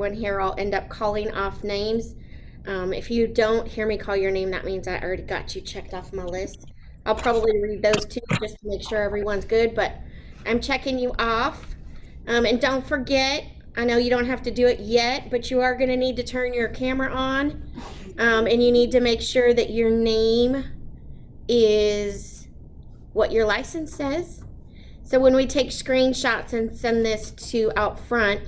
Everyone here, I'll end up calling off names. If you don't hear me call your name, that means I already got you checked off my list. I'll probably read those too just to make sure everyone's good, but I'm checking you off. And don't forget, I know you don't have to do it yet, but you are going to need to turn your camera on. And you need to make sure that your name is what your license says. So when we take screenshots and send this to out front,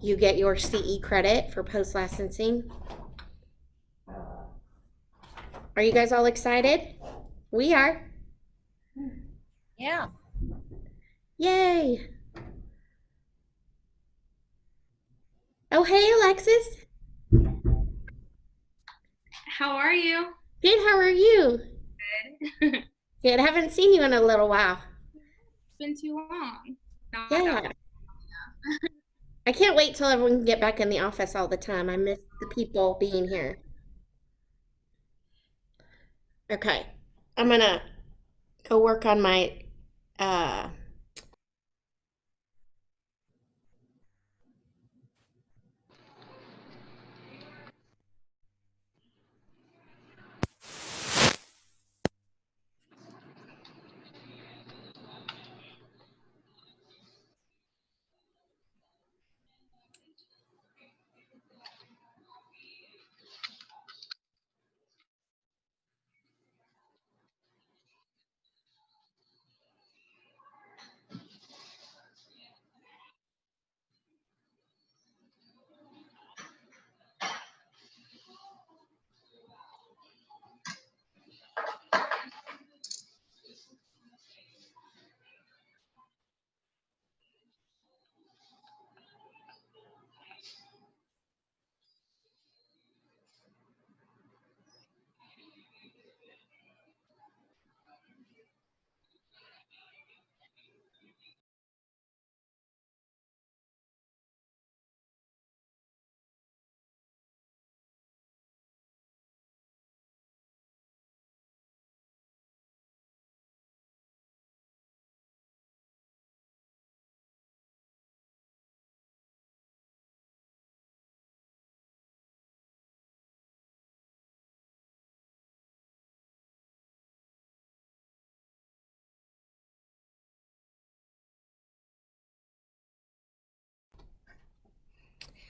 you get your CE credit for post licensing. Are you guys all excited? We are. Yeah. Yay. Oh, hey, Alexis. How are you? Good, how are you? Good. Good, haven't seen you in a little while. It's been too long. Not Yeah. that long. I can't wait till everyone can get back in the office all the time. I miss the people being here. Okay, I'm gonna go work on my uh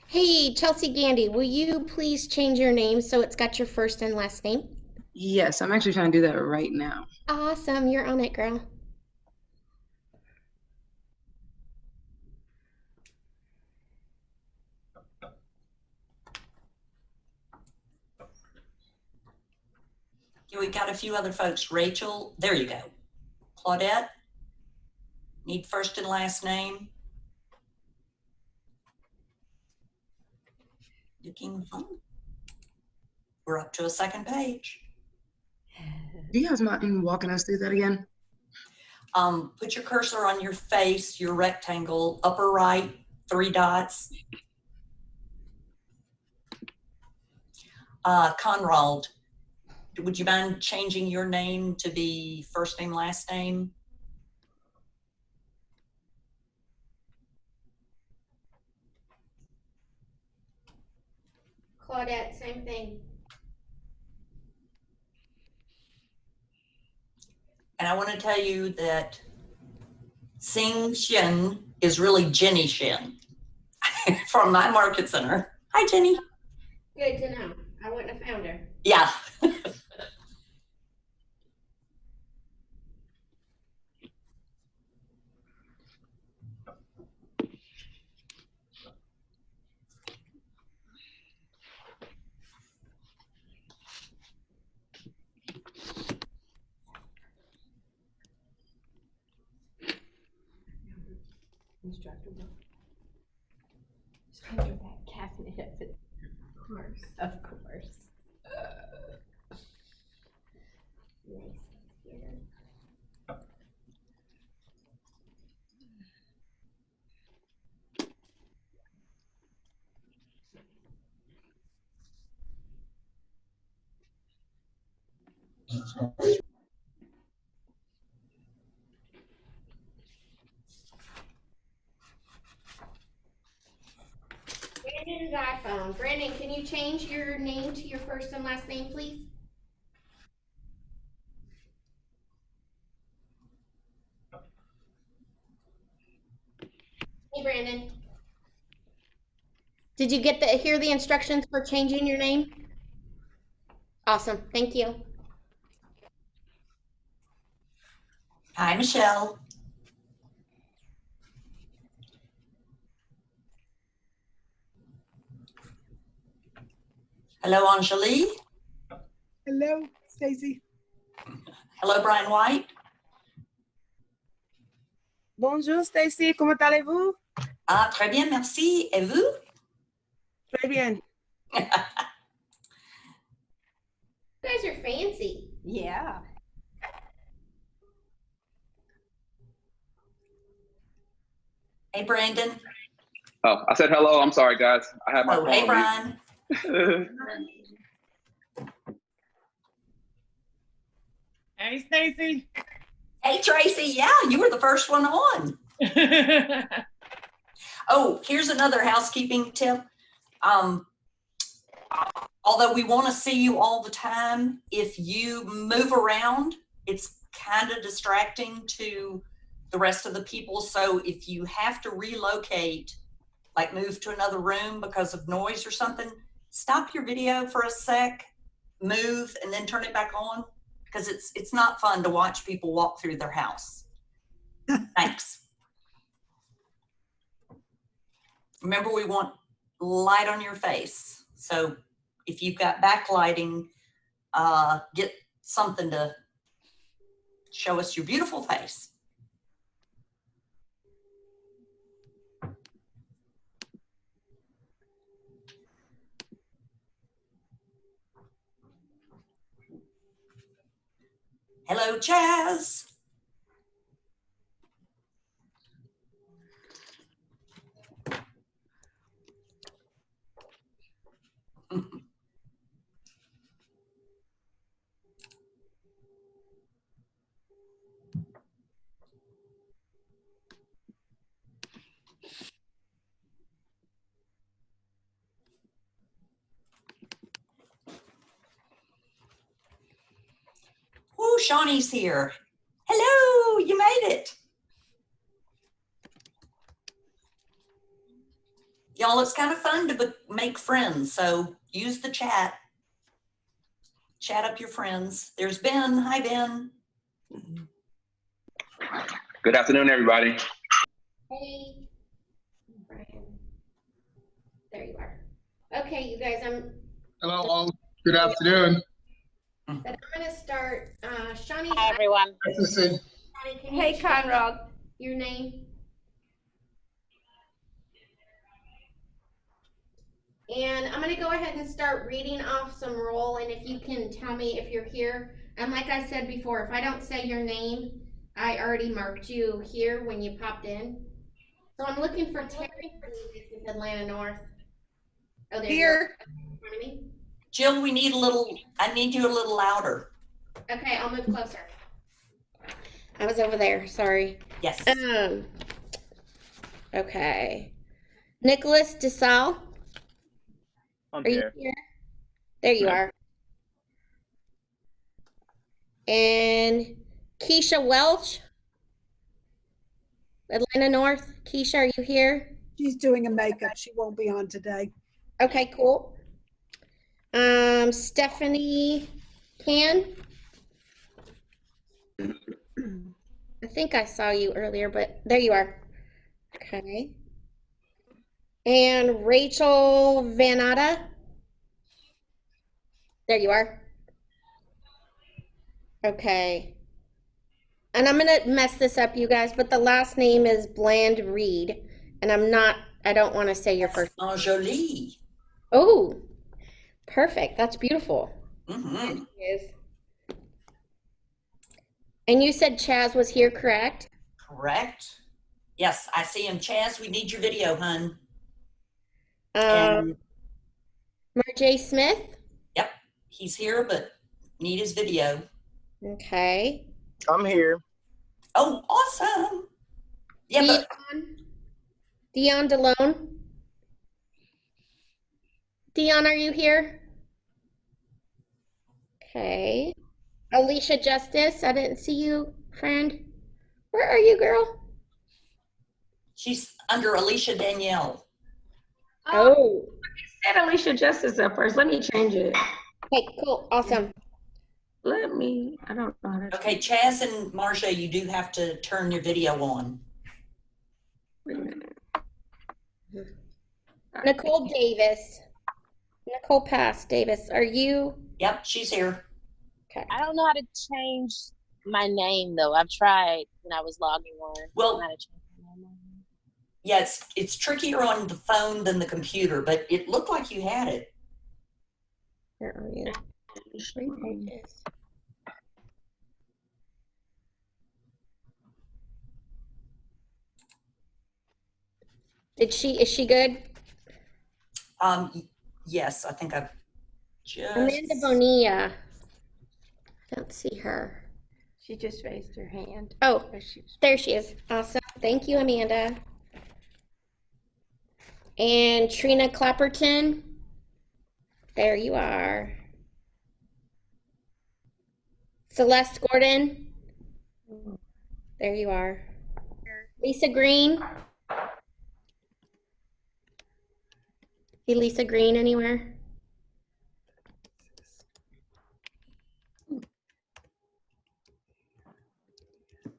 Hey, Chelsea Gandy, will you please change your name so it's got your first and last name? Yes, I'm actually trying to do that right now. Awesome, you're on it, girl. We got a few other folks. Rachel, there you go. Claudette, need first and last name. Looking fun. We're up to a second page. Do you guys mind walking us through that again? Put your cursor on your face, your rectangle, upper right, 3 dots. Conrad, would you mind changing your name to be first name, last name? Claudette, same thing. And I want to tell you that Sing Shin is really Jenny Shin from my market center. Hi, Jenny. Good to know. I wouldn't have found her. Yeah. Instructable. Just under that cabinet. Of course. Of course. Brandon's iPhone. Brandon, can you change your name to your first and last name, please? Hey, Brandon. Did you hear the instructions for changing your name? Awesome. Thank you. Hi, Michelle. Hello, Anjali. Hello, Stacy. Hello, Brian White. Bonjour, Stacy. Comment allez-vous? Ah, très bien, merci. Et vous? Très bien. You guys are fancy. Yeah. Hey, Brandon. Oh, I said hello. I'm sorry, guys. I had my Oh, phone hey, on Brian. mute. Hey, Stacy. Hey, Tracy. Yeah, you were the first one on. Oh, here's another housekeeping tip. Although we want to see you all the time, if you move around, it's kind of distracting to the rest of the people. So if you have to relocate, like move to another room because of noise or something, stop your video for a sec, move, and then turn it back on, because it's not fun to watch people walk through their house. Thanks. Remember, we want light on your face. So if you've got backlighting, get something to show us your beautiful face. Hello, Chaz. Woo, Shawnee's here. Hello, you made it. Y'all, it's kind of fun to make friends, so use the chat. Chat up your friends. There's Ben. Hi, Ben. Good afternoon, everybody. Hey, Brian. There you are. Okay, you guys, Hello, all. Good afternoon. I'm going to start. Shawnee. Hi, everyone. Nice to see. Shawnee, can you Hey, change Conrad. your name? And I'm going to go ahead and start reading off some roll, and if you can tell me if you're here. And like I said before, if I don't say your name, I already marked you here when you popped in. So I'm looking for Terry with Atlanta North. Oh, there you are. In front of me. Jill, I need you a little louder. Okay, I'll move closer. I was over there, sorry. Yes. Okay. Nicholas DeSalle. I'm Are you here. here? There you are. And Keisha Welch, Atlanta North. Keisha, are you here? She's doing a makeup. She won't be on today. Okay, cool. Stephanie Can. I think I saw you earlier, but there you are. Okay. And Rachel Vanata. There you are. Okay. And I'm gonna mess this up, you guys, but the last name is Bland Reed, and I don't want to say your first. Anjali. Oh, perfect. That's beautiful. Mm-hmm. And you said Chaz was here, correct? Correct. Yes, I see him. Chaz, we need your video, hun. And Marjay Smith. yep, he's here, but need his video. Okay. I'm here. Oh, awesome. Yeah, but Dion DeLone. Dion, are you here? Okay. Alicia Justice, I didn't see you, friend. Where are you, girl? She's under Alicia Danielle. Oh. Set Alicia Justice up first. Let me change it. Okay, cool. Awesome. I don't know how to. Okay, Chaz and Marcia, you do have to turn your video on. Wait a minute. Nicole Davis. Nicole Pass Davis, are you? Yep, she's here. Okay. I don't know how to change my name though. I've tried when I was logging on. Well, I don't know how to change my name. yeah, it's trickier on the phone than the computer, but it looked like you had it. Where are you? Pages. Is she good? Yes, I think I've just. Amanda Bonilla. I don't see her. She just raised her hand. Oh, there she is. Awesome. Thank you, Amanda. And Trina Clapperton. There you are. Celeste Gordon. There you are. Lisa Green. See Lisa Green anywhere?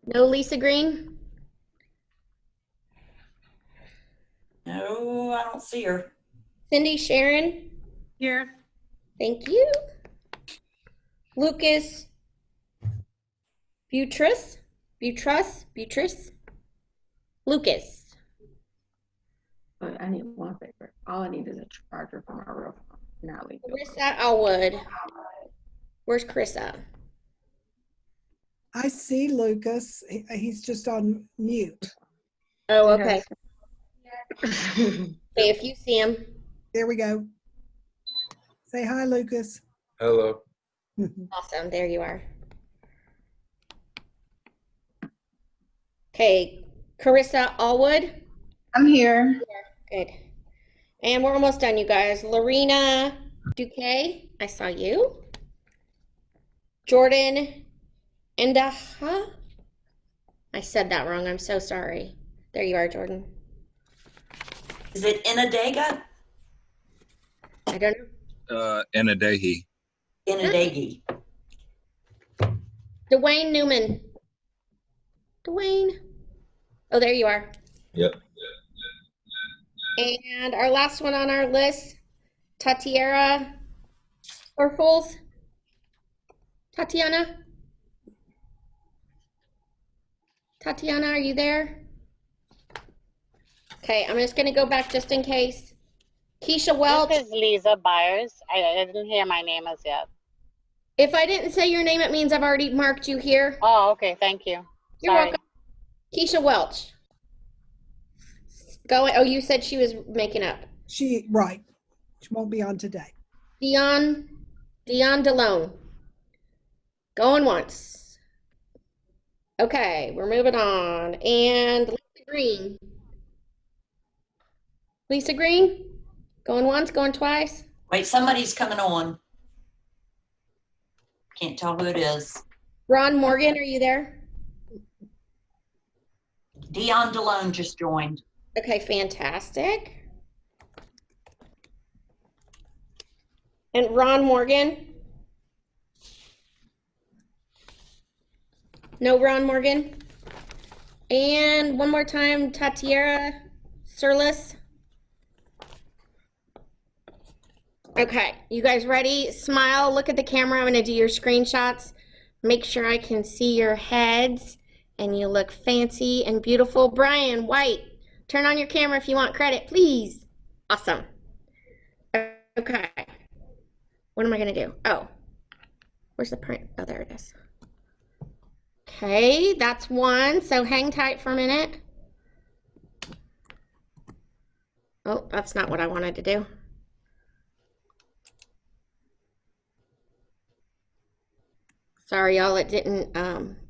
No Lisa Green? No, I don't see her. Cindy Sharon? Here. Thank you. Lucas Buttress? Lucas. But I need one paper. All I need is a charger for my real phone. Now we go. Carissa Elwood. Where's Carissa? I see Lucas. He's just on mute. Oh, okay. Okay, if you see him. There we go. Say hi, Lucas. Hello. Awesome. There you are. Okay, Carissa Allwood. I'm here. Good. And we're almost done, you guys. Lorena Duque, I saw you. Jordan Endaha. I said that wrong. I'm so sorry. There you are, Jordan. Is it Inadega? I don't know. Inadehi. Inadegi. Dwayne Newman. Dwayne. Oh, there you are. Yep. And our last one on our list, Tatiara Orfels. Tatiana? Tatiana, are you there? Okay, I'm just going to go back just in case. Keisha Welch. This is Lisa Byers. I didn't hear my name as yet. If I didn't say your name, it means I've already marked you here. Oh, okay. Thank you. You're Sorry. welcome. Keisha Welch. Going. Oh, you said she was making up. Right. She won't be on today. Dion DeLone. Going once. Okay, we're moving on. And Lisa Green. Lisa Green? Going once, going twice? Wait, somebody's coming on. Can't tell who it is. Ron Morgan, are you there? Dion DeLone just joined. Okay, fantastic. And Ron Morgan? No Ron Morgan? And one more time, Tatiara Surlis. Okay, you guys ready? Smile, look at the camera. I'm gonna do your screenshots. Make sure I can see your heads and you look fancy and beautiful. Brian White, turn on your camera if you want credit, please. Awesome. Okay. What am I gonna do? Oh, where's the print? Oh, there it is. Okay, that's one. So hang tight for a minute. Oh, that's not what I wanted to do. Sorry, y'all, it didn't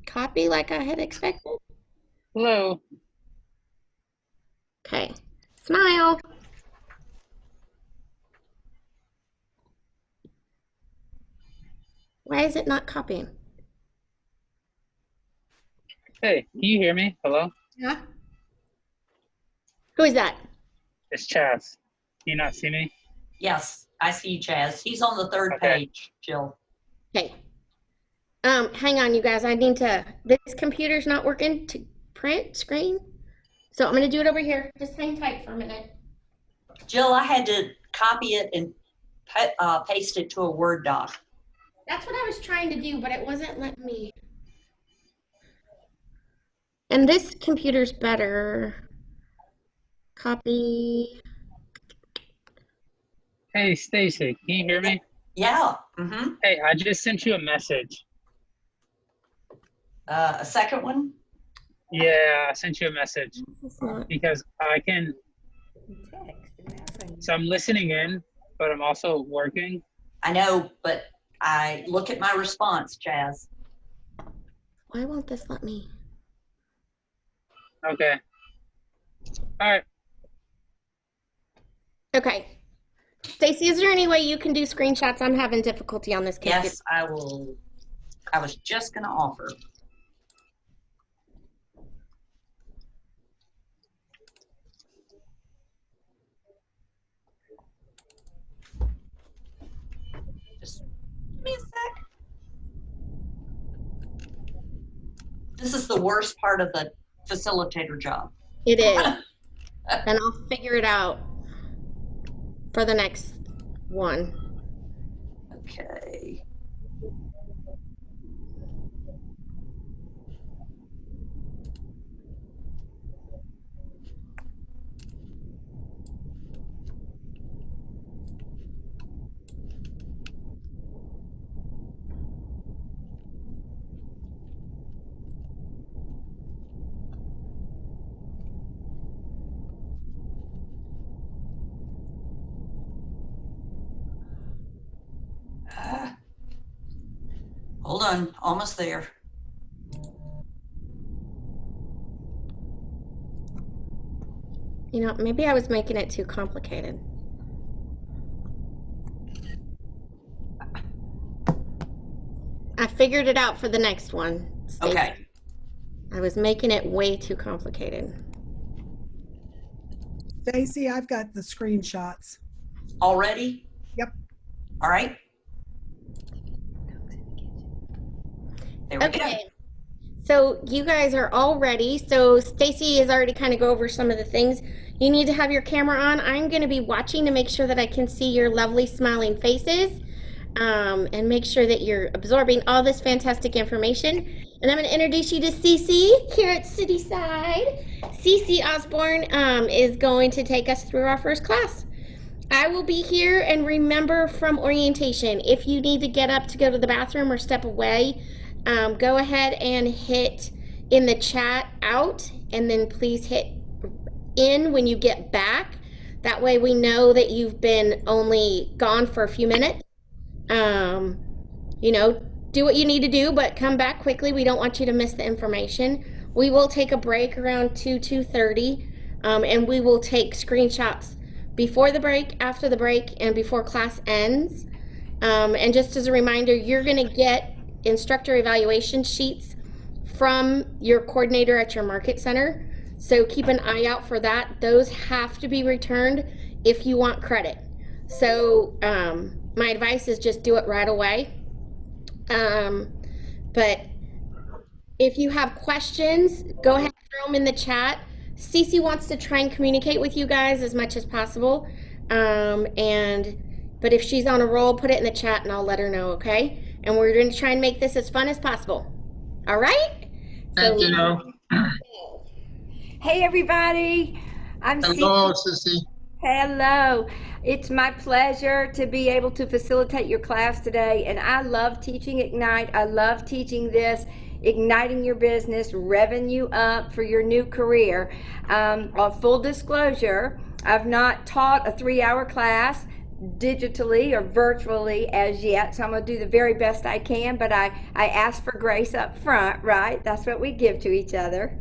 copy like I had expected. No. Okay, smile. is it not copying? Hey, can you hear me? Hello? Yeah. Who is that? It's Chaz. Can you not see me? Yes, I see you, Chaz. He's on the third Okay. page, Jill. Okay. Hang on, you guys. I need to. This computer's not working to print screen, so I'm gonna do it over here. Just hang tight for a minute. Jill, I had to copy it and paste it to a Word doc. That's what I was trying to do, but it wasn't letting me. And this computer's better. Copy. Hey, Stacy, can you hear me? Yeah. Mm-hmm. Hey, I just sent you a message. A second one? Yeah, I sent you a message It's not. because I can. So I'm listening in, but I'm also working. I know, but I look at my response, Chaz. Why won't this let me? Okay. All right. Okay. Stacy, is there any way you can do screenshots? I'm having difficulty on this computer. Yes, I will. I was just going to offer. Just give me a sec. This is the worst part of the facilitator job. It is. And I'll figure it out for the next one. Okay. Hold on, almost there. You know, maybe I was making it too complicated. I figured it out for the next one, Stacey. Okay. I was making it way too complicated. Stacy, I've got the screenshots. Already? Yep. All right. There we go. Okay. So you guys are all ready. So Stacy has already kind of go over some of the things. You need to have your camera on. I'm going to be watching to make sure that I can see your lovely smiling faces, and make sure that you're absorbing all this fantastic information. And I'm going to introduce you to Cece here at Cityside. Cece Osborne is going to take us through our first class. I will be here, and remember from orientation, if you need to get up to go to the bathroom or step away, go ahead and hit in the chat out, and then please hit in when you get back. That way we know that you've been only gone for a few minutes. You know, do what you need to do, but come back quickly. We don't want you to miss the information. We will take a break around 2:30, and we will take screenshots before the break, after the break, and before class ends. And just as a reminder, you're going to get instructor evaluation sheets from your coordinator at your market center. So keep an eye out for that. Those have to be returned if you want credit. So my advice is just do it right away. But if you have questions, go ahead and throw them in the chat. Cece wants to try and communicate with you guys as much as possible. But if she's on a roll, put it in the chat and I'll let her know, okay? And we're going to try and make this as fun as possible. All right? Thank you. Hey, everybody. I'm Hello, Sissy. Hello. It's my pleasure to be able to facilitate your class today. And I love teaching Ignite. I love teaching this, igniting your business, revving you up for your new career. On full disclosure, I've not taught a 3-hour class. digitally or virtually as yet, so I'm going to do the very best I can, but I ask for grace up front, right? That's what we give to each other.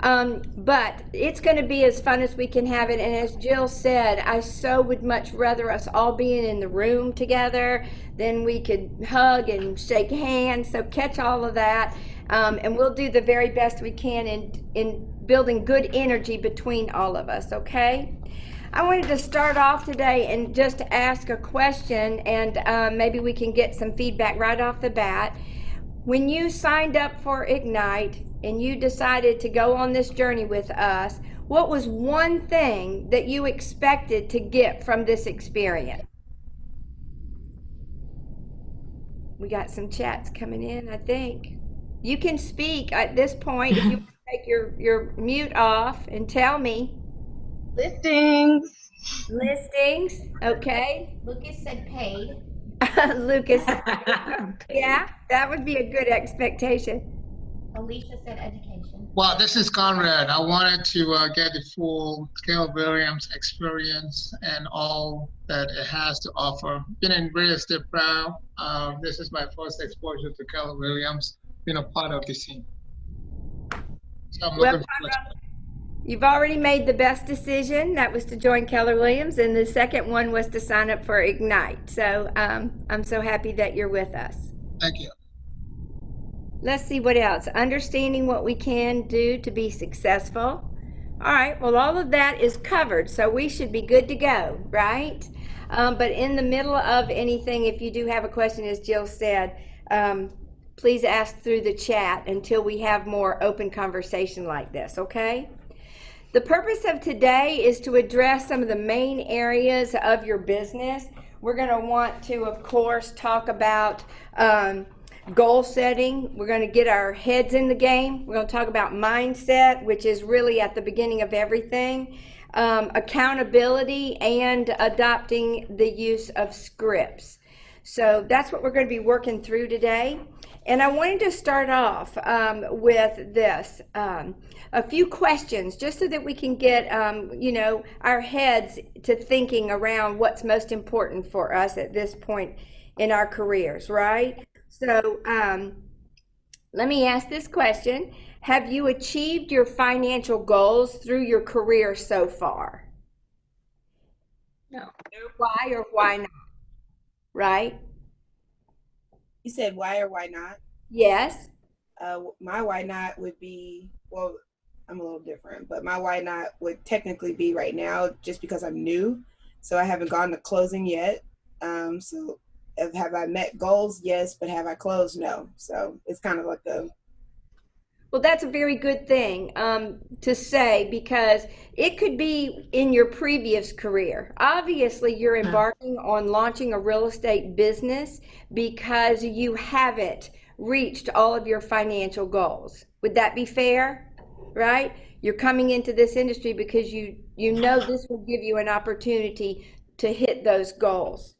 But it's going to be as fun as we can have it, and as Jill said, I so would much rather us all being in the room together. Then we could hug and shake hands, so catch all of that, and we'll do the very best we can in building good energy between all of us, okay? I wanted to start off today and just ask a question, and maybe we can get some feedback right off the bat. When you signed up for Ignite and you decided to go on this journey with us, what was one thing that you expected to get from this experience? We got some chats coming in, I think. You can speak at this point if you want to take your mute off and tell me. Listings. Listings, okay. Lucas said paid. Lucas, yeah, that would be a good expectation. Alicia said education. Well, this is Conrad. I wanted to get the full Keller Williams experience and all that it has to offer. Been in real estate proud. This is my first exposure to Keller Williams, being a part of the scene. So I'm looking forward to it. You've already made the best decision. That was to join Keller Williams, and the second one was to sign up for Ignite. So I'm so happy that you're with us. Thank you. Let's see what else. Understanding what we can do to be successful. All right, well, all of that is covered, so we should be good to go, right? But in the middle of anything, if you do have a question, as Jill said, please ask through the chat until we have more open conversation like this, okay? The purpose of today is to address some of the main areas of your business. We're going to want to, of course, talk about goal setting. We're going to get our heads in the game. We're going to talk about mindset, which is really at the beginning of everything, accountability, and adopting the use of scripts. So that's what we're going to be working through today. And I wanted to start off with this, a few questions, just so that we can get, our heads to thinking around what's most important for us at this point in our careers, right? So let me ask this question. Have you achieved your financial goals through your career so far? No. Why or why not? Right? You said why or why not? Yes. My why not would be, well, I'm a little different, but my why not would technically be right now just because I'm new. So I haven't gone to closing yet. So have I met goals? Yes, but have I closed? No. So it's kind of like Well, that's a very good thing to say, because it could be in your previous career. Obviously, you're embarking on launching a real estate business because you haven't reached all of your financial goals. Would that be fair? Right? You're coming into this industry because you know this will give you an opportunity to hit those goals.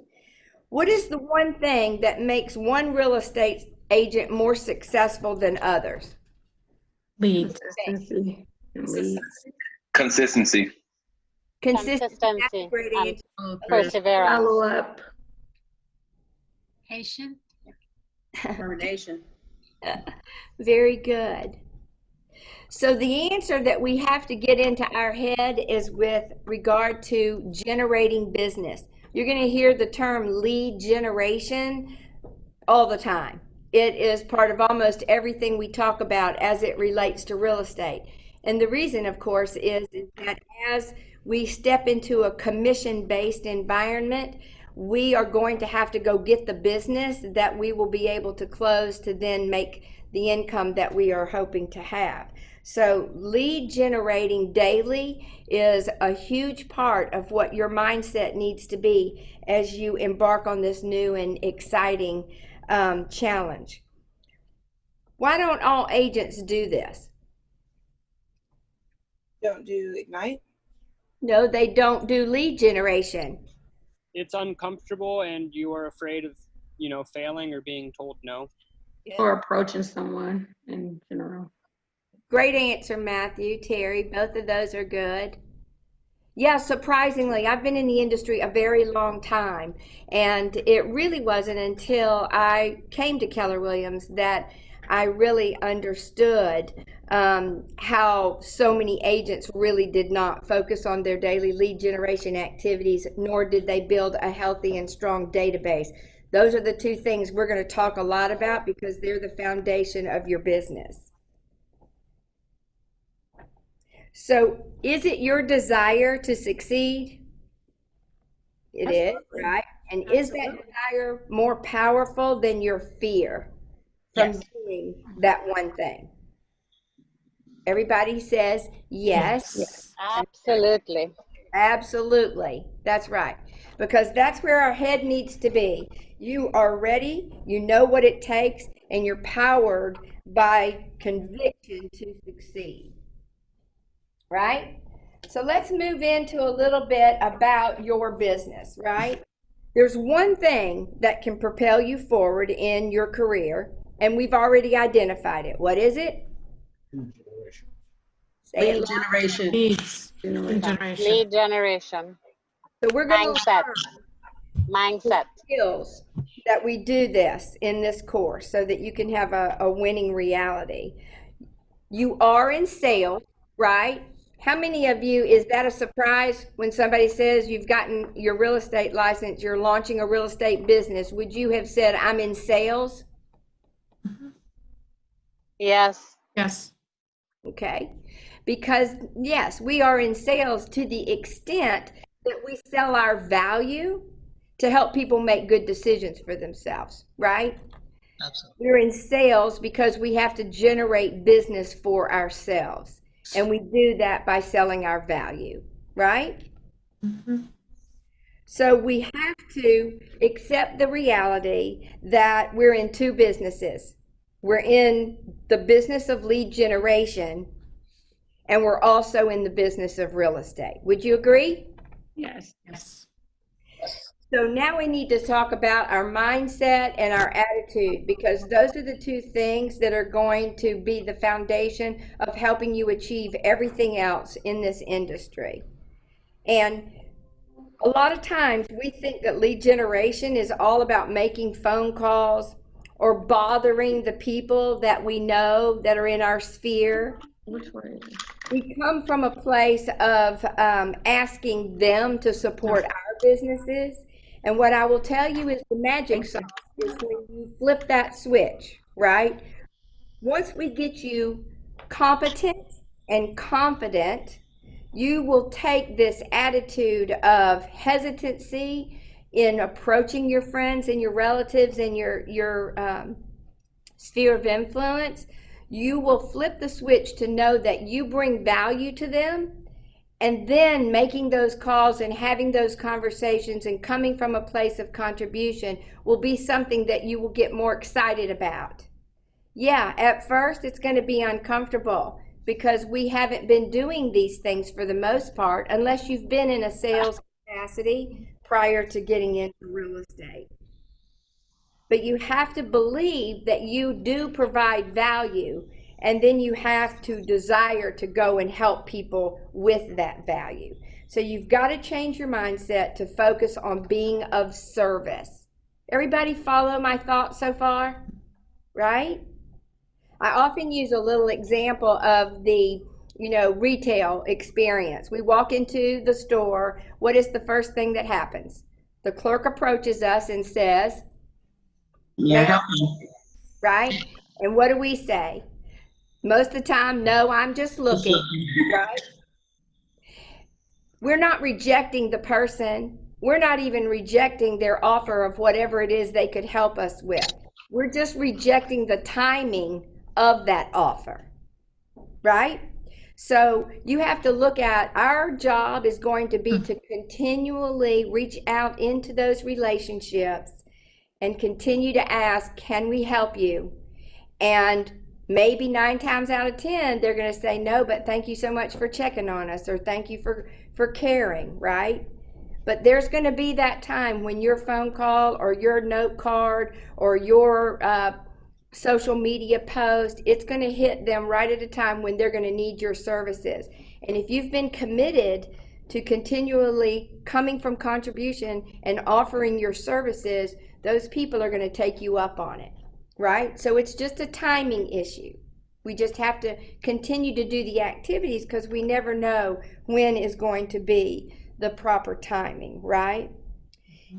What is the one thing that makes one real estate agent more successful than others? Leads. Consistency. Consistency. Consistency. Consistency. Great And answer. perseverance. Follow up. Patient. determination. Very good. So the answer that we have to get into our head is with regard to generating business. You're going to hear the term lead generation all the time. It is part of almost everything we talk about as it relates to real estate. And the reason, of course, is that as we step into a commission-based environment, we are going to have to go get the business that we will be able to close to then make the income that we are hoping to have. So lead generating daily is a huge part of what your mindset needs to be as you embark on this new and exciting challenge. Why don't all agents do this? Don't do Ignite? No, they don't do lead generation. It's uncomfortable and you are afraid of, failing or being told no. Or approaching someone in general. Great answer, Matthew, Terry. Both of those are good. Yeah, surprisingly, I've been in the industry a very long time, and it really wasn't until I came to Keller Williams that I really understood how so many agents really did not focus on their daily lead generation activities, nor did they build a healthy and strong database. Those are the two things we're going to talk a lot about because they're the foundation of your business. So, is it your desire to succeed? It is, right? And is that desire more powerful than your fear from Yes. doing that one thing? Everybody says yes. Absolutely. Absolutely. That's right. Because that's where our head needs to be. You are ready, you know what it takes, and you're powered by conviction to succeed. Right? So let's move into a little bit about your business, right? There's one thing that can propel you forward in your career, and we've already identified it. What is it? Say it Lead loud. generation. Lead generation. So we're going to Mindset. learn Mindset. skills that we do this in this course so that you can have a winning reality. You are in sales, right? How many of you, is that a surprise when somebody says you've gotten your real estate license, you're launching a real estate business? Would you have said, I'm in sales? Yes. Yes. Okay. Because, yes, we are in sales to the extent that we sell our value to help people make good decisions for themselves, right? Absolutely. We're in sales because we have to generate business for ourselves. And we do that by selling our value, right? So we have to accept the reality that we're in two businesses. We're in the business of lead generation, and we're also in the business of real estate. Would you agree? Yes. Yes. So now we need to talk about our mindset and our attitude, because those are the two things that are going to be the foundation of helping you achieve everything else in this industry. And a lot of times we think that lead generation is all about making phone calls or bothering the people that we know that are in our sphere. Which way? We come from a place of asking them to support our businesses. And what I will tell you is the magic sauce is when you flip that switch, right? Once we get you competent and confident, you will take this attitude of hesitancy in approaching your friends and your relatives and your sphere of influence. You will flip the switch to know that you bring value to them, and then making those calls and having those conversations and coming from a place of contribution will be something that you will get more excited about. Yeah, at first it's going to be uncomfortable because we haven't been doing these things for the most part unless you've been in a sales capacity prior to getting into real estate. But you have to believe that you do provide value, and then you have to desire to go and help people with that value. So you've got to change your mindset to focus on being of service. Everybody follow my thoughts so far? Right? I often use a little example of the retail experience. We walk into the store. What is the first thing that happens? The clerk approaches us and says, Yeah. right? And what do we say? Most of the time, no, I'm just looking, right? We're not rejecting the person. We're not even rejecting their offer of whatever it is they could help us with. We're just rejecting the timing of that offer, right? So you have to look at, our job is going to be to continually reach out into those relationships and continue to ask, can we help you? And maybe 9 times out of 10, they're going to say no, but thank you so much for checking on us, or thank you for caring, right? But there's going to be that time when your phone call or your note card or your social media post, it's going to hit them right at a time when they're going to need your services. And if you've been committed to continually coming from contribution and offering your services, those people are going to take you up on it, right? So it's just a timing issue. We just have to continue to do the activities because we never know when is going to be the proper timing, right?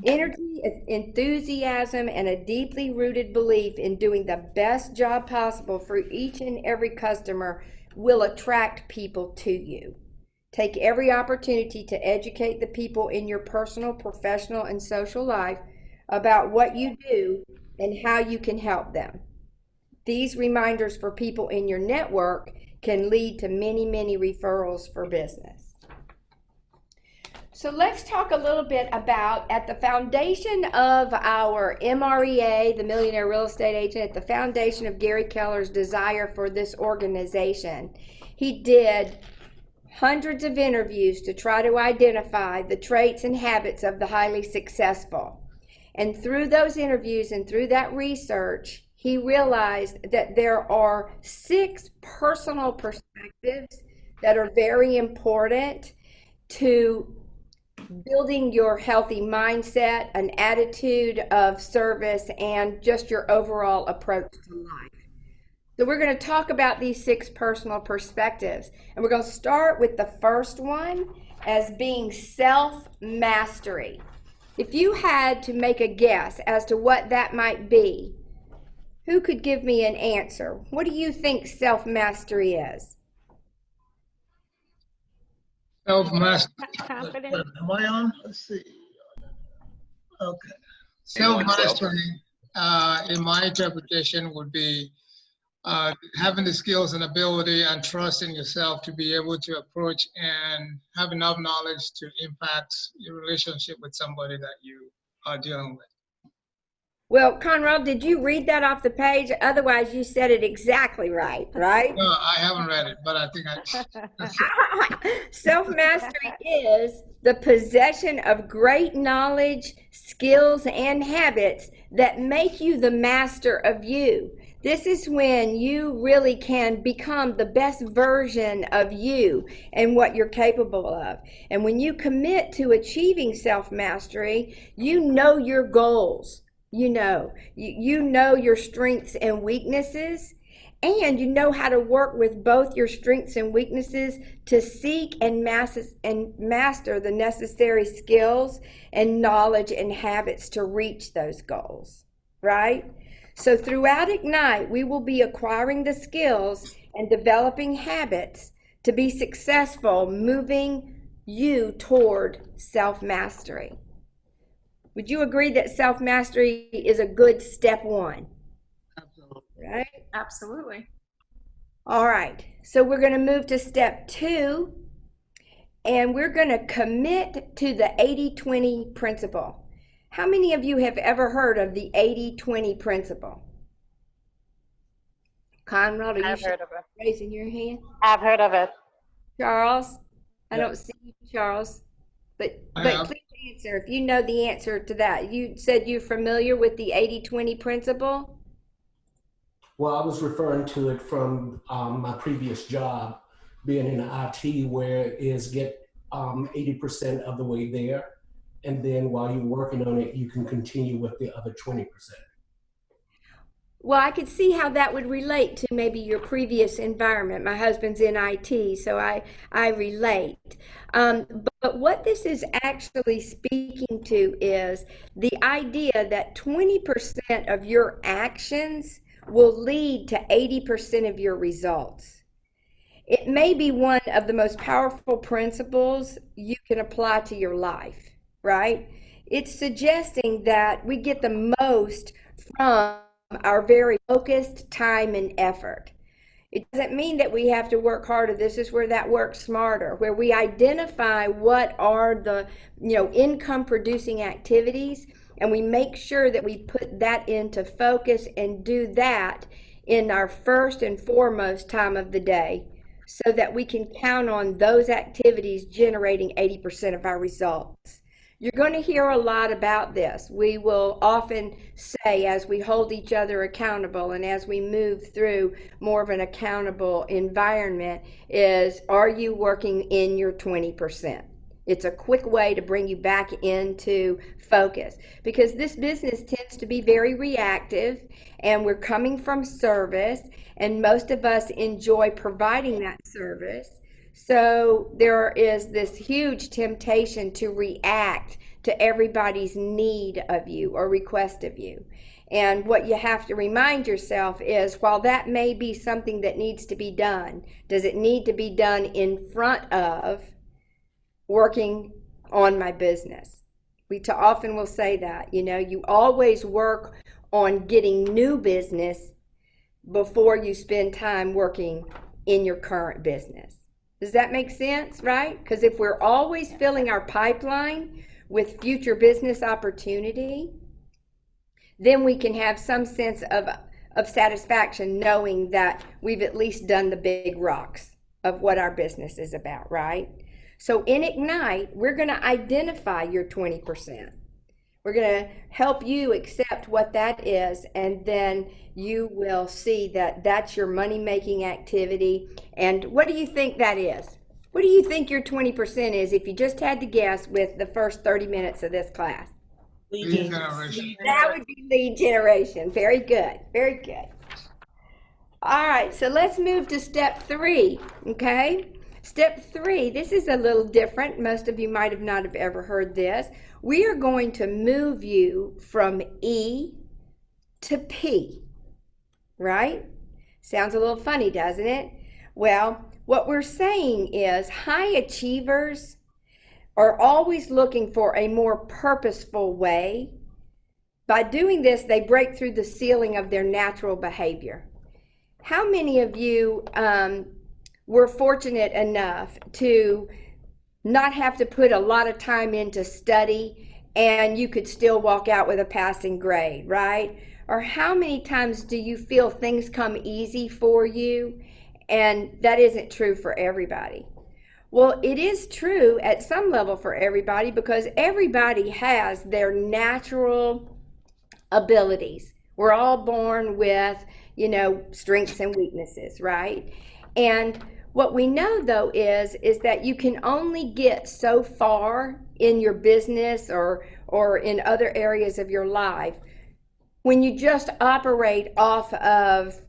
Energy, enthusiasm, and a deeply rooted belief in doing the best job possible for each and every customer will attract people to you. Take every opportunity to educate the people in your personal, professional, and social life about what you do and how you can help them. These reminders for people in your network can lead to many, many referrals for business. So let's talk a little bit about, at the foundation of our MREA, the Millionaire Real Estate Agent, at the foundation of Gary Keller's desire for this organization, he did hundreds of interviews to try to identify the traits and habits of the highly successful. And through those interviews and through that research, he realized that there are 6 personal perspectives that are very important to building your healthy mindset, an attitude of service, and just your overall approach to life. So we're going to talk about these 6 personal perspectives, and we're going to start with the first one as being self-mastery. If you had to make a guess as to what that might be, who could give me an answer? What do you think self-mastery is? Self-mastery. Confidence. Am I on? Let's see. Okay. Self-mastery, in my interpretation, would be having the skills and ability and trust in yourself to be able to approach and have enough knowledge to impact your relationship with somebody that you are dealing with. Well, Conrad, did you read that off the page? Otherwise, you said it exactly right, right? No, I haven't read it, but I think I. Self-mastery is the possession of great knowledge, skills, and habits that make you the master of you. This is when you really can become the best version of you and what you're capable of. And when you commit to achieving self-mastery, you know your goals. You know your strengths and weaknesses, and you know how to work with both your strengths and weaknesses to seek and master the necessary skills and knowledge and habits to reach those goals, right? So throughout Ignite, we will be acquiring the skills and developing habits to be successful, moving you toward self-mastery. Would you agree that self-mastery is a good step 1? Absolutely. Right? Absolutely. All right. So we're going to move to step 2, and we're going to commit to the 80-20 principle. How many of you have ever heard of the 80-20 principle? Conrad, are you I've heard of it. raising your hand? I've heard of it. Charles? I Yeah. don't see you, Charles. But have. please answer if you know the answer to that. You said you're familiar with the 80-20 principle? Well, I was referring to it from my previous job, being in IT, where it is get 80% of the way there. And then while you're working on it, you can continue with the other 20%. Well, I could see how that would relate to maybe your previous environment. My husband's in IT, so I relate. But what this is actually speaking to is the idea that 20% of your actions will lead to 80% of your results. It may be one of the most powerful principles you can apply to your life, right? It's suggesting that we get the most from our very focused time and effort. It doesn't mean that we have to work harder. This is where that works smarter, where we identify what are the income producing activities, and we make sure that we put that into focus and do that in our first and foremost time of the day, so that we can count on those activities generating 80% of our results. You're going to hear a lot about this. We will often say, as we hold each other accountable and as we move through more of an accountable environment, is, are you working in your 20%? It's a quick way to bring you back into focus because this business tends to be very reactive and we're coming from service and most of us enjoy providing that service. So there is this huge temptation to react to everybody's need of you or request of you. And what you have to remind yourself is while that may be something that needs to be done, does it need to be done in front of working on my business? We too often will say that, you always work on getting new business before you spend time working in your current business. Does that make sense, right? Because if we're always filling our pipeline with future business opportunity, then we can have some sense of satisfaction knowing that we've at least done the big rocks of what our business is about, right? So in Ignite, we're going to identify your 20%. We're going to help you accept what that is, and then you will see that that's your money-making activity. And what do you think that is? What do you think your 20% is if you just had to guess with the first 30 minutes of this class? Lead generation. That would be lead generation. Very good. Very good. All right, so let's move to step 3, okay? Step 3, this is a little different. Most of you might have not have ever heard this. We are going to move you from E to P, right? Sounds a little funny, doesn't it? Well, what we're saying is high achievers are always looking for a more purposeful way. By doing this, they break through the ceiling of their natural behavior. How many of you were fortunate enough to not have to put a lot of time into study and you could still walk out with a passing grade, right? Or how many times do you feel things come easy for you? And that isn't true for everybody. Well, it is true at some level for everybody because everybody has their natural abilities. We're all born with, strengths and weaknesses, right? And what we know though is that you can only get so far in your business or in other areas of your life when you just operate off of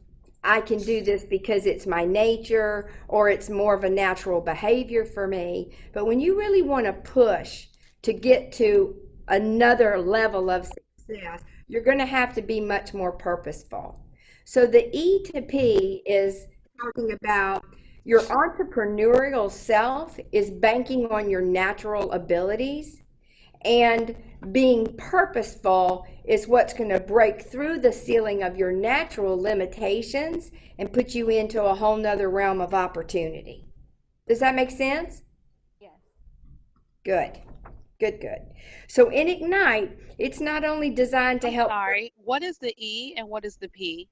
I can do this because it's my nature or it's more of a natural behavior for me. But when you really want to push to get to another level of success, you're going to have to be much more purposeful. So the E to P is talking about your entrepreneurial self is banking on your natural abilities, and being purposeful is what's going to break through the ceiling of your natural limitations and put you into a whole nother realm of opportunity. Does that make sense? Yes. Good. Good, good. So in Ignite, it's not only designed to help. Sorry, what is the E and what is the P?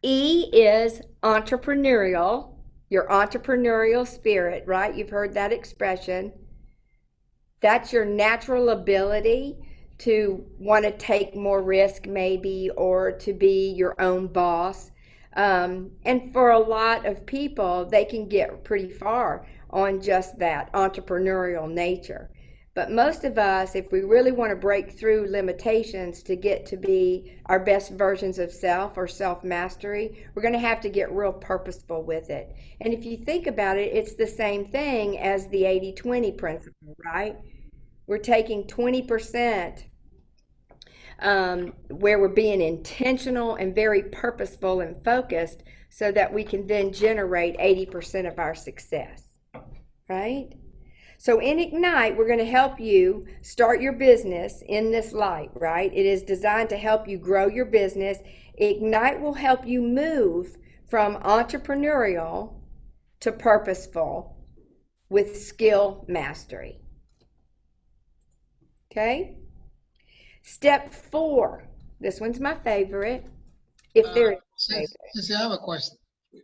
E is entrepreneurial, your entrepreneurial spirit, right? You've heard that expression. That's your natural ability to want to take more risk maybe, or to be your own boss. And for a lot of people, they can get pretty far on just that entrepreneurial nature. But most of us, if we really want to break through limitations to get to be our best versions of self or self-mastery, we're going to have to get real purposeful with it. And if you think about it, it's the same thing as the 80-20 principle, right? We're taking 20% where we're being intentional and very purposeful and focused so that we can then generate 80% of our success, right? So in Ignite, we're going to help you start your business in this light, right? It is designed to help you grow your business. Ignite will help you move from entrepreneurial to purposeful with skill mastery. Okay? Step 4. This one's my favorite. If there is a favorite. I have a question.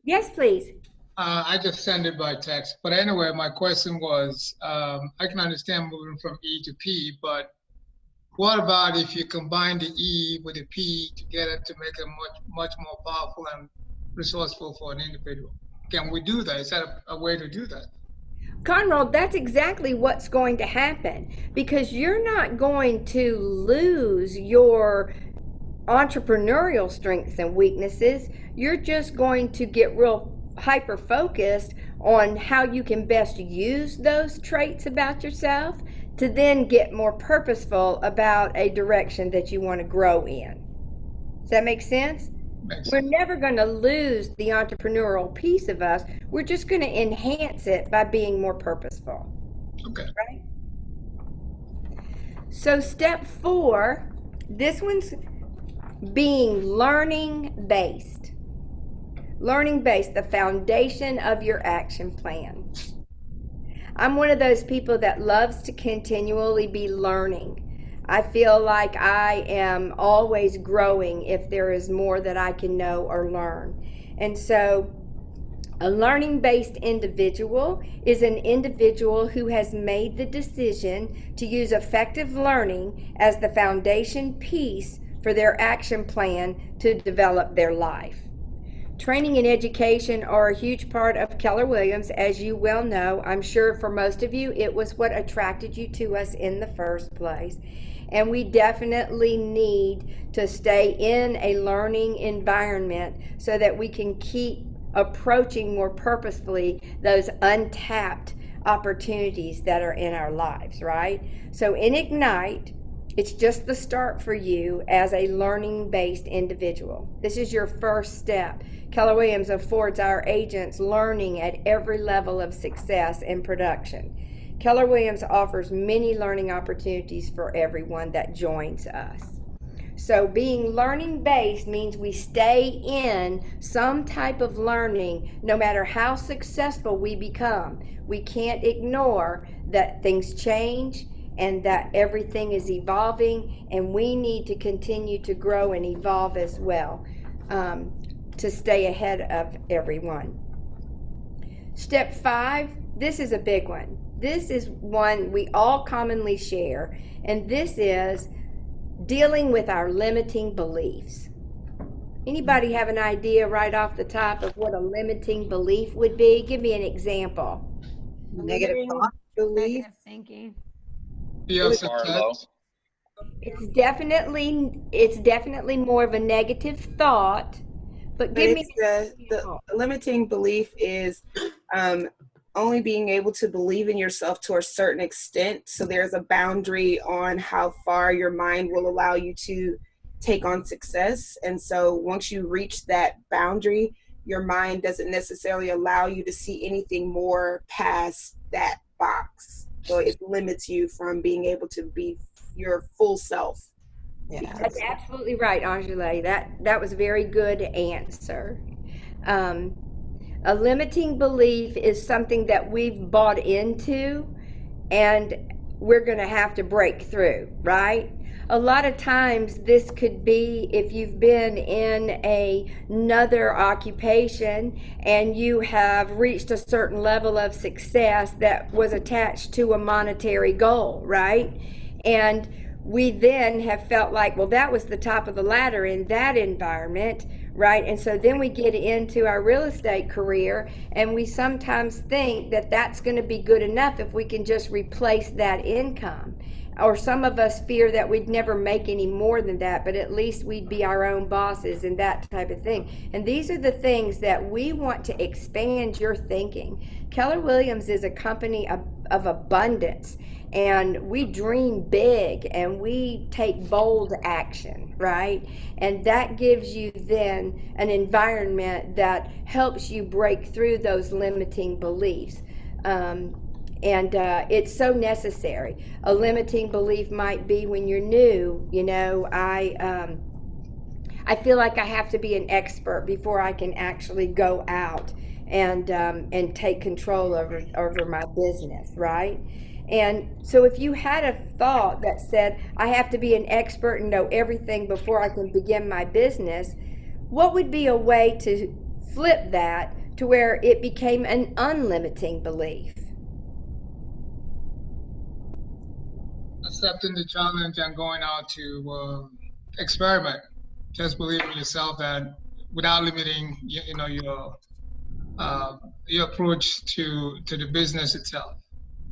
Yes, please. I just sent it by text. But anyway, my question was, I can understand moving from E to P, but what about if you combine the E with the P together to make it much more powerful and resourceful for an individual? Can we do that? Is that a way to do that? Conrad, that's exactly what's going to happen, because you're not going to lose your entrepreneurial strengths and weaknesses. You're just going to get real hyper focused on how you can best use those traits about yourself to then get more purposeful about a direction that you want to grow in. Does that make sense? We're never going to lose the entrepreneurial piece of us. We're just going to enhance it by being more purposeful. Okay. Right? So step 4, this one's being learning based. Learning based, the foundation of your action plan. I'm one of those people that loves to continually be learning. I feel like I am always growing if there is more that I can know or learn. And so a learning-based individual is an individual who has made the decision to use effective learning as the foundation piece for their action plan to develop their life. Training and education are a huge part of Keller Williams, as you well know. I'm sure for most of you, it was what attracted you to us in the first place. And we definitely need to stay in a learning environment so that we can keep approaching more purposefully those untapped opportunities that are in our lives, right? So in Ignite, it's just the start for you as a learning-based individual. This is your first step. Keller Williams affords our agents learning at every level of success in production. Keller Williams offers many learning opportunities for everyone that joins us. So being learning-based means we stay in some type of learning no matter how successful we become. We can't ignore that things change and that everything is evolving, and we need to continue to grow and evolve as well to stay ahead of everyone. Step 5, this is a big one. This is one we all commonly share, and this is dealing with our limiting beliefs. Anybody have an idea right off the top of what a limiting belief would be? Give me an example. Negative thought, belief. Negative thinking. Yes, It's definitely more of a negative thought, but give me the limiting belief is only being able to believe in yourself to a certain extent. So there's a boundary on how far your mind will allow you to take on success. And so once you reach that boundary, your mind doesn't necessarily allow you to see anything more past that box. So it limits you from being able to be your full self. Yeah. That's absolutely right, Angela. That was a very good answer. A limiting belief is something that we've bought into and we're going to have to break through, right? A lot of times this could be if you've been in another occupation and you have reached a certain level of success that was attached to a monetary goal, right? And we then have felt like, well, that was the top of the ladder in that environment, right? And so then we get into our real estate career and we sometimes think that that's going to be good enough if we can just replace that income. Or some of us fear that we'd never make any more than that, but at least we'd be our own bosses and that type of thing. And these are the things that we want to expand your thinking. Keller Williams is a company of abundance, and we dream big and we take bold action, right? And that gives you then an environment that helps you break through those limiting beliefs. And it's so necessary. A limiting belief might be when you're new, you know, I feel like I have to be an expert before I can actually go out and take control over my business, right? And so if you had a thought that said, I have to be an expert and know everything before I can begin my business, what would be a way to flip that to where it became an unlimiting belief? Accepting the challenge and going out to experiment. Just believe in yourself that without limiting, you know, your approach to the business itself.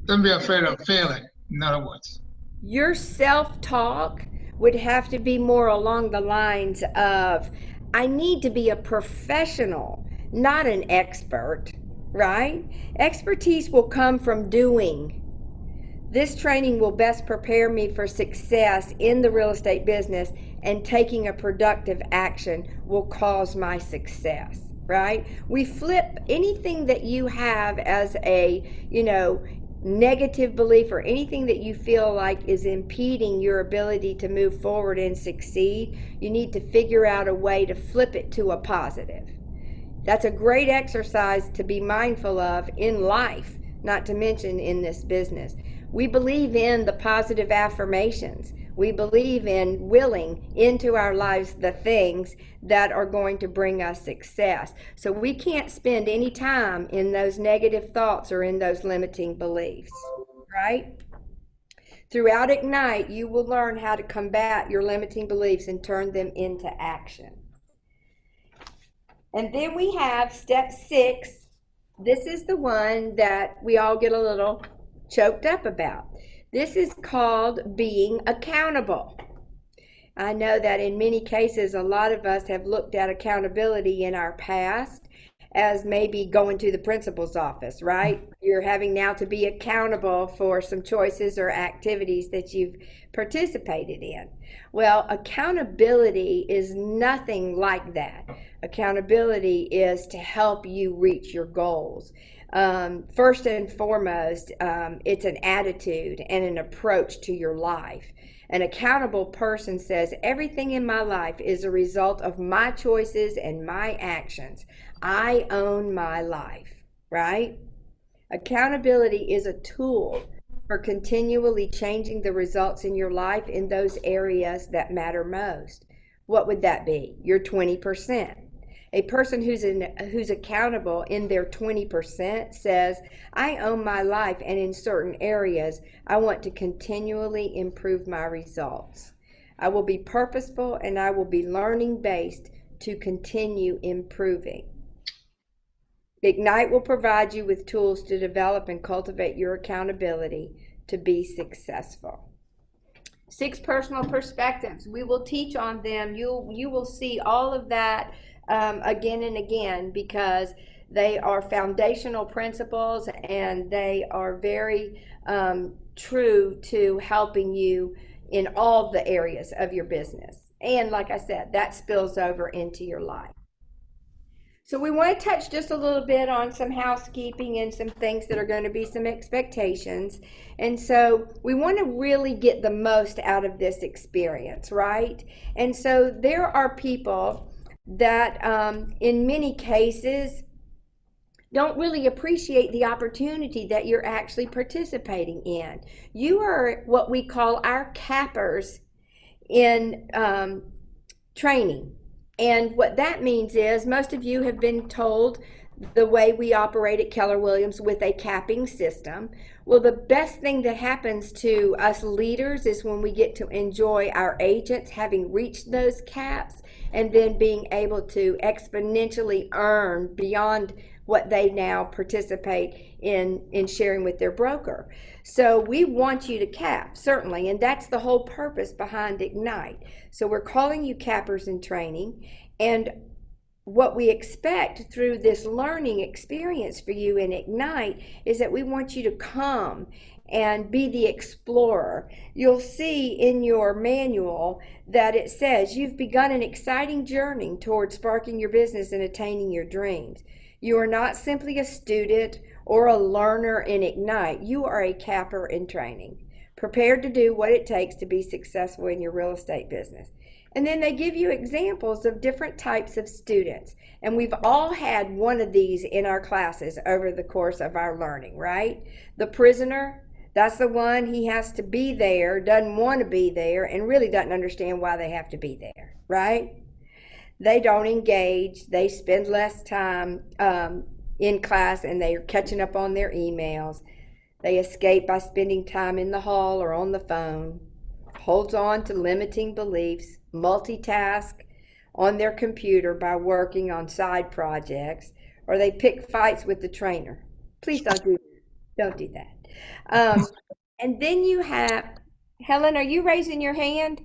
Don't be afraid of failing, in other words. Your self-talk would have to be more along the lines of, I need to be a professional, not an expert, right? Expertise will come from doing. This training will best prepare me for success in the real estate business, and taking a productive action will cause my success, right? We flip anything that you have as a, negative belief, or anything that you feel like is impeding your ability to move forward and succeed. You need to figure out a way to flip it to a positive. That's a great exercise to be mindful of in life, not to mention in this business. We believe in the positive affirmations. We believe in willing into our lives the things that are going to bring us success. So we can't spend any time in those negative thoughts or in those limiting beliefs, right? Throughout Ignite, you will learn how to combat your limiting beliefs and turn them into action. And then we have step 6. This is the one that we all get a little choked up about. This is called being accountable. I know that in many cases, a lot of us have looked at accountability in our past as maybe going to the principal's office, right? You're having now to be accountable for some choices or activities that you've participated in. Well, accountability is nothing like that. Accountability is to help you reach your goals. First and foremost, it's an attitude and an approach to your life. An accountable person says, everything in my life is a result of my choices and my actions. I own my life, right? Accountability is a tool for continually changing the results in your life in those areas that matter most. What would that be? Your 20%. A person who's accountable in their 20% says, I own my life, and in certain areas, I want to continually improve my results. I will be purposeful, and I will be learning based to continue improving. Ignite will provide you with tools to develop and cultivate your accountability to be successful. 6 personal perspectives. We will teach on them. You will see all of that again and again, because they are foundational principles, and they are very true to helping you in all the areas of your business. And like I said, that spills over into your life. So we want to touch just a little bit on some housekeeping and some things that are going to be some expectations. And so we want to really get the most out of this experience, right? And so there are people that in many cases don't really appreciate the opportunity that you're actually participating in. You are what we call our cappers in training. And what that means is, most of you have been told the way we operate at Keller Williams with a capping system. Well, the best thing that happens to us leaders is when we get to enjoy our agents having reached those caps, and then being able to exponentially earn beyond what they now participate in sharing with their broker. So we want you to cap, certainly, and that's the whole purpose behind Ignite. So we're calling you cappers in training, and what we expect through this learning experience for you in Ignite is that we want you to come and be the explorer. You'll see in your manual that it says you've begun an exciting journey toward sparking your business and attaining your dreams. You are not simply a student or a learner in Ignite. You are a capper in training, prepared to do what it takes to be successful in your real estate business. And then they give you examples of different types of students. And we've all had one of these in our classes over the course of our learning, right? The prisoner, that's the one, he has to be there, doesn't want to be there, and really doesn't understand why they have to be there, right? They don't engage, they spend less time in class, and they are catching up on their emails. They escape by spending time in the hall or on the phone, holds on to limiting beliefs, multitask on their computer by working on side projects, or they pick fights with the trainer. Please don't do that. And then you have, Helen, are you raising your hand?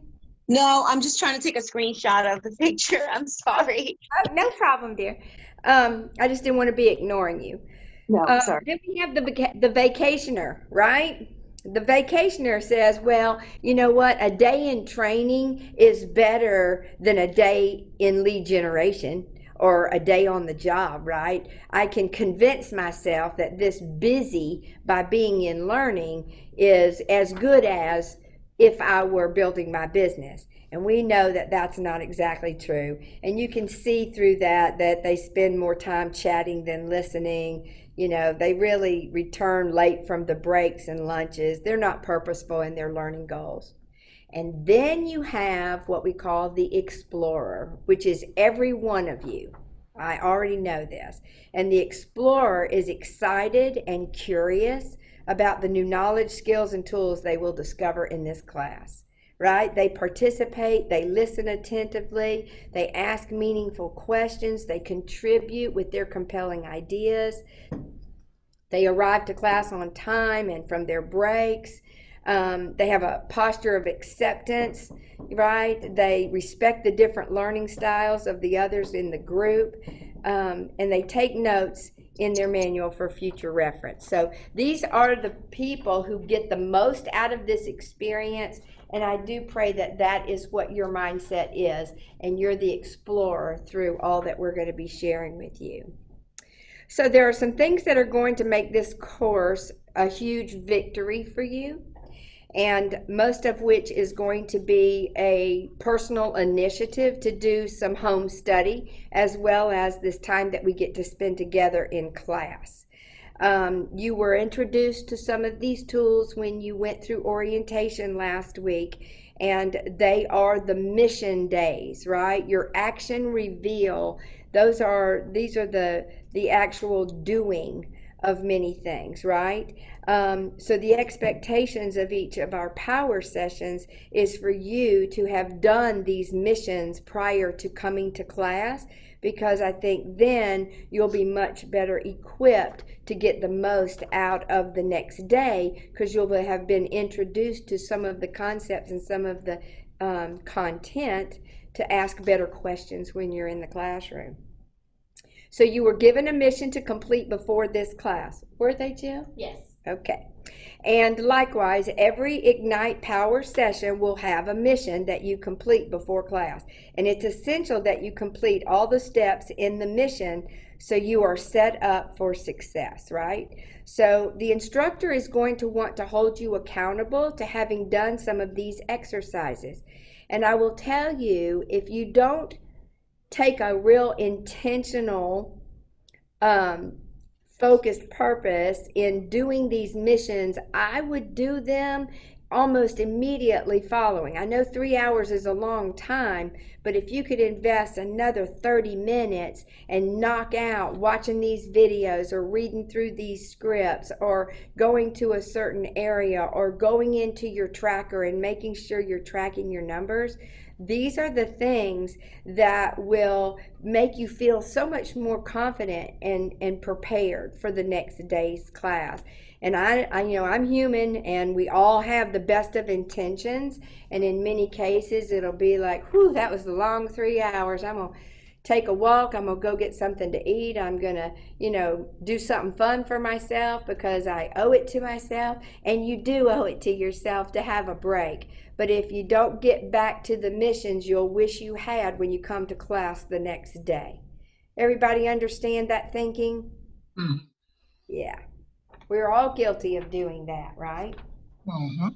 No, I'm just trying to take a screenshot of the picture. I'm sorry. Oh, no problem, dear. I just didn't want to be ignoring you. No, sorry. Then we have the vacationer, right? The vacationer says, well, you know what? A day in training is better than a day in lead generation or a day on the job, right? I can convince myself that this busy by being in learning is as good as if I were building my business. And we know that that's not exactly true. And you can see through that they spend more time chatting than listening. You know, they really return late from the breaks and lunches. They're not purposeful in their learning goals. And then you have what we call the explorer, which is every one of you. I already know this. And the explorer is excited and curious about the new knowledge, skills, and tools they will discover in this class, right? They participate, they listen attentively, they ask meaningful questions, they contribute with their compelling ideas. They arrive to class on time and from their breaks. They have a posture of acceptance, right? They respect the different learning styles of the others in the group, and they take notes in their manual for future reference. So these are the people who get the most out of this experience, and I do pray that that is what your mindset is, and you're the explorer through all that we're going to be sharing with you. So there are some things that are going to make this course a huge victory for you, and most of which is going to be a personal initiative to do some home study, as well as this time that we get to spend together in class. You were introduced to some of these tools when you went through orientation last week, and they are the mission days, right? Your action reveal. These are the actual doing of many things, right? So the expectations of each of our power sessions is for you to have done these missions prior to coming to class, because I think then you'll be much better equipped to get the most out of the next day, because you'll have been introduced to some of the concepts and some of the content to ask better questions when you're in the classroom. So you were given a mission to complete before this class. Were they, Jill? Yes. Okay. And likewise, every Ignite Power session will have a mission that you complete before class. And it's essential that you complete all the steps in the mission so you are set up for success, right? So the instructor is going to want to hold you accountable to having done some of these exercises. And I will tell you, if you don't take a real intentional, focused purpose in doing these missions, I would do them almost immediately following. I know 3 hours is a long time, but if you could invest another 30 minutes and knock out watching these videos or reading through these scripts or going to a certain area or going into your tracker and making sure you're tracking your numbers, these are the things that will make you feel so much more confident and prepared for the next day's class. And I you know, I'm human, and we all have the best of intentions, and in many cases it'll be like, whew, that was a long 3 hours. I'm gonna take a walk, I'm gonna go get something to eat, I'm gonna, you know, do something fun for myself because I owe it to myself. And you do owe it to yourself to have a break. But if you don't get back to the missions you'll wish you had when you come to class the next day. Everybody understand that thinking? Mm. Yeah. We're all guilty of doing that, right? Mm-hmm.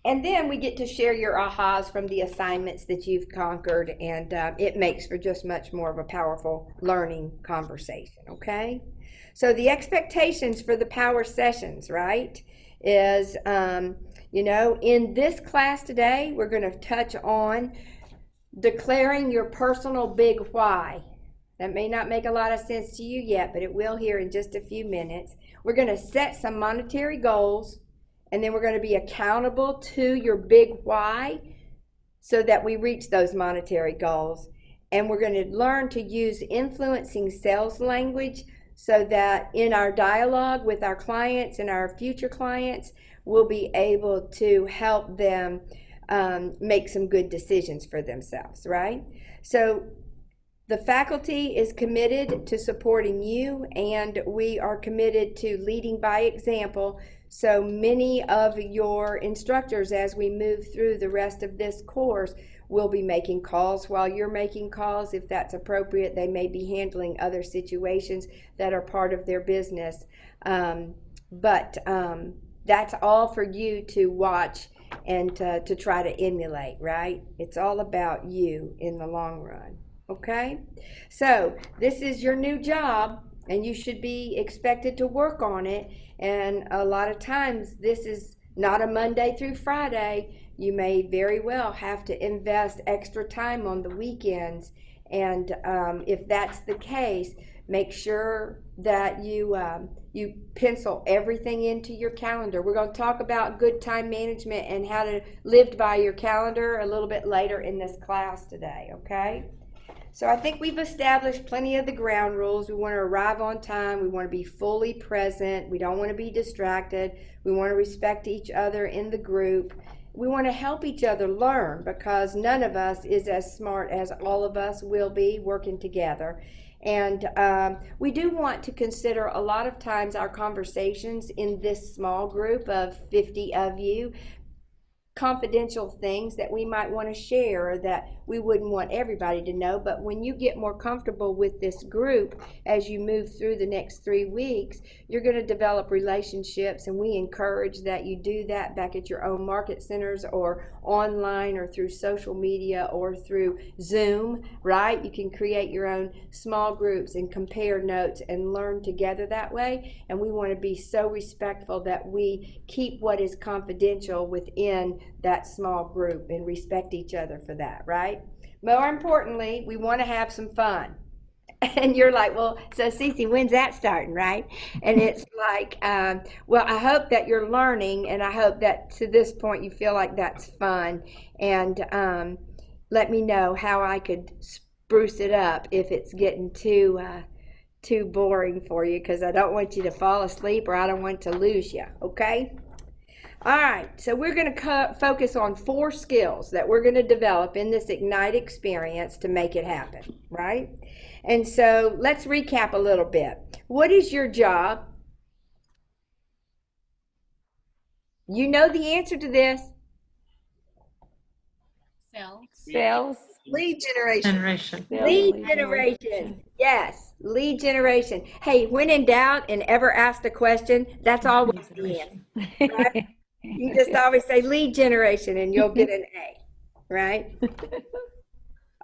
And then we get to share your ahas from the assignments that you've conquered, and it makes for just much more of a powerful learning conversation, okay? So the expectations for the power sessions, right, is, you know, in this class today, we're going to touch on declaring your personal big why. That may not make a lot of sense to you yet, but it will here in just a few minutes. We're going to set some monetary goals, and then we're going to be accountable to your big why so that we reach those monetary goals. And we're going to learn to use influencing sales language so that in our dialogue with our clients and our future clients, we'll be able to help them make some good decisions for themselves, right? So the faculty is committed to supporting you, and we are committed to leading by example. So many of your instructors, as we move through the rest of this course, will be making calls while you're making calls. If that's appropriate, they may be handling other situations that are part of their business. But that's all for you to watch and to try to emulate, right? It's all about you in the long run. Okay, so this is your new job and you should be expected to work on it. And a lot of times this is not a Monday through Friday. You may very well have to invest extra time on the weekends. And if that's the case, make sure that you pencil everything into your calendar. We're going to talk about good time management and how to live by your calendar a little bit later in this class today, okay? So I think we've established plenty of the ground rules. We want to arrive on time. We want to be fully present. We don't want to be distracted. We want to respect each other in the group. We want to help each other learn because none of us is as smart as all of us will be working together. And we do want to consider a lot of times our conversations in this small group of 50 of you, confidential things that we might want to share or that we wouldn't want everybody to know. But when you get more comfortable with this group as you move through the next 3 weeks, you're going to develop relationships, and we encourage that you do that back at your own market centers or online or through social media or through Zoom, right? You can create your own small groups and compare notes and learn together that way. And we want to be so respectful that we keep what is confidential within that small group and respect each other for that, right? More importantly, we want to have some fun. And you're like, well, so Cece, when's that starting, right? And it's like, well, I hope that you're learning, and I hope that to this point you feel like that's fun. And let me know how I could spruce it up if it's getting too boring for you, because I don't want you to fall asleep or I don't want to lose you, okay? All right, so we're going to focus on 4 skills that we're going to develop in this Ignite experience to make it happen, right? And so let's recap a little bit. What is your job? You know the answer to this. Sales. Lead generation. Lead generation. Yes, lead generation. Hey, when in doubt and ever asked a question, that's always the answer, right? You just always say lead generation and you'll get an A, right?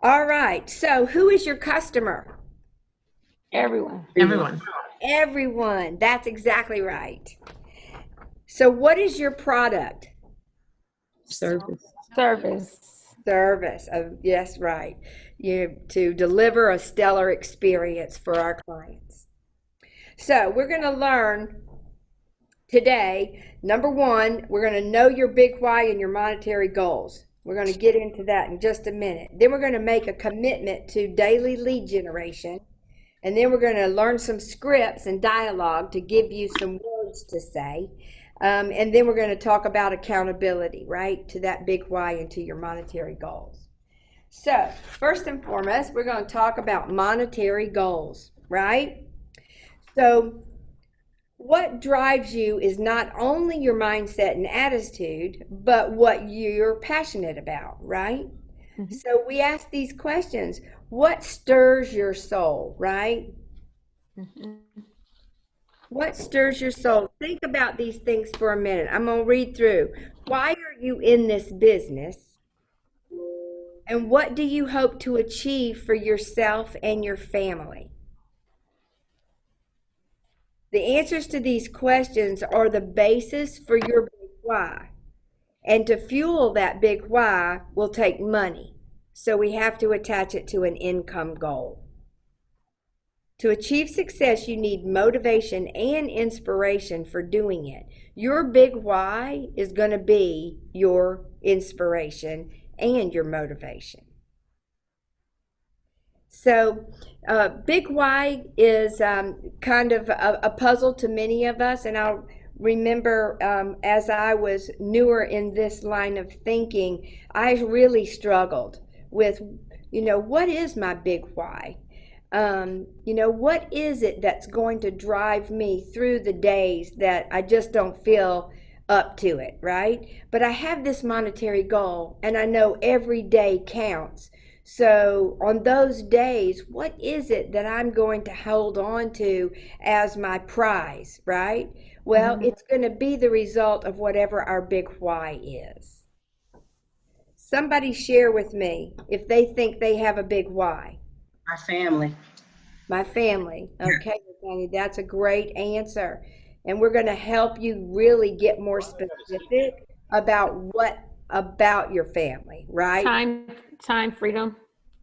All right, so who is your customer? Everyone. Everyone, that's exactly right. So what is your product? Service. Service, yes, right. To deliver a stellar experience for our clients. So we're going to learn today, number 1, we're going to know your big why and your monetary goals. We're going to get into that in just a minute. Then we're going to make a commitment to daily lead generation. And then we're going to learn some scripts and dialogue to give you some words to say. And then we're going to talk about accountability, right, to that big why and to your monetary goals. So first and foremost, we're going to talk about monetary goals, right? So what drives you is not only your mindset and attitude, but what you're passionate about, right? Mm-hmm. So we ask these questions. What stirs your soul, right? Mm-hmm. What stirs your soul? Think about these things for a minute. I'm going to read through. Why are you in this business? And what do you hope to achieve for yourself and your family? The answers to these questions are the basis for your big why. And to fuel that big why will take money. So we have to attach it to an income goal. To achieve success, you need motivation and inspiration for doing it. Your big why is going to be your inspiration and your motivation. So, Big Why is kind of a puzzle to many of us, and I'll remember as I was newer in this line of thinking, I really struggled with, what is my big why? What is it that's going to drive me through the days that I just don't feel up to it, right? But I have this monetary goal, and I know every day counts. So on those days, what is it that I'm going to hold on to as my prize, right? Well, it's going to be the result of whatever our big why is. Somebody share with me if they think they have a big why. My family. My family. Okay, Nathaniel, that's a great answer. And we're going to help you really get more specific about what about your family, right? Time, freedom.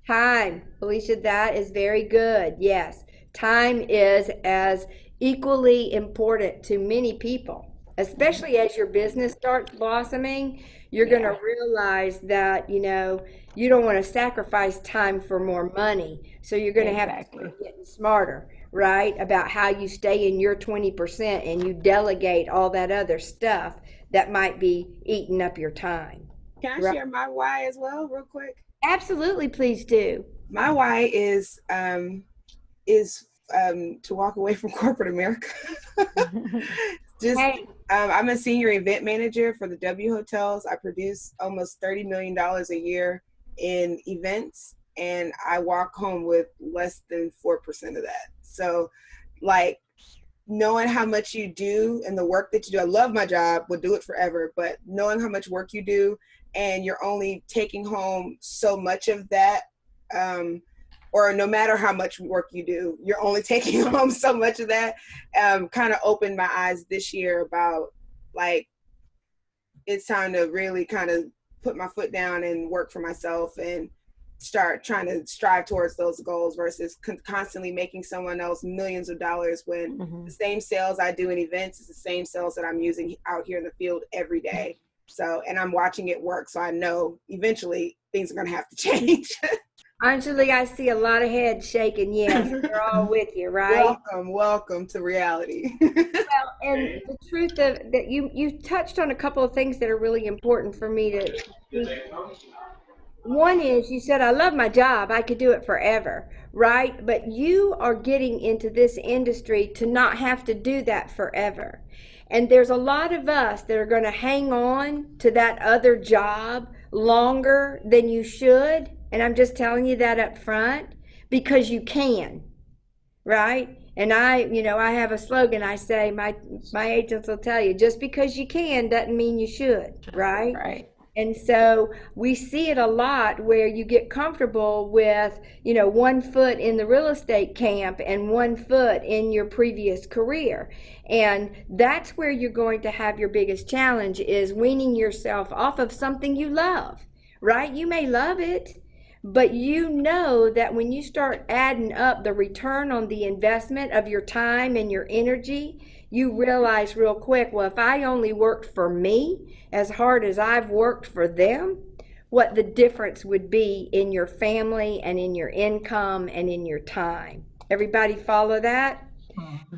Time, Alicia, that is very good. Yes, time is as equally important to many people, especially as your business starts blossoming. You're going to realize that, you don't want to sacrifice time for more money. So you're going to have to start getting smarter, right? About how you stay in your 20% and you delegate all that other stuff that might be eating up your time. Can I share my why as well, real quick? Absolutely, please do. My why is to walk away from corporate America. I'm a senior event manager for the W Hotels. I produce almost $30 million a year in events, and I walk home with less than 4% of that. So, like, knowing how much you do and the work that you do, I love my job, would do it forever, but knowing how much work you do and you're only taking home so much of that, or no matter how much work you do, you're only taking home so much of that, kind of opened my eyes this year about, like, it's time to really kind of put my foot down and work for myself and start trying to strive towards those goals versus constantly making someone else millions of dollars when the same sales I do in events is the same sales that I'm using out here in the field every day. So, and I'm watching it work. So I know eventually things are going to have to change. Anjali, I see a lot of heads shaking. Yes, they're all with you, right? Welcome to reality. Well, and the truth of that, you touched on a couple of things that are really important for me to. One is you said, I love my job. I could do it forever, right? But you are getting into this industry to not have to do that forever. And there's a lot of us that are going to hang on to that other job longer than you should. And I'm just telling you that up front because you can, right? And I have a slogan. I say, my agents will tell you, just because you can doesn't mean you should, right? Right. And so we see it a lot where you get comfortable with, 1 foot in the real estate camp and 1 foot in your previous career. And that's where you're going to have your biggest challenge is weaning yourself off of something you love, right? You may love it, but you know that when you start adding up the return on the investment of your time and your energy, you realize real quick, well, if I only worked for me as hard as I've worked for them, what the difference would be in your family and in your income and in your time. Everybody follow that?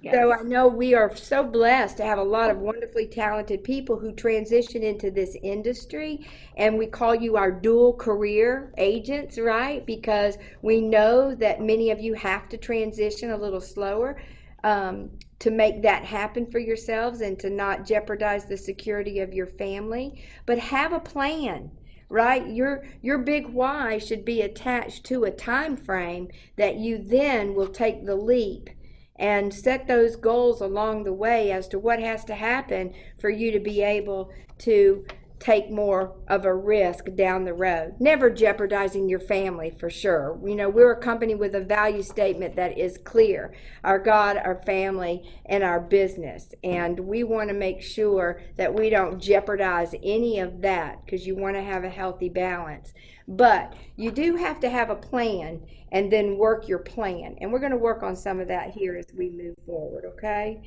Yes. So I know we are so blessed to have a lot of wonderfully talented people who transition into this industry, and we call you our dual career agents, right? Because we know that many of you have to transition a little slower to make that happen for yourselves and to not jeopardize the security of your family. But have a plan, right? Your big why should be attached to a time frame that you then will take the leap and set those goals along the way as to what has to happen for you to be able to take more of a risk down the road, never jeopardizing your family for sure. We're a company with a value statement that is clear: our God, our family, and our business. And we want to make sure that we don't jeopardize any of that because you want to have a healthy balance. But you do have to have a plan and then work your plan. And we're going to work on some of that here as we move forward, okay?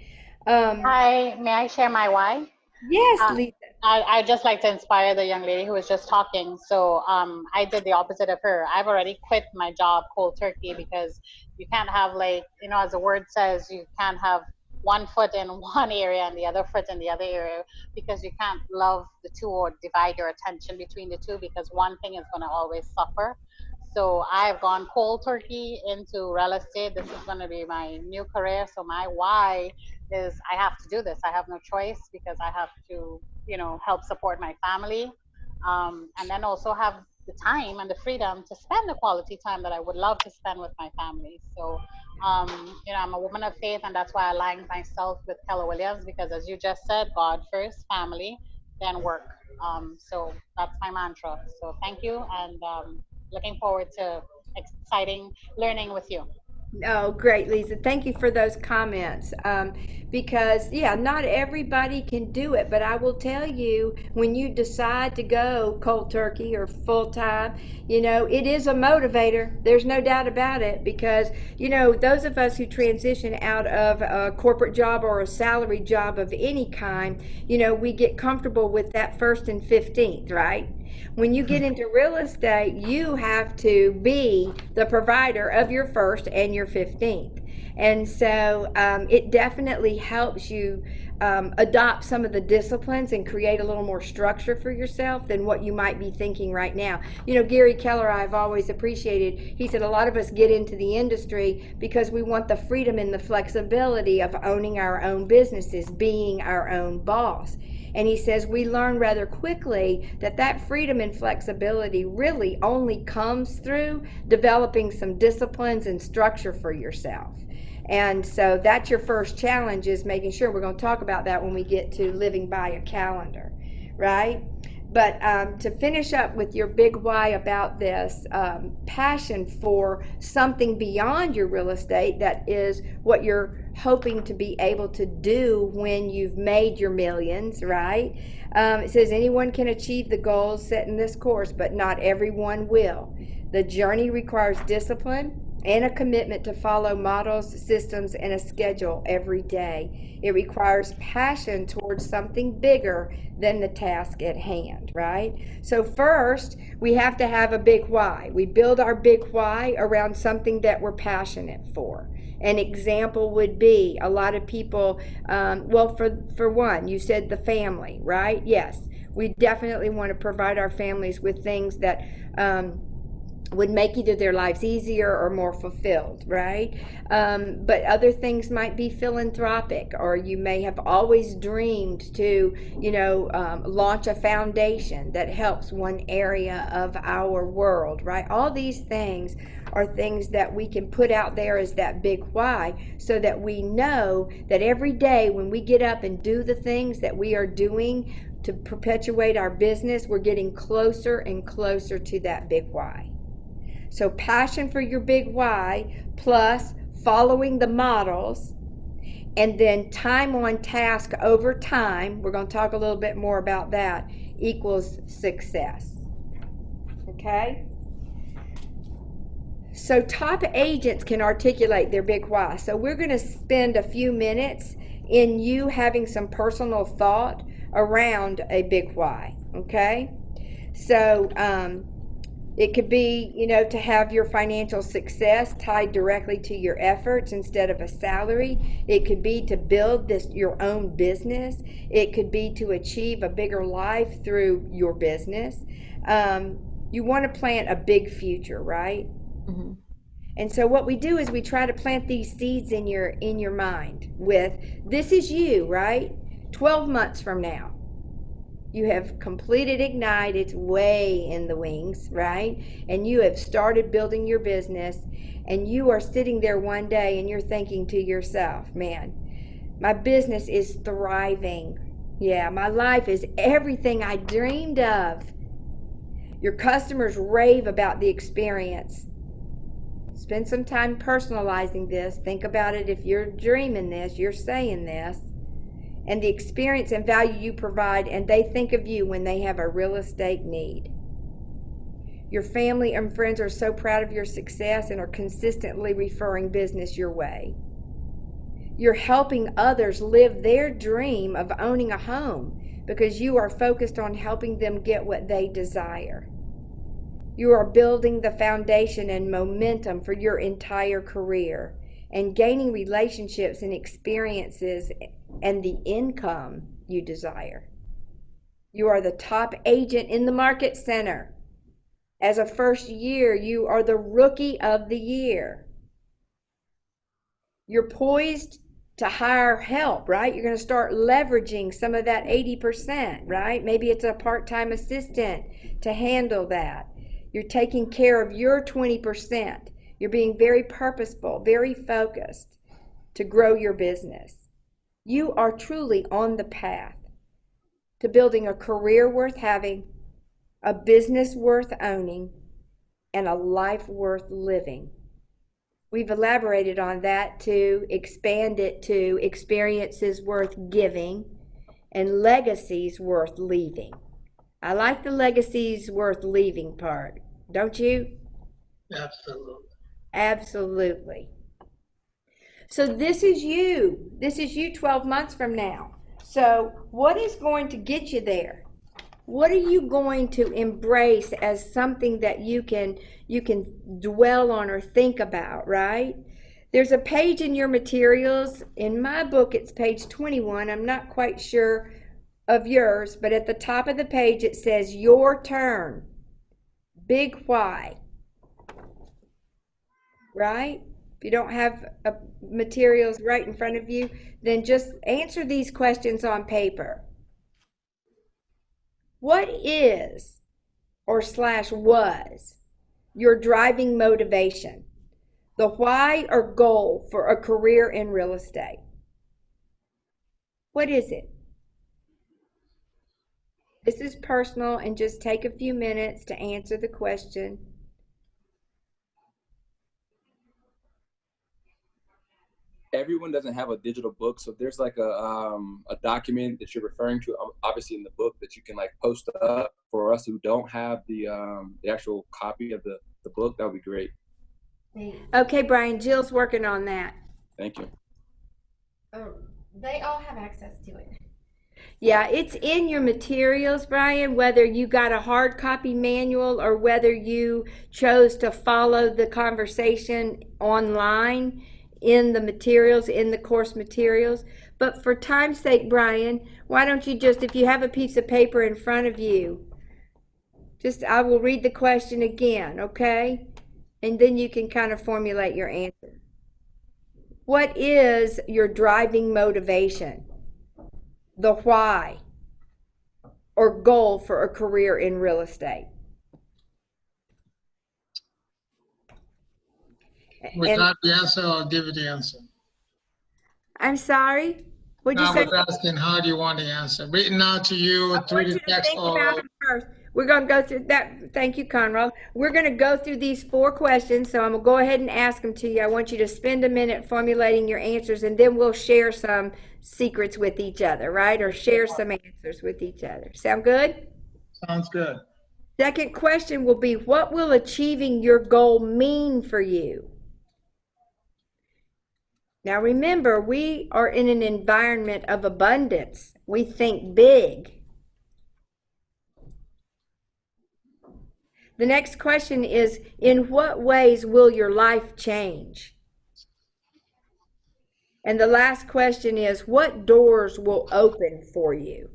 Hi, may I share my why? Yes, Lisa. I'd just like to inspire the young lady who was just talking. So I did the opposite of her. I've already quit my job cold turkey because you can't have, like, you know, as the word says, you can't have one foot in one area and the other foot in the other area, because you can't love the two or divide your attention between the two, because one thing is going to always suffer. So I've gone cold turkey into real estate. This is going to be my new career. So my why is I have to do this. I have no choice because I have to, you know, help support my family, and then also have the time and the freedom to spend the quality time that I would love to spend with my family. So, you know, I'm a woman of faith, and that's why I aligned myself with Keller Williams, because as you just said, God first, family, then work. So that's my mantra. So thank you, and looking forward to exciting learning with you. Oh, great, Lisa. Thank you for those comments. Because, yeah, not everybody can do it, but I will tell you, when you decide to go cold turkey or full time, you know, it is a motivator. There's no doubt about it. Because, you know, those of us who transition out of a corporate job or a salary job of any kind, you know, we get comfortable with that first and 15th, right? When you get into real estate, you have to be the provider of your first and your 15th. And so it definitely helps you adopt some of the disciplines and create a little more structure for yourself than what you might be thinking right now. You know, Gary Keller, I've always appreciated, he said a lot of us get into the industry because we want the freedom and the flexibility of owning our own businesses, being our own boss. And he says we learn rather quickly that that freedom and flexibility really only comes through developing some disciplines and structure for yourself. And so that's your first challenge, is making sure. We're going to talk about that when we get to living by a calendar, right? But to finish up with your big why about this, passion for something beyond your real estate, that is what you're hoping to be able to do when you've made your millions, right? It says anyone can achieve the goals set in this course, but not everyone will. The journey requires discipline and a commitment to follow models, systems, and a schedule every day. It requires passion towards something bigger than the task at hand, right? So first, we have to have a big why. We build our big why around something that we're passionate for. An example would be a lot of people, well, for one, you said the family, right? Yes, we definitely want to provide our families with things that would make either their lives easier or more fulfilled, right? But other things might be philanthropic, or you may have always dreamed to, you know, launch a foundation that helps one area of our world, right? All these things are things that we can put out there as that big why, so that we know that every day when we get up and do the things that we are doing to perpetuate our business, we're getting closer and closer to that big why. So passion for your big why, plus following the models, and then time on task over time, we're going to talk a little bit more about that, equals success. Okay? So top agents can articulate their big why. So we're going to spend a few minutes in you having some personal thought around a big why. Okay? So, it could be, you know, to have your financial success tied directly to your efforts instead of a salary. It could be to build your own business. It could be to achieve a bigger life through your business. You want to plant a big future, right? Mm-hmm. And so what we do is we try to plant these seeds in your mind with, this is you, right? 12 months from now. You have completed Ignite, it's way in the wings, right? And you have started building your business, and you are sitting there one day and you're thinking to yourself, man, my business is thriving. Yeah, my life is everything I dreamed of. Your customers rave about the experience. Spend some time personalizing this. Think about it. If you're dreaming this, you're saying this. And the experience and value you provide, and they think of you when they have a real estate need. Your family and friends are so proud of your success and are consistently referring business your way. You're helping others live their dream of owning a home because you are focused on helping them get what they desire. You are building the foundation and momentum for your entire career and gaining relationships and experiences and the income you desire. You are the top agent in the market center. As a first year, you are the rookie of the year. You're poised to hire help, right? You're going to start leveraging some of that 80%, right? Maybe it's a part-time assistant to handle that. You're taking care of your 20%. You're being very purposeful, very focused to grow your business. You are truly on the path to building a career worth having, a business worth owning, and a life worth living. We've elaborated on that to expand it to experiences worth giving and legacies worth leaving. I like the legacies worth leaving part, don't you? Absolutely. Absolutely. So this is you. This is you 12 months from now. So what is going to get you there? What are you going to embrace as something that you can dwell on or think about, right? There's a page in your materials. In my book, it's page 21. I'm not quite sure of yours, but at the top of the page, it says, your turn. Big why. Right? If you don't have materials right in front of you, then just answer these questions on paper. What is or / was your driving motivation? The why or goal for a career in real estate? What is it? This is personal, and just take a few minutes to answer the question. Everyone doesn't have a digital book, so if there's like a document that you're referring to, obviously in the book, that you can like post up for us who don't have the actual copy of the book, that would be great. Okay, Brian, Jill's working on that. Thank you. They all have access to it. Yeah, it's in your materials, Brian, whether you got a hard copy manual or whether you chose to follow the conversation online in the materials, in the course materials. But for time's sake, Brian, why don't you just, if you have a piece of paper in front of you, I will read the question again, okay? And then you can kind of formulate your answer. What is your driving motivation? The why or goal for a career in real estate? Without the answer, I'll give you the answer. I'm sorry? What'd you I say? was asking, how do you want the answer? Written out to you through the text Think or... about it first. We're going to go through that. Thank you, Conrad. We're going to go through these 4 questions, so I'm going to go ahead and ask them to you. I want you to spend a minute formulating your answers, and then we'll share some secrets with each other, right? Or share some answers with each other. Sound good? Sounds good. Second question will be, what will achieving your goal mean for you? Now remember, we are in an environment of abundance. We think big. The next question is, in what ways will your life change? And the last question is, what doors will open for you?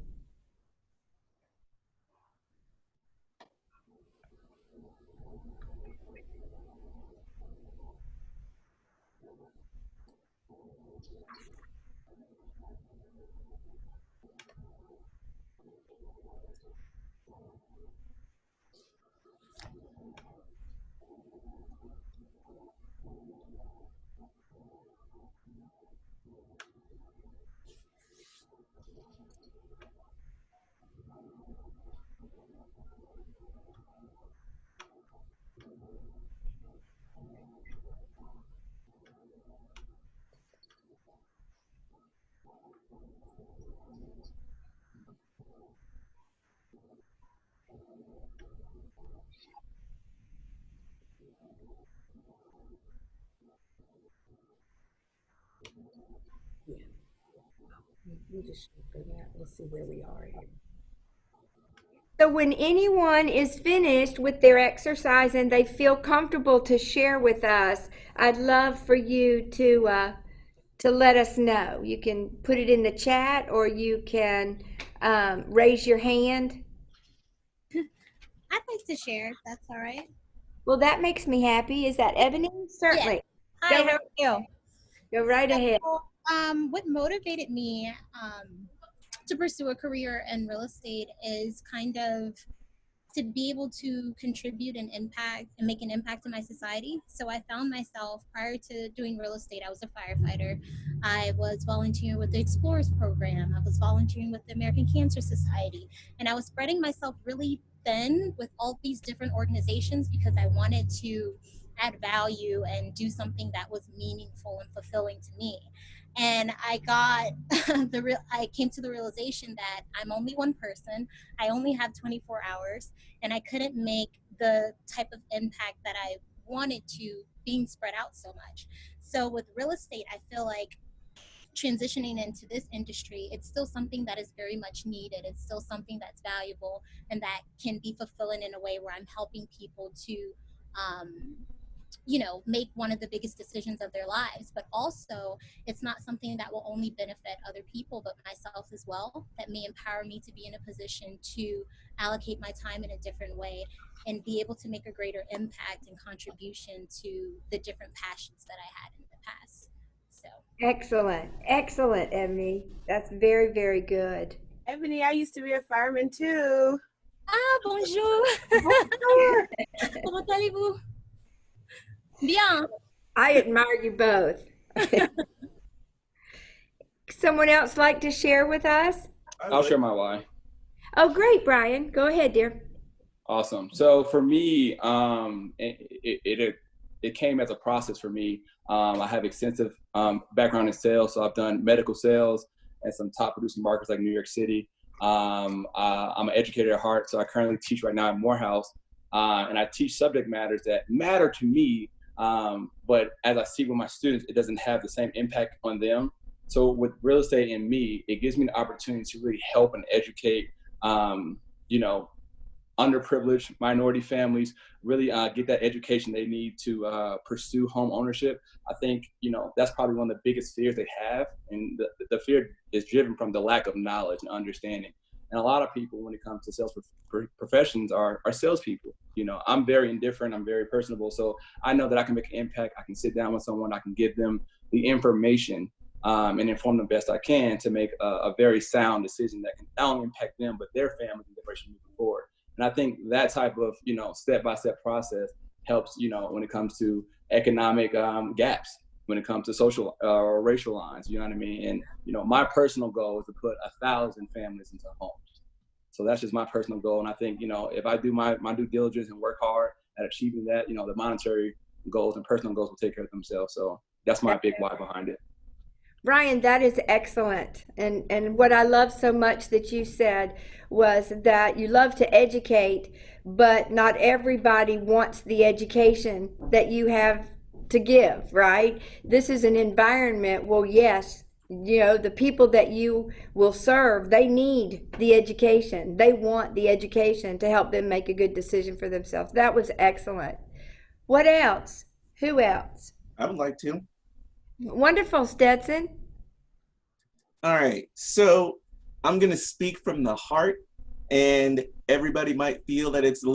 You just for that. We'll see where we are here. So when anyone is finished with their exercise and they feel comfortable to share with us, I'd love for you to let us know. You can put it in the chat or you can raise your hand. I'd like to share, if that's all right. Well, that makes me happy. Is that Ebony? Certainly. Hi, Go how are you? Go right ahead. What motivated me to pursue a career in real estate is kind of to be able to contribute and impact and make an impact in my society. So I found myself, prior to doing real estate, I was a firefighter. I was volunteering with the Explorers program. I was volunteering with the American Cancer Society. And I was spreading myself really thin with all these different organizations because I wanted to add value and do something that was meaningful and fulfilling to me. And I got I came to the realization that I'm only one person. I only have 24 hours, and I couldn't make the type of impact that I wanted to being spread out so much. So with real estate, I feel like transitioning into this industry, it's still something that is very much needed. It's still something that's valuable and that can be fulfilling in a way where I'm helping people to make one of the biggest decisions of their lives. But also, it's not something that will only benefit other people, but myself as well, that may empower me to be in a position to allocate my time in a different way and be able to make a greater impact and contribution to the different passions that I had in the past. So Excellent. Excellent, Ebony. That's very, very good. Ebony, I used to be a fireman too. Ah, bonjour. Bonjour. Comment allez-vous? Bien. I admire you both. Someone else like to share with us? I'll share my why. Oh, great, Brian. Go ahead, dear. Awesome. So for me, it came as a process for me. I have extensive background in sales, so I've done medical sales at some top producing markets like New York City. I'm an educator at heart, so I currently teach right now at Morehouse, and I teach subject matters that matter to me. But as I see with my students, it doesn't have the same impact on them. So with real estate and me, it gives me the opportunity to really help and educate, underprivileged minority families really get that education they need to pursue home ownership. I think, that's probably one of the biggest fears they have. And the fear is driven from the lack of knowledge and understanding. And a lot of people, when it comes to sales professions, are salespeople. I'm very indifferent. I'm very personable. So I know that I can make an impact. I can sit down with someone. I can give them the information and inform them best I can to make a very sound decision that can not only impact them, but their family and generation moving forward. And I think that type of, step-by-step process helps, when it comes to economic gaps, when it comes to social or racial lines, you know what I mean? And, my personal goal is to put 1,000 families into homes. So that's just my personal goal. And I think, if I do my due diligence and work hard at achieving that, the monetary goals and personal goals will take care of themselves. So that's my big why behind it. Brian, that is excellent. And what I love so much that you said was that you love to educate, but not everybody wants the education that you have to give, right? This is an environment, well, yes, the people that you will serve, they need the education. They want the education to help them make a good decision for themselves. That was excellent. What else? Who else? I would like to. Wonderful, Stetson. All right, so I'm gonna speak from the heart, and everybody might feel that it's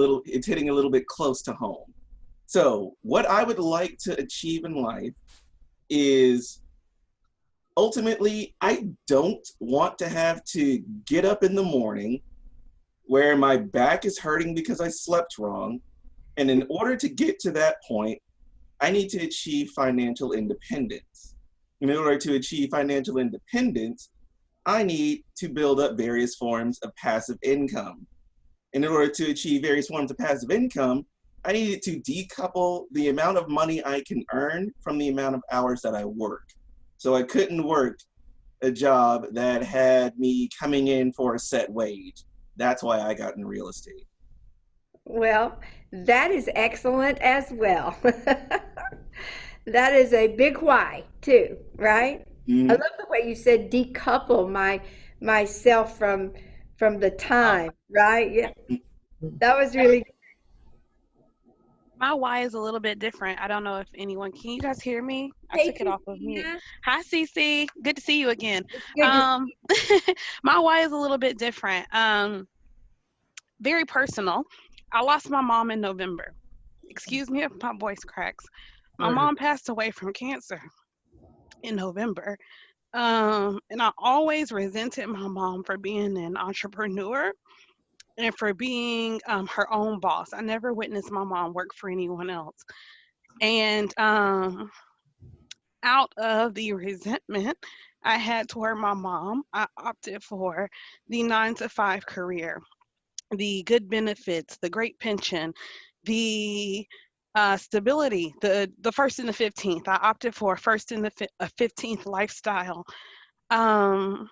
hitting a little bit close to home. So what I would like to achieve in life is, ultimately, I don't want to have to get up in the morning where my back is hurting because I slept wrong. And in order to get to that point, I need to achieve financial independence. In order to achieve financial independence, I need to build up various forms of passive income. In order to achieve various forms of passive income, I needed to decouple the amount of money I can earn from the amount of hours that I work. So I couldn't work a job that had me coming in for a set wage. That's why I got in real estate. Well, that is excellent as well. That is a big why too, right? I love the way you said decouple myself from from the time, right? Yeah, that was really My why is a little bit different. I don't know if anyone can you guys hear me? I Hey, took it off of mute. Christina. Hi Cece. Good to see you again. Good to Um my why is a little bit different. Very personal. I lost my mom in November. Excuse me if my voice cracks. My mom passed away from cancer in November. And I always resented my mom for being an entrepreneur and for being her own boss. I never witnessed my mom work for anyone else. And out of the resentment I had toward my mom, I opted for the 9 to 5 career, the good benefits, the great pension, the stability, the first and the 15th. I opted for first and the 15th lifestyle. Um,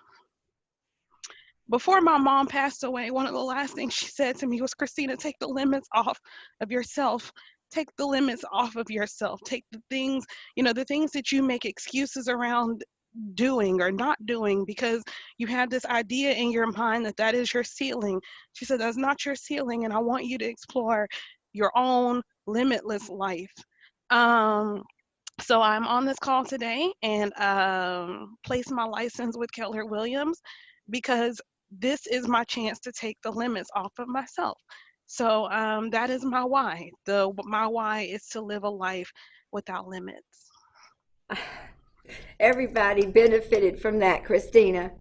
Before my mom passed away, one of the last things she said to me was, Christina, take the limits off of yourself. Take the limits off of yourself. Take the things, the things that you make excuses around doing or not doing because you have this idea in your mind that that is your ceiling. She said, that's not your ceiling, and I want you to explore your own limitless life. So I'm on this call today and place my license with Keller Williams because this is my chance to take the limits off of myself. So that is my why. My why is to live a life without limits. everybody benefited from that, Christina,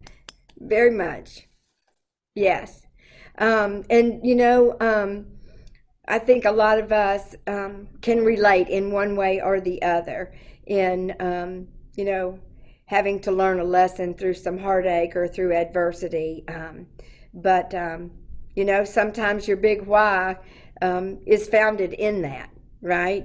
very much. Yes. And I think a lot of us can relate in one way or the other in, having to learn a lesson through some heartache or through adversity. But sometimes your big why is founded in that, right?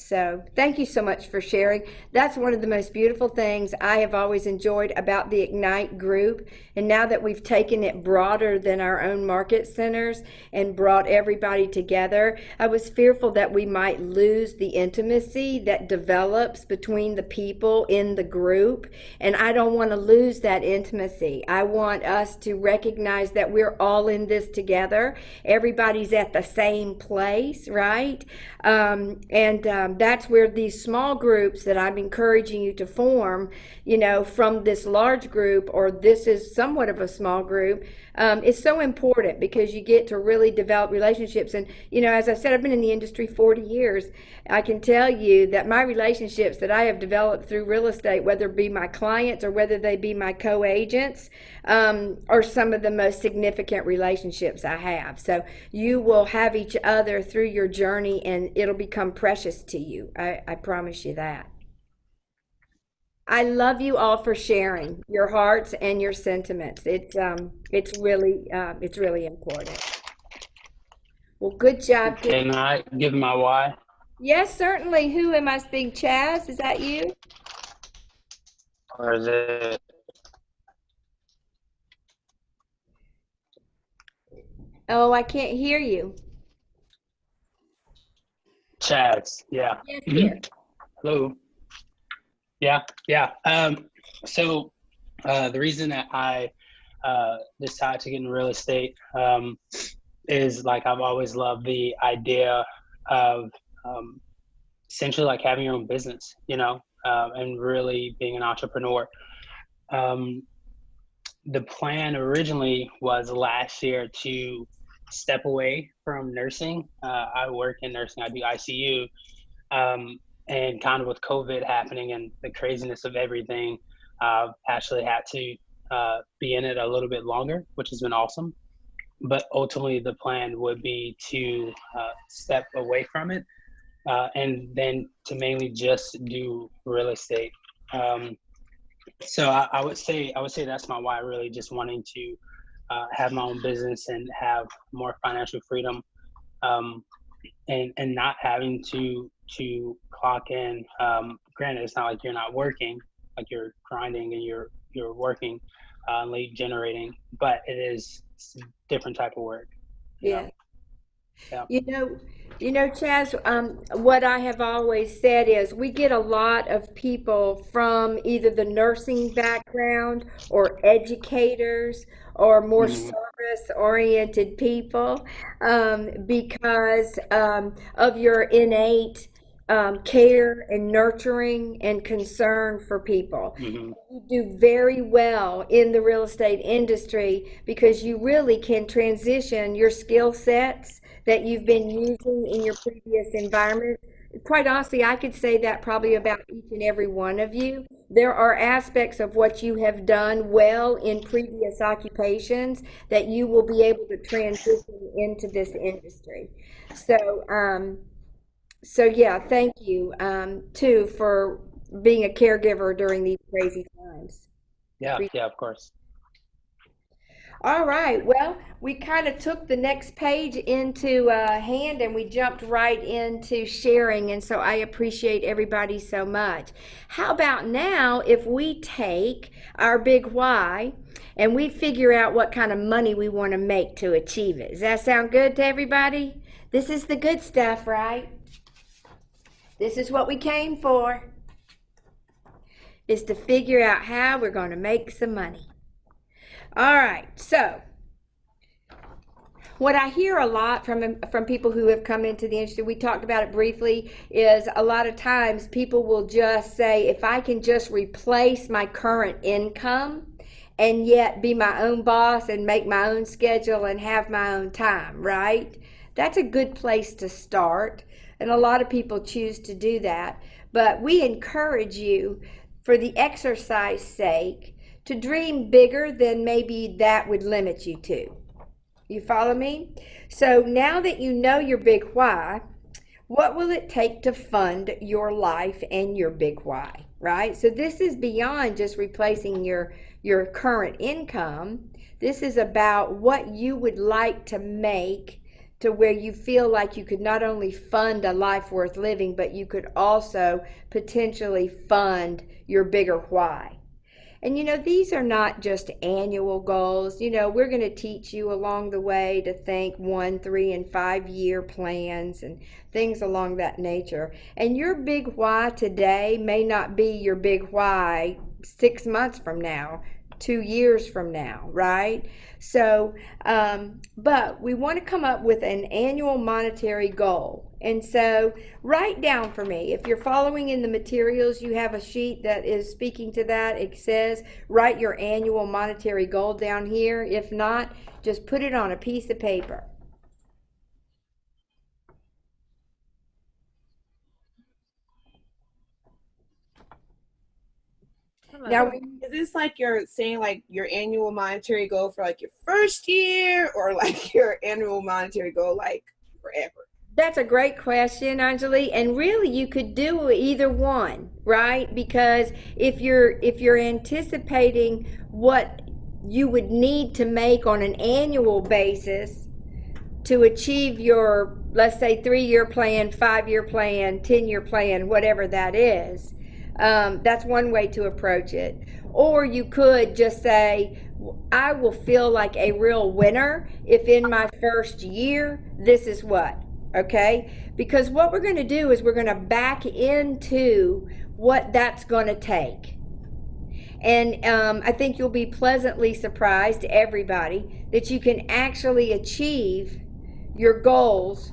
So thank you so much for sharing. That's one of the most beautiful things I have always enjoyed about the Ignite group. And now that we've taken it broader than our own market centers and brought everybody together, I was fearful that we might lose the intimacy that develops between the people in the group. And I don't want to lose that intimacy. I want us to recognize that we're all in this together. Everybody's at the same place, right? That's where these small groups that I'm encouraging you to form, from this large group, or this is somewhat of a small group, is so important because you get to really develop relationships. And, as I said, I've been in the industry 40 years. I can tell you that my relationships that I have developed through real estate, whether it be my clients or whether they be my co-agents, are some of the most significant relationships I have. So you will have each other through your journey and it'll become precious to you. I promise you that. I love you all for sharing your hearts and your sentiments. It's really important. Well, good job. Can I give my why? Yes, certainly. Who am I speaking? Chaz, is that you? Or is it Oh, I can't hear you. Chaz? Yeah. Yes, dear. Hello. Yeah. So the reason that I decided to get in real estate is like I've always loved the idea of essentially like having your own business, and really being an entrepreneur. The plan originally was last year to step away from nursing. I work in nursing, I do ICU. And kind of with COVID happening and the craziness of everything, I've actually had to be in it a little bit longer, which has been awesome. But ultimately, the plan would be to step away from it and then to mainly just do real estate. So I would say that's my why. Really, just wanting to have my own business and have more financial freedom, and not having to clock in. Granted, it's not like you're not working, like you're grinding and you're working, lead generating, but it is a different type of work. Yeah. Yeah. Chaz, what I have always said is we get a lot of people from either the nursing background or educators or more Mhm. service-oriented people because of your innate care and nurturing and concern for people. Mhm. You do very well in the real estate industry because you really can transition your skill sets that you've been using in your previous environment. Quite honestly, I could say that probably about each and every one of you. There are aspects of what you have done well in previous occupations that you will be able to transition into this industry. So, yeah, thank you, too, for being a caregiver during these crazy times. Yeah, yeah, of course. All right. Well, we kind of took the next page into hand and we jumped right into sharing. And so I appreciate everybody so much. How about now if we take our big why and we figure out what kind of money we want to make to achieve it? Does that sound good to everybody? This is the good stuff, right? This is what we came for, is to figure out how we're going to make some money. All right. So what I hear a lot from people who have come into the industry, we talked about it briefly, is a lot of times people will just say, if I can just replace my current income and yet be my own boss and make my own schedule and have my own time, right? That's a good place to start. And a lot of people choose to do that. But we encourage you, for the exercise sake, to dream bigger than maybe that would limit you to. You follow me? So now that you know your big why, what will it take to fund your life and your big why, right? So this is beyond just replacing your current income. This is about what you would like to make to where you feel like you could not only fund a life worth living, but you could also potentially fund your bigger why. And these are not just annual goals. We're going to teach you along the way to think 1, 3, and 5 year plans and things along that nature. And your big why today may not be your big why 6 months from now, 2 years from now, right? So, but we want to come up with an annual monetary goal. And so write down for me, if you're following in the materials, you have a sheet that is speaking to that. It says, write your annual monetary goal down here. If not, just put it on a piece of paper. Now, is this like you're saying like your annual monetary goal for like your first year, or like your annual monetary goal like forever? That's a great question, Anjali, and really you could do either one, right? Because if you're anticipating what you would need to make on an annual basis to achieve your, let's say, 3-year plan, 5-year plan, 10-year plan, whatever that is, that's one way to approach it. Or you could just say, I will feel like a real winner if in my first year, this is what. Okay? Because what we're going to do is we're going to back into what that's going to take. And I think you'll be pleasantly surprised, everybody, that you can actually achieve your goals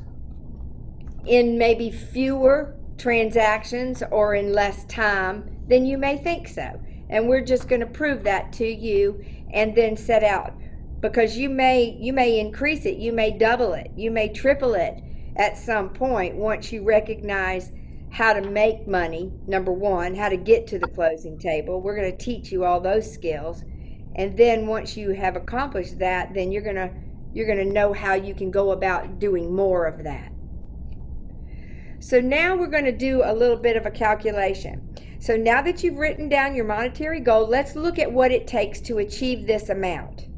in maybe fewer transactions or in less time than you may think so. And we're just going to prove that to you and then set out, because you may increase it, you may double it, you may triple it at some point once you recognize how to make money. Number one, how to get to the closing table. We're going to teach you all those skills. And then once you have accomplished that, then you're going to know how you can go about doing more of that. So now we're going to do a little bit of a calculation. So now that you've written down your monetary goal, let's look at what it takes to achieve this amount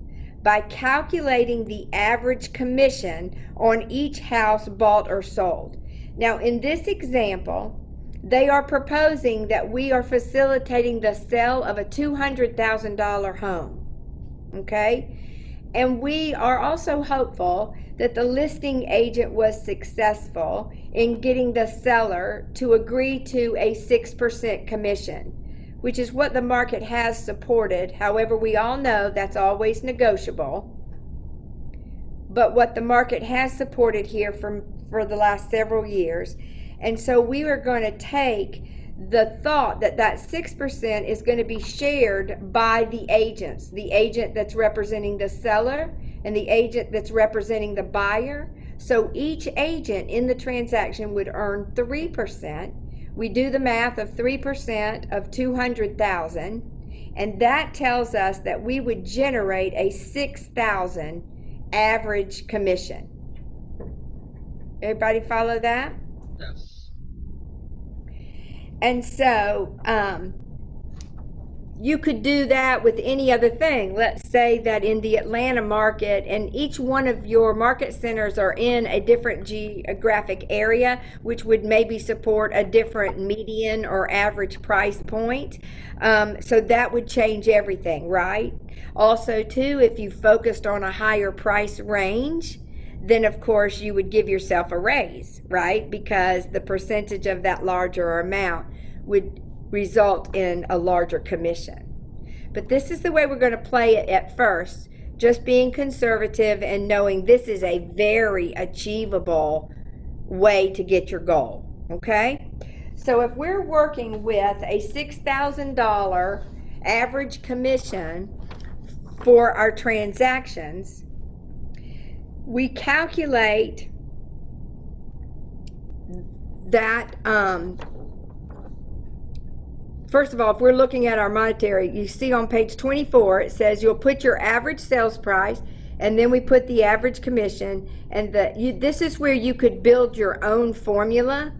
by calculating the average commission on each house bought or sold. Now, in this example, they are proposing that we are facilitating the sale of a $200,000 home. Okay? And we are also hopeful that the listing agent was successful in getting the seller to agree to a 6% commission, which is what the market has supported. However, we all know that's always negotiable. But what the market has supported here for the last several years. And so we are going to take the thought that that 6% is going to be shared by the agents, the agent that's representing the seller and the agent that's representing the buyer. So each agent in the transaction would earn 3%. We do the math of 3% of 200,000, and that tells us that we would generate a 6,000 average commission. Everybody follow that? Yes. And so you could do that with any other thing. Let's say that in the Atlanta market, and each one of your market centers are in a different geographic area, which would maybe support a different median or average price point. So that would change everything, right? Also, too, if you focused on a higher price range, then of course you would give yourself a raise, right? Because the percentage of that larger amount would result in a larger commission. But this is the way we're going to play it at first, just being conservative and knowing this is a very achievable way to get your goal, okay? So if we're working with a $6,000 average commission for our transactions, we calculate that first of all, if we're looking at our monetary, you see on page 24, it says you'll put your average sales price, and then we put the average commission, and this is where you could build your own formula.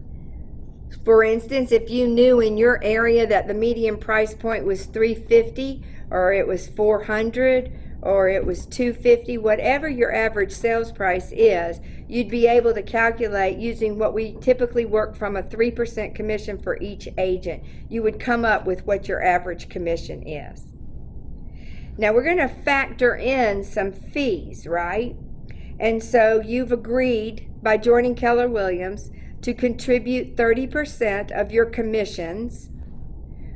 For instance, if you knew in your area that the median price point was $350, or it was $400, or it was $250, whatever your average sales price is, you'd be able to calculate using what we typically work from a 3% commission for each agent. You would come up with what your average commission is. Now we're going to factor in some fees, right? And so you've agreed by joining Keller Williams to contribute 30% of your commissions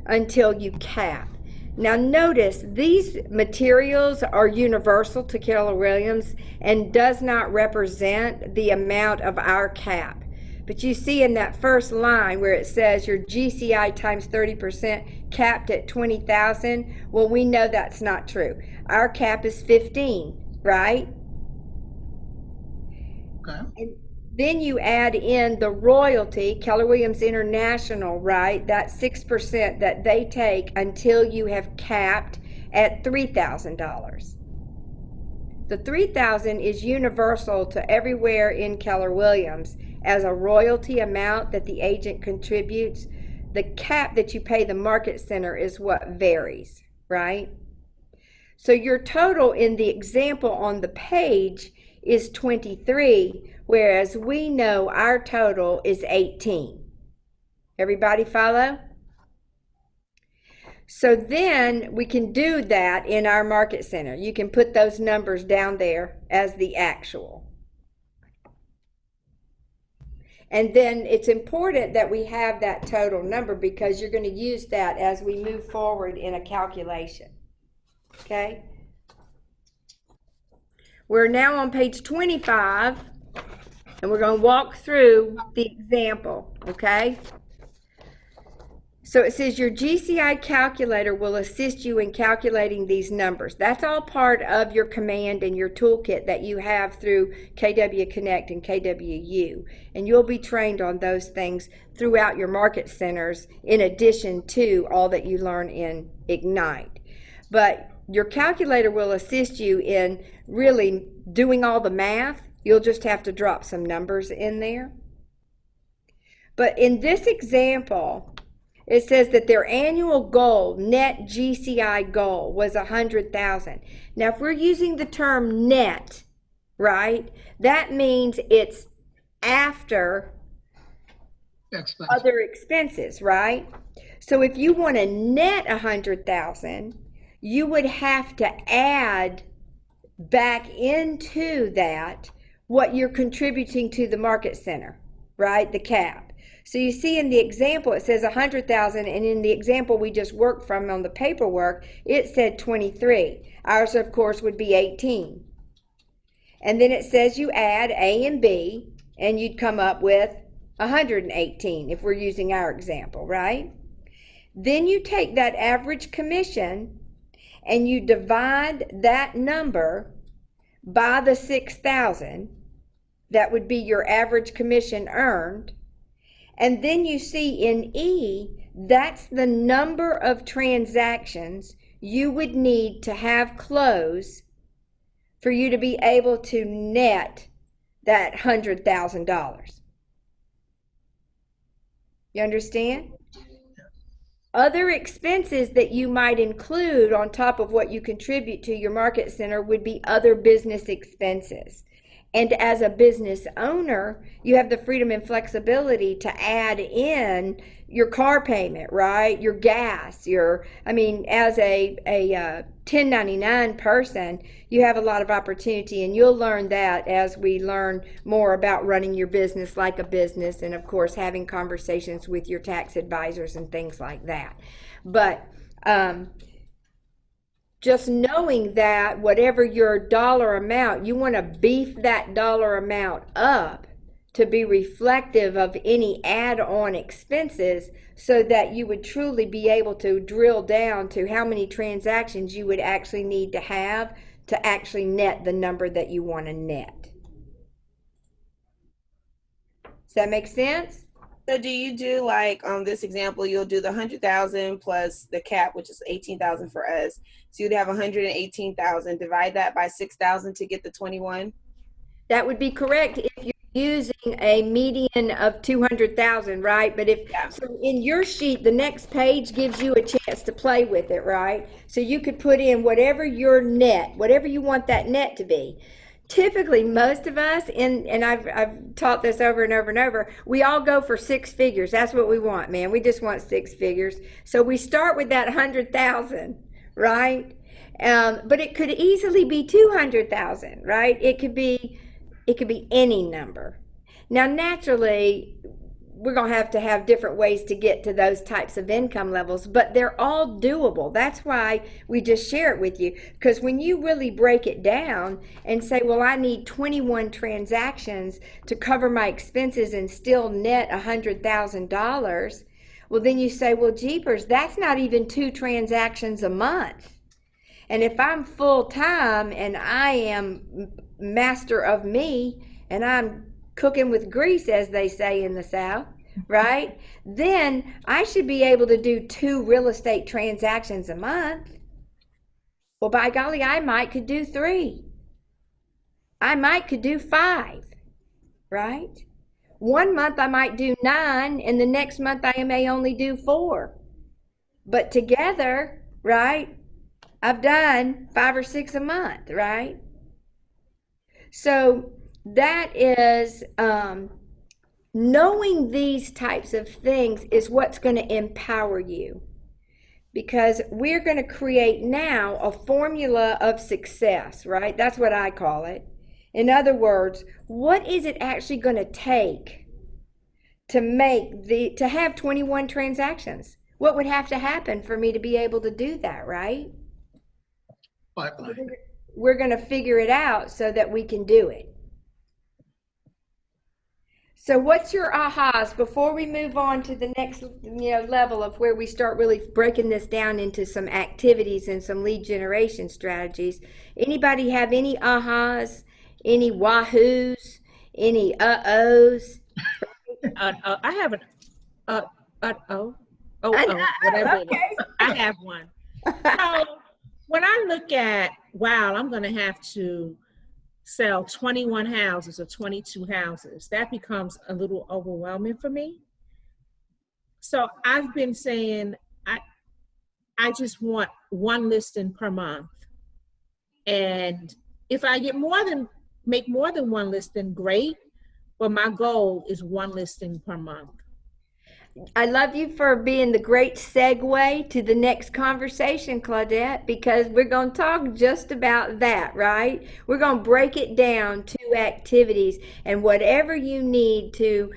until you cap. Now notice these materials are universal to Keller Williams and does not represent the amount of our cap. But you see in that first line where it says your GCI times 30% capped at 20,000, well, we know that's not true. Our cap is 15, right? Okay. And then you add in the royalty, Keller Williams International, right? That 6% that they take until you have capped at $3,000. The $3,000 is universal to everywhere in Keller Williams as a royalty amount that the agent contributes. The cap that you pay the market center is what varies, right? So your total in the example on the page is 23, whereas we know our total is 18. Everybody follow? So then we can do that in our market center. You can put those numbers down there as the actual. And then it's important that we have that total number because you're going to use that as we move forward in a calculation. Okay? We're now on page 25, and we're going to walk through the example, okay? So it says your GCI calculator will assist you in calculating these numbers. That's all part of your command and your toolkit that you have through KW Connect and KWU. And you'll be trained on those things throughout your market centers in addition to all that you learn in Ignite. But your calculator will assist you in really doing all the math. You'll just have to drop some numbers in there. But in this example, it says that their annual goal, net GCI goal, was 100,000. Now, if we're using the term net, right, that means it's after other expenses, right? So if you want to net 100,000, you would have to add back into that what you're contributing to the market center, right? The cap. So you see in the example, it says 100,000, and in the example we just worked from on the paperwork, it said 23. Ours, of course, would be 18. And then it says you add A and B, and you'd come up with 118 if we're using our example, right? Then you take that average commission and you divide that number by the 6,000. That would be your average commission earned. And then you see in E, that's the number of transactions you would need to have close for you to be able to net that $100,000. You understand? Other expenses that you might include on top of what you contribute to your market center would be other business expenses. And as a business owner, you have the freedom and flexibility to add in your car payment, right? Your gas, as a 1099 person, you have a lot of opportunity, and you'll learn that as we learn more about running your business like a business, and of course, having conversations with your tax advisors and things like that. But just knowing that whatever your dollar amount, you want to beef that dollar amount up to be reflective of any add-on expenses so that you would truly be able to drill down to how many transactions you would actually need to have to actually net the number that you want to net. Does that make sense? So do you do, like on this example, you'll do the 100,000 plus the cap, which is 18,000 for us. So you'd have 118,000, divide that by 6,000 to get the 21? That would be correct if you're using a median of 200,000, right? But so in your sheet, the next page gives you a chance to play with it, right? So you could put in whatever your net, whatever you want that net to be. Typically, most of us, and I've taught this over and over and over, we all go for 6 figures. That's what we want, man. We just want 6 figures. So we start with that 100,000, right? But it could easily be 200,000, right? It could be any number. Now, naturally, we're going to have different ways to get to those types of income levels, but they're all doable. That's why we just share it with you, because when you really break it down and say, well, I need 21 transactions to cover my expenses and still net $100,000, well, then you say, well, jeepers, that's not even 2 transactions a month. And if I'm full-time and I am master of me and I'm cooking with grease, as they say in the South, right? Then I should be able to do 2 real estate transactions a month. Well, by golly, I might could do 3. I might could do 5, right? One month I might do 9, and the next month I may only do 4. But together, right, I've done 5 or 6 a month, right? So that is, knowing these types of things is what's going to empower you, because we're going to create now a formula of success, right? That's what I call it. In other words, what is it actually going to take to have 21 transactions? What would have to happen for me to be able to do that, right? We're going to figure it out so that we can do it. So what's your ahas before we move on to the next level of where we start really breaking this down into some activities and some lead generation strategies? Anybody have any ahas, any wahoos, any uh-ohs? I have an whatever it is. I have one. So when I look at, wow, I'm going to have to sell 21 houses or 22 houses, that becomes a little overwhelming for me. So I've been saying I just want 1 listing per month. And if I make more than 1 listing, great. But my goal is 1 listing per month. I love you for being the great segue to the next conversation, Claudette, because we're going to talk just about that, right? We're going to break it down to activities and whatever you need to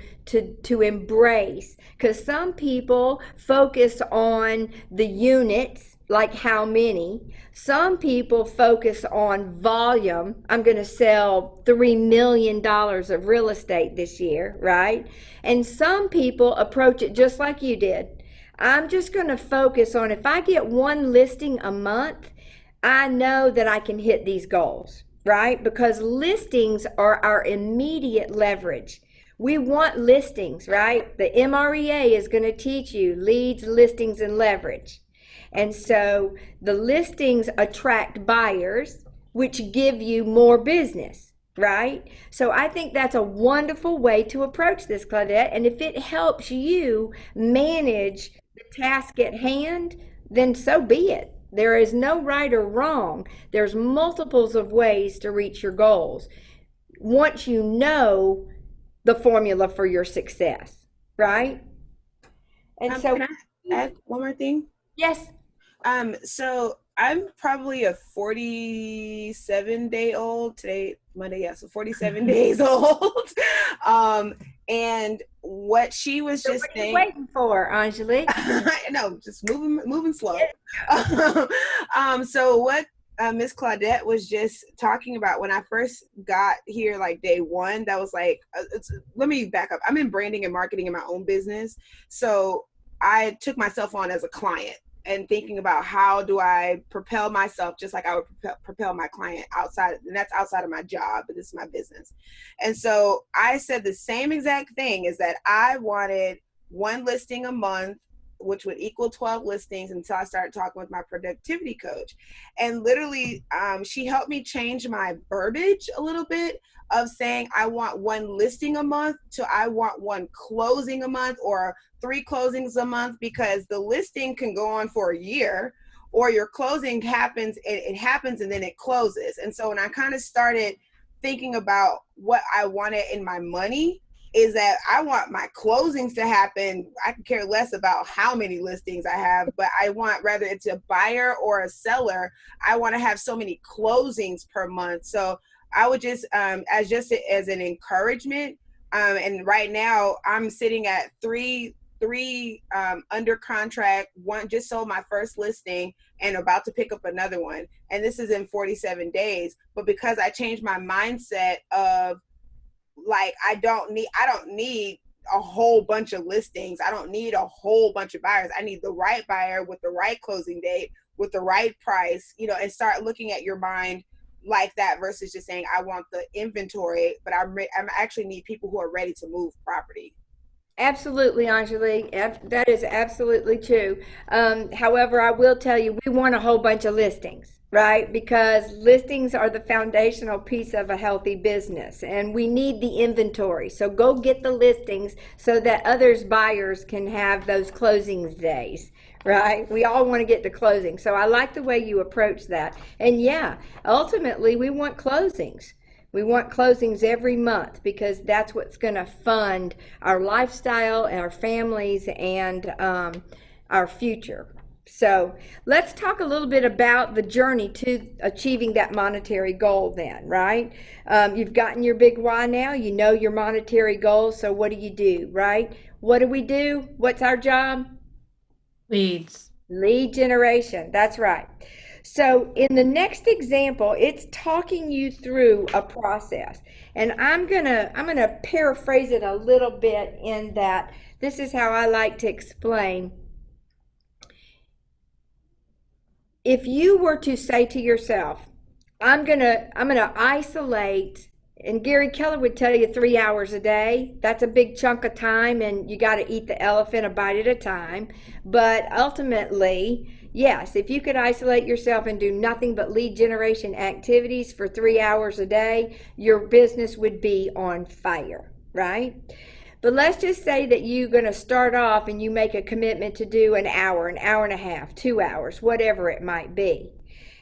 embrace, because some people focus on the units, like how many. Some people focus on volume. I'm going to sell $3 million of real estate this year, right? And some people approach it just like you did. I'm just going to focus on, if I get one listing a month, I know that I can hit these goals, right? Because listings are our immediate leverage. We want listings, right? The MREA is going to teach you leads, listings, and leverage. And so the listings attract buyers, which give you more business, right? So I think that's a wonderful way to approach this, Claudette. And if it helps you manage the task at hand, then so be it. There is no right or wrong. There's multiples of ways to reach your goals once you know the formula for your success, right? And so, can I add one more thing? Yes. So I'm probably a 47-day-old today, Monday, yeah, so 47 days old. And what she was So just what are saying. you waiting for, Angelique? No, just moving slow. So what Miss Claudette was just talking about when I first got here, like day one, that was like, let me back up. I'm in branding and marketing in my own business. So I took myself on as a client and thinking about how do I propel myself just like I would propel my client outside, and that's outside of my job, but this is my business. And so I said the same exact thing, is that I wanted one listing a month, which would equal 12 listings, until I started talking with my productivity coach. And literally, she helped me change my verbiage a little bit of saying I want one listing a month to I want one closing a month, or 3 closings a month, because the listing can go on for a year, or your closing happens, it happens and then it closes. And so when I kind of started thinking about what I wanted in my money, is that I want my closings to happen. I can care less about how many listings I have, but I want, whether it's a buyer or a seller, I want to have so many closings per month. So I would just, as an encouragement, and right now I'm sitting at three under contract. One just sold my first listing and about to pick up another one. And this is in 47 days. But because I changed my mindset of, like, I don't need a whole bunch of listings. I don't need a whole bunch of buyers. I need the right buyer with the right closing date, with the right price, and start looking at your mind like that, versus just saying, I want the inventory, but I'm actually need people who are ready to move property. Absolutely, Angelique. That is absolutely true. However, I will tell you, we want a whole bunch of listings, right? Because listings are the foundational piece of a healthy business, and we need the inventory. So go get the listings so that others buyers can have those closings days, right? We all want to get to closing. So I like the way you approach that. And yeah, ultimately, we want closings. We want closings every month, because that's what's going to fund our lifestyle, our families, and our future. So let's talk a little bit about the journey to achieving that monetary goal then, right? You've gotten your big why now. You know your monetary goal. So what do, right? What do we do? What's our job? Leads. Lead generation. That's right. So in the next example, it's talking you through a process. And I'm gonna paraphrase it a little bit, in that this is how I like to explain. If you were to say to yourself, I'm gonna isolate, and Gary Keller would tell you 3 hours a day. That's a big chunk of time, and you got to eat the elephant a bite at a time. But ultimately, yes, if you could isolate yourself and do nothing but lead generation activities for 3 hours a day, your business would be on fire, right? But let's just say that you're going to start off and you make a commitment to do an hour and a half, 2 hours, whatever it might be.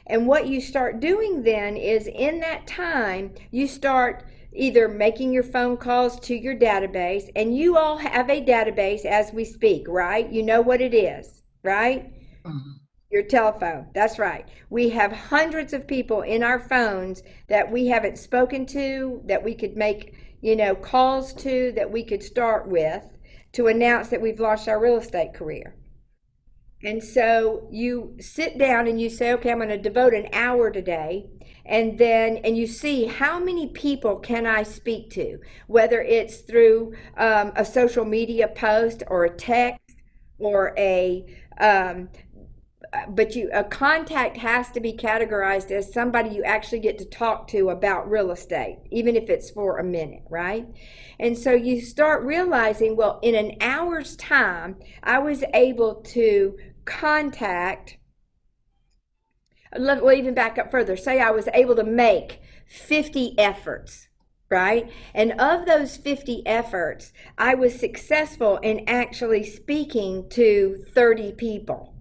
And what you start doing then is, in that time, you start either making your phone calls to your database, and you all have a database as we speak, right? You know what it is, right? Your telephone. That's right. We have hundreds of people in our phones that we haven't spoken to, that we could make, calls to, that we could start with to announce that we've launched our real estate career. And so you sit down and you say, okay, I'm going to devote an hour today. And you see how many people can I speak to, whether it's through a social media post or a text or a contact has to be categorized as somebody you actually get to talk to about real estate, even if it's for a minute, right? And so you start realizing, well, in an hour's time, I was able to contact, we'll even back up further. Say I was able to make 50 efforts, right? And of those 50 efforts, I was successful in actually speaking to 30 people.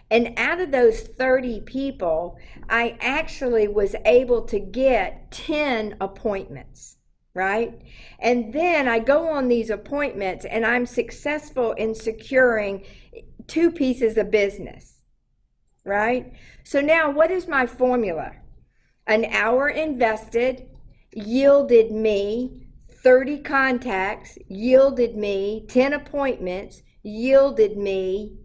And out of those 30 people, I actually was able to get 10 appointments, right? And then I go on these appointments and I'm successful in securing 2 pieces of business, right? So now what is my formula? An hour invested yielded me 30 contacts, yielded me 10 appointments, yielded me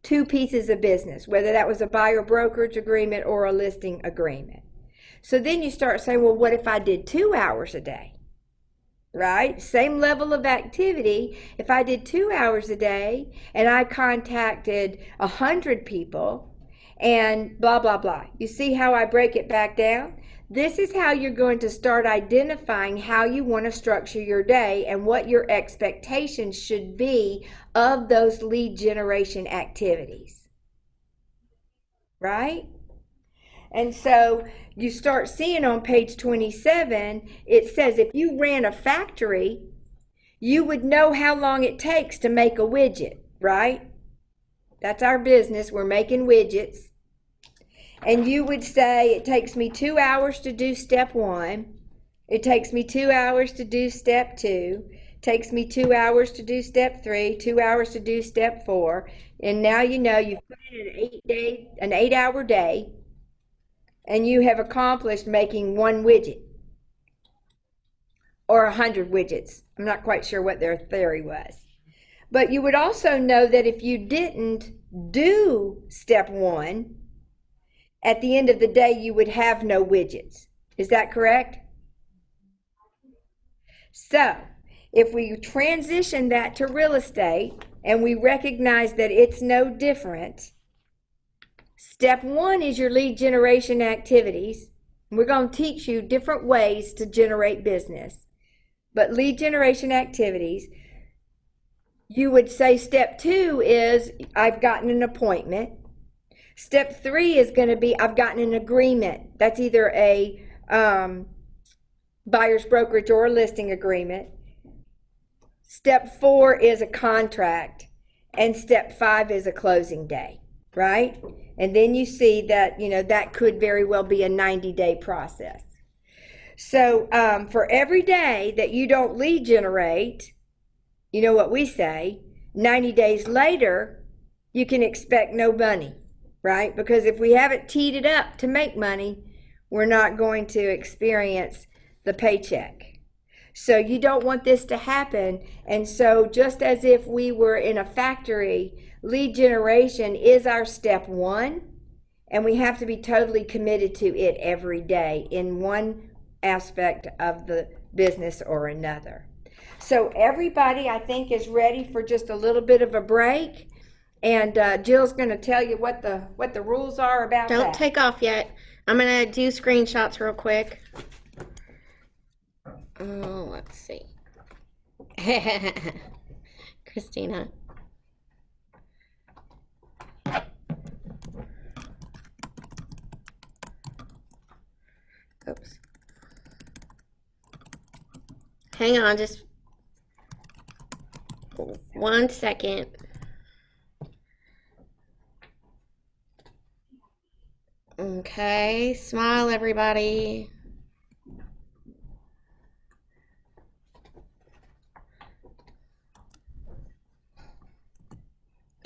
2 pieces of business, whether that was a buyer brokerage agreement or a listing agreement. So then you start saying, well, what if I did 2 hours a day, right? Same level of activity. If I did 2 hours a day and I contacted 100 people and blah, blah, blah. You see how I break it back down? This is how you're going to start identifying how you want to structure your day and what your expectations should be of those lead generation activities, right? And so you start seeing on page 27, it says if you ran a factory, you would know how long it takes to make a widget, right? That's our business. We're making widgets. And you would say, it takes me 2 hours to do step 1. It takes me 2 hours to do step 2. It takes me 2 hours to do step 3, 2 hours to do step 4. And now you know you've put in an 8-hour day, and you have accomplished making 1 widget or 100 widgets. I'm not quite sure what their theory was. But you would also know that if you didn't do step 1, at the end of the day, you would have no widgets. Is that correct? So, if we transition that to real estate and we recognize that it's no different, step 1 is your lead generation activities. We're going to teach you different ways to generate business. But lead generation activities, you would say step 2 is I've gotten an appointment. Step 3 is going to be I've gotten an agreement. That's either a buyer's brokerage or a listing agreement. Step 4 is a contract. And step 5 is a closing day, right? And then you see that, that could very well be a 90-day process. So for every day that you don't lead generate, you know what we say, 90 days later, you can expect no money. Right? Because if we haven't teed it up to make money, we're not going to experience the paycheck. So you don't want this to happen. And so just as if we were in a factory, lead generation is our step 1, and we have to be totally committed to it every day in one aspect of the business or another. So everybody, I think, is ready for just a little bit of a break. And Jill's going to tell you what the rules are about that. Don't take off yet. I'm going to do screenshots real quick. Oh, let's see. Christina. Oops. Hang on, just 1 second. Okay, smile everybody.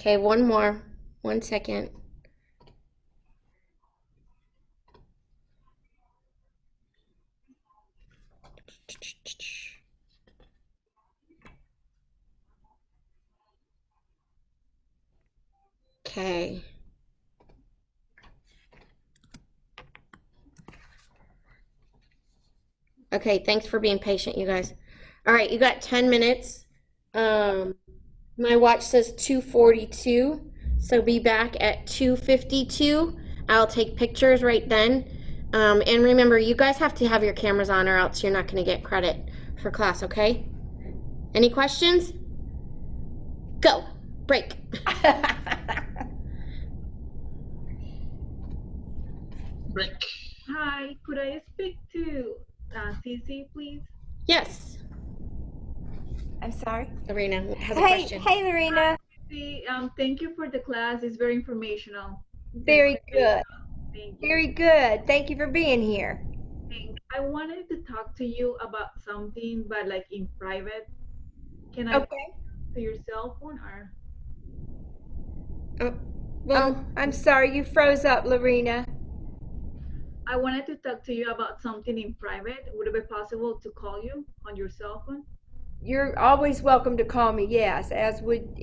Okay, one more. 1 second. Okay. Okay, thanks for being patient, you guys. All right, you got 10 minutes. My watch says 2:42, so be back at 2:52. I'll take pictures right then. And remember, you guys have to have your cameras on or else you're not going to get credit for class, okay? Any questions? Go. Break. Break. Hi, could I speak to Cece, please? Yes. I'm sorry. Lorena has a Hey, question. hey, Lorena. Cece, thank you for the class. It's very informational. Very good. Thank you. Very good. Thank you for being here. Thanks. I wanted to talk to you about something, but like in private. Can I Okay. to your cell phone or? Well, I'm sorry, you froze up, Lorena. I wanted to talk to you about something in private. Would it be possible to call you on your cell phone? You're always welcome to call me, yes, as would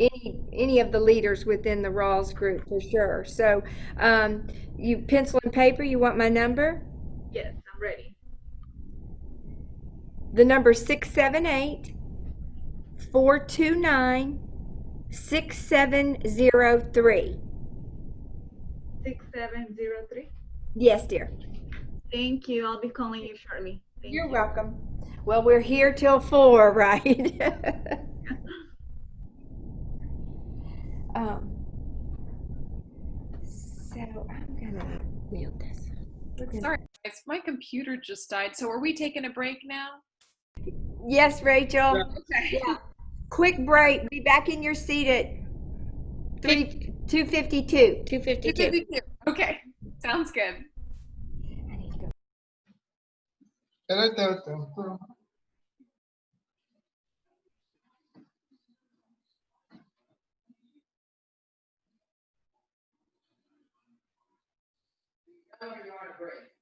any of the leaders within the Rawls group for sure. So, you pencil and paper, you want my number? Yes, I'm ready. The number 678-429-6703. 6703. Yes, dear. Thank you. I'll be calling you shortly. Thank You're you. welcome. Well, we're here till 4, right? So I'm gonna mute this. Sorry, guys, my computer just died. So are we taking a break now? Yes, Rachel. Okay. Yeah. Quick break. Be back in your seat at 2:52. 2:52. Okay, sounds good.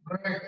Break.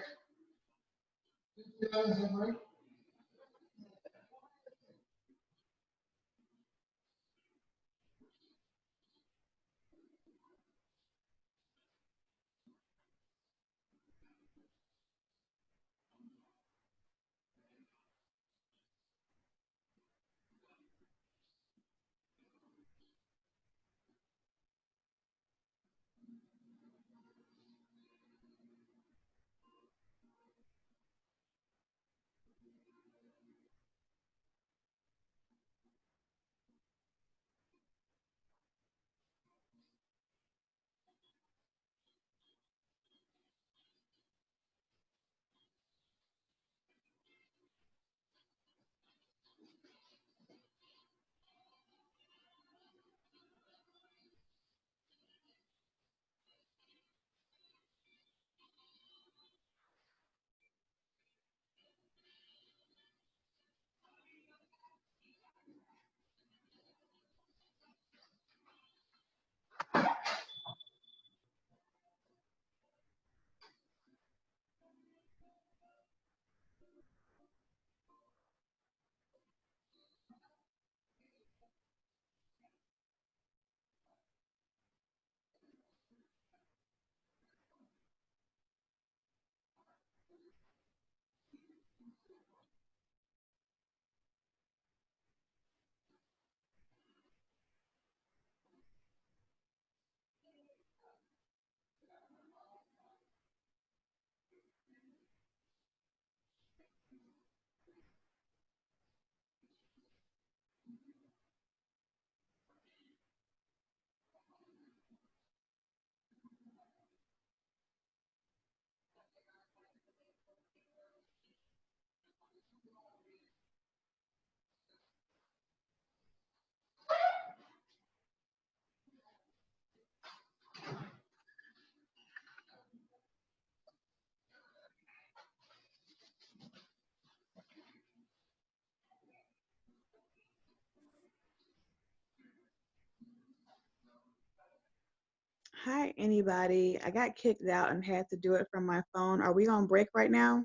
Hi, anybody. I got kicked out and had to do it from my phone. Are we on break right now?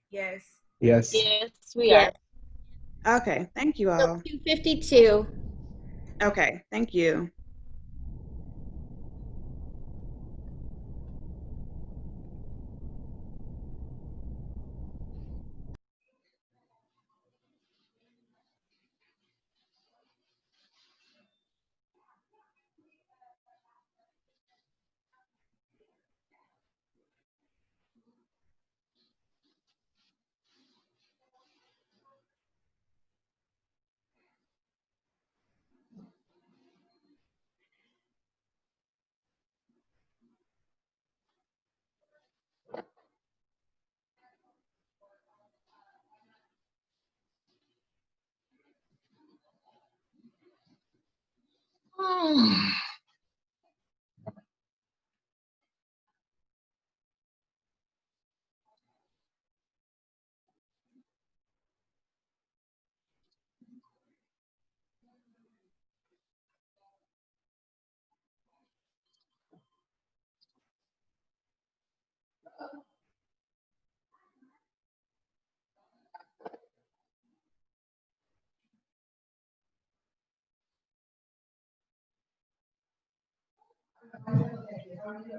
Yes. Yes. Yes, we Yes. are. Okay, thank you all. 2:52. Okay, thank you.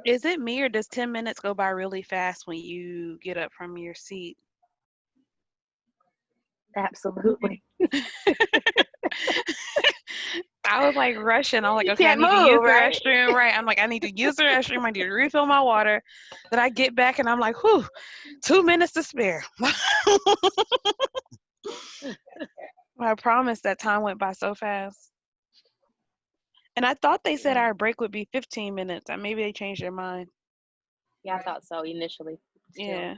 Is it me or does 10 minutes go by really fast when you get up from your seat? Absolutely. I was like rushing. I'm like, You okay, I can't need to use move, the right? restroom. Right. I'm like, I need to use the restroom. I need to refill my water. Then I get back and I'm like, whew, 2 minutes to spare. I promise that time went by so fast. And I thought they said our break would be 15 minutes. Maybe they changed their mind. Yeah, I thought so initially. Still. Yeah.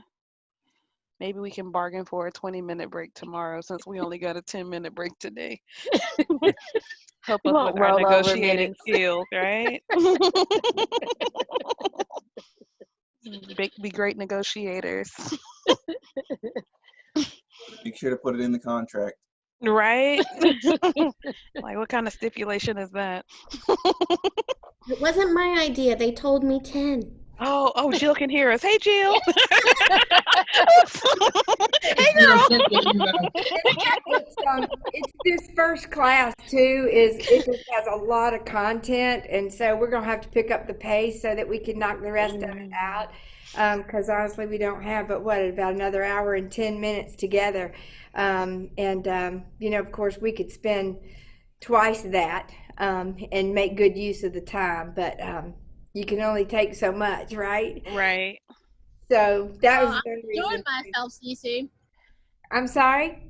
Maybe we can bargain for a 20-minute break tomorrow since we only got a 10-minute break today. Help We us won't with our roll over negotiating minutes. skills, right? Be great negotiators. Make sure to put it in the contract. Right? Like, what kind of stipulation is that? It wasn't my idea. They told me 10. Oh, Jill can hear us. Hey, Jill. Hey, Jill, girl. check your email. It's this first class too. It just has a lot of content, and so we're gonna have to pick up the pace so that we can knock the rest of it out. Because honestly, we don't have but what about another hour and 10 minutes together, of course, we could spend twice that and make good use of the time, but you can only take so much, right? Right. So that was I'm the enjoying reason. myself, Cece. I'm sorry.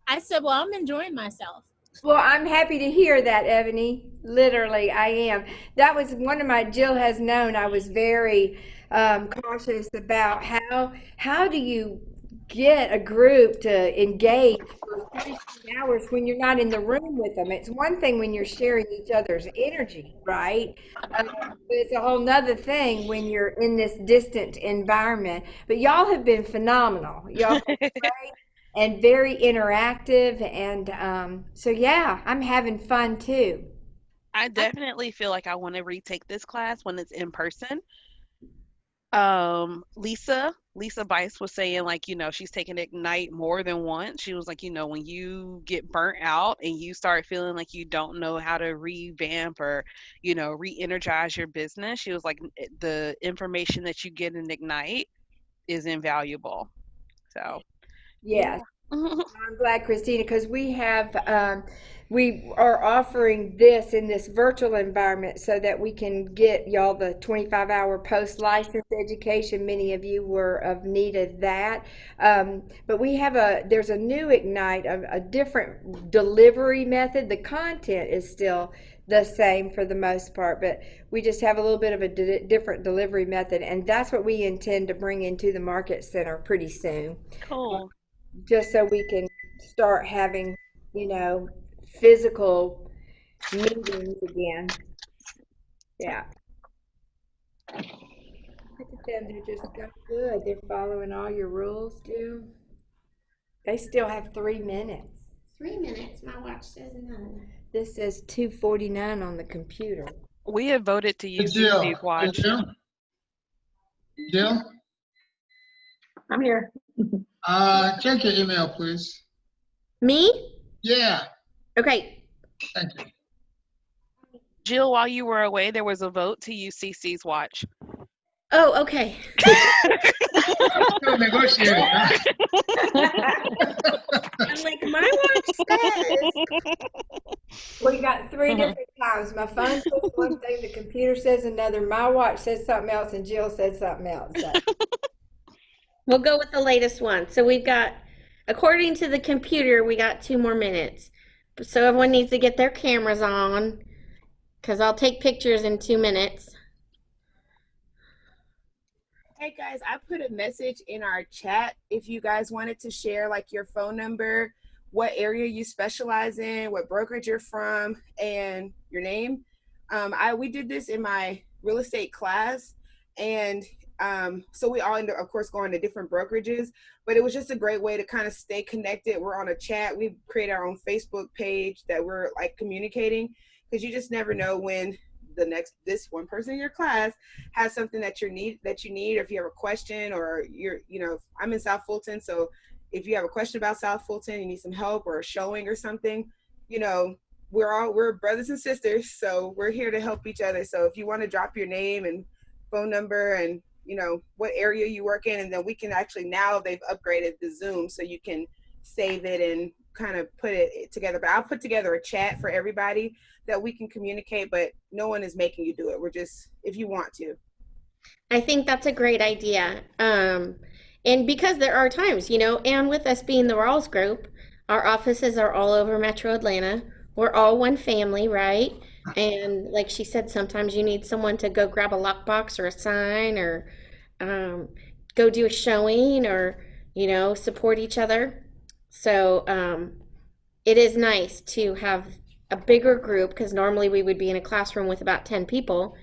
I said, well, I'm enjoying myself. Well, I'm happy to hear that, Ebony. Literally, I am. That was one of my, Jill has known I was very cautious about how do you get a group to engage for 36 hours when you're not in the room with them. It's one thing when you're sharing each other's energy, right? But it's a whole nother thing when you're in this distant environment. But y'all have been phenomenal. Y'all have been great and very interactive. And so, yeah, I'm having fun too. I definitely feel like I want to retake this class when it's in person. Lisa Bice was saying, like, she's taken Ignite more than once. She was like, when you get burnt out and you start feeling like you don't know how to revamp or re-energize your business, she was like, the information that you get in Ignite is invaluable. So Yes. yeah. I'm glad, Christina, because we are offering this in this virtual environment so that we can get y'all the 25-hour post-license education. Many of you were of need of that. But there's a new Ignite, a different delivery method. The content is still the same for the most part, but we just have a little bit of a different delivery method, and that's what we intend to bring into the Market Center pretty soon. Cool. Just so we can start having, physical meetings again. Yeah. Look at them, they're just so good. They're following all your rules, too. They still have 3 minutes. 3 minutes. My watch says none. This says 2:49 on the computer. We have voted to use Jill, CC's watch. Jill, I'm here. check your email, please. Me? Yeah, Okay. thank you. Jill, while you were away, there was a vote to use CC's watch. Oh, okay. Still negotiating, huh? I'm like, my watch says. We got three different times. My phone says one thing, the computer says another, my watch says something else, and Jill said something else. So. We'll go with the latest one. So we've got, according to the computer, we got 2 more minutes. So everyone needs to get their cameras on, because I'll take pictures in 2 minutes. Hey guys, I put a message in our chat if you guys wanted to share like your phone number, what area you specialize in, what brokerage you're from, and your name. We did this in my real estate class, and so we all end up, of course, going to different brokerages, but it was just a great way to kind of stay connected. We're on a chat. We create our own Facebook page that we're like communicating, because you just never know when this one person in your class has something that you need, or if you have a question, or I'm in South Fulton, so if you have a question about South Fulton, you need some help or a showing or something, we're brothers and sisters, so we're here to help each other. So if you want to drop your name and phone number and what area you work in, and then we can actually, now they've upgraded the Zoom so you can save it and kind of put it together. But I'll put together a chat for everybody that we can communicate, but no one is making you do it. We're just, if you want to. I think that's a great idea. And because there are times, and with us being the Rawls group, our offices are all over Metro Atlanta. We're all one family, right? And like she said, sometimes you need someone to go grab a lockbox or a sign, or go do a showing, or, support each other. So it is nice to have a bigger group, because normally we would be in a classroom with about 10 people,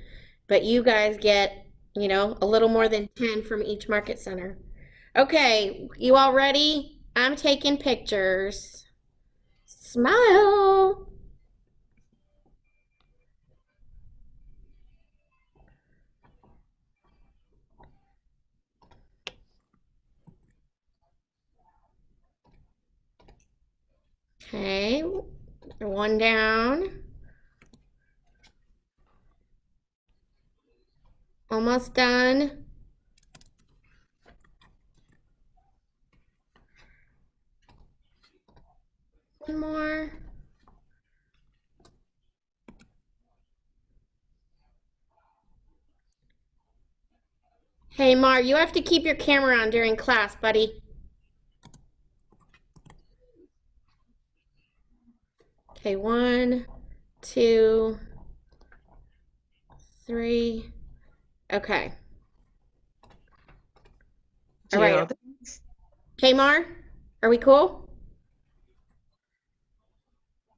but you guys get, a little more than 10 from each market center. Okay, you all ready? I'm taking pictures. Smile. Okay, one down. Almost done. One more. Hey, Mar, you have to keep your camera on during class, buddy. Okay, 1, 2, 3. Okay. All right. Okay, Mar, are we cool?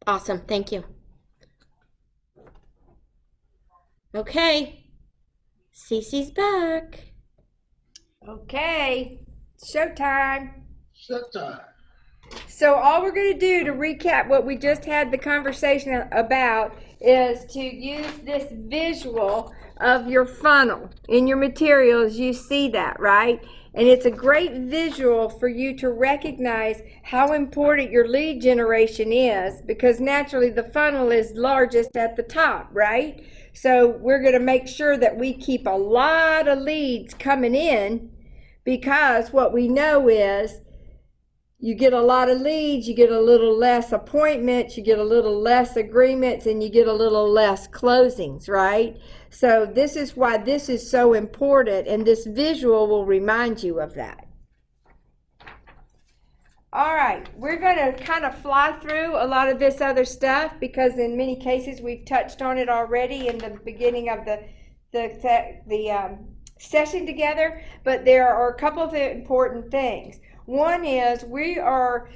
Awesome, thank you. Okay, Cece's back. Okay, showtime. Showtime. So all we're going to do to recap what we just had the conversation about is to use this visual of your funnel. In your materials, you see that, right? And it's a great visual for you to recognize how important your lead generation is, because naturally the funnel is largest at the top, right? So we're going to make sure that we keep a lot of leads coming in, because what we know is you get a lot of leads, you get a little less appointments, you get a little less agreements, and you get a little less closings, right? So this is why this is so important, and this visual will remind you of that. All right, we're going to kind of fly through a lot of this other stuff, because in many cases we've touched on it already in the beginning of the session together, but there are a couple of important things. One is we are,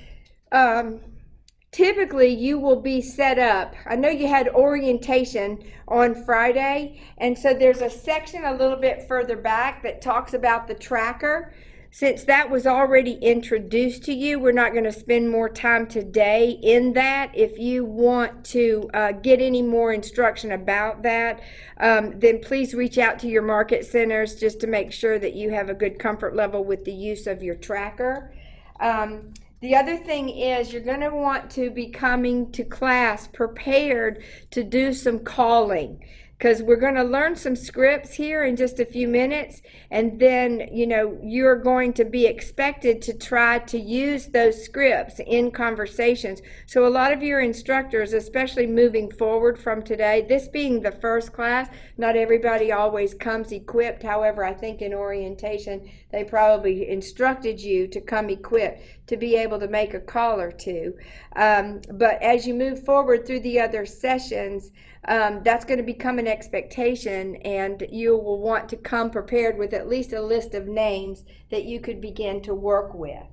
typically you will be set up. I know you had orientation on Friday, and so there's a section a little bit further back that talks about the tracker. since that was already introduced to you, we're not going to spend more time today in that. If you want to get any more instruction about that, then please reach out to your market centers just to make sure that you have a good comfort level with the use of your tracker. The other thing is you're going to want to be coming to class prepared to do some calling, because we're going to learn some scripts here in just a few minutes, and then you're going to be expected to try to use those scripts in conversations. So a lot of your instructors, especially moving forward from today, this being the first class, not everybody always comes equipped. However, I think in orientation they probably instructed you to come equipped to be able to make a call or two. But as you move forward through the other sessions, that's going to become an expectation, and you will want to come prepared with at least a list of names that you could begin to work with,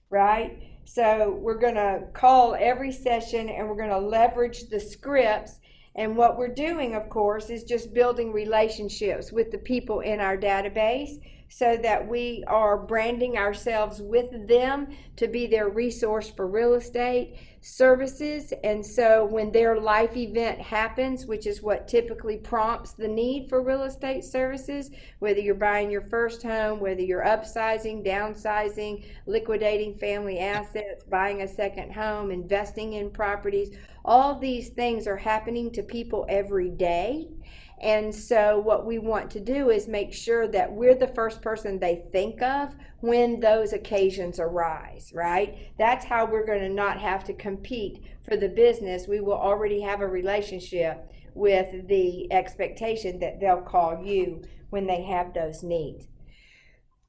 right? So we're going to call every session, and we're going to leverage the scripts. And what we're doing, of course, is just building relationships with the people in our database so that we are branding ourselves with them to be their resource for real estate services. And so when their life event happens, which is what typically prompts the need for real estate services, whether you're buying your first home, whether you're upsizing, downsizing, liquidating family assets, buying a second home, investing in properties, all these things are happening to people every day. And so what we want to do is make sure that we're the first person they think of when those occasions arise, right? That's how we're going to not have to compete for the business. We will already have a relationship with the expectation that they'll call you when they have those needs.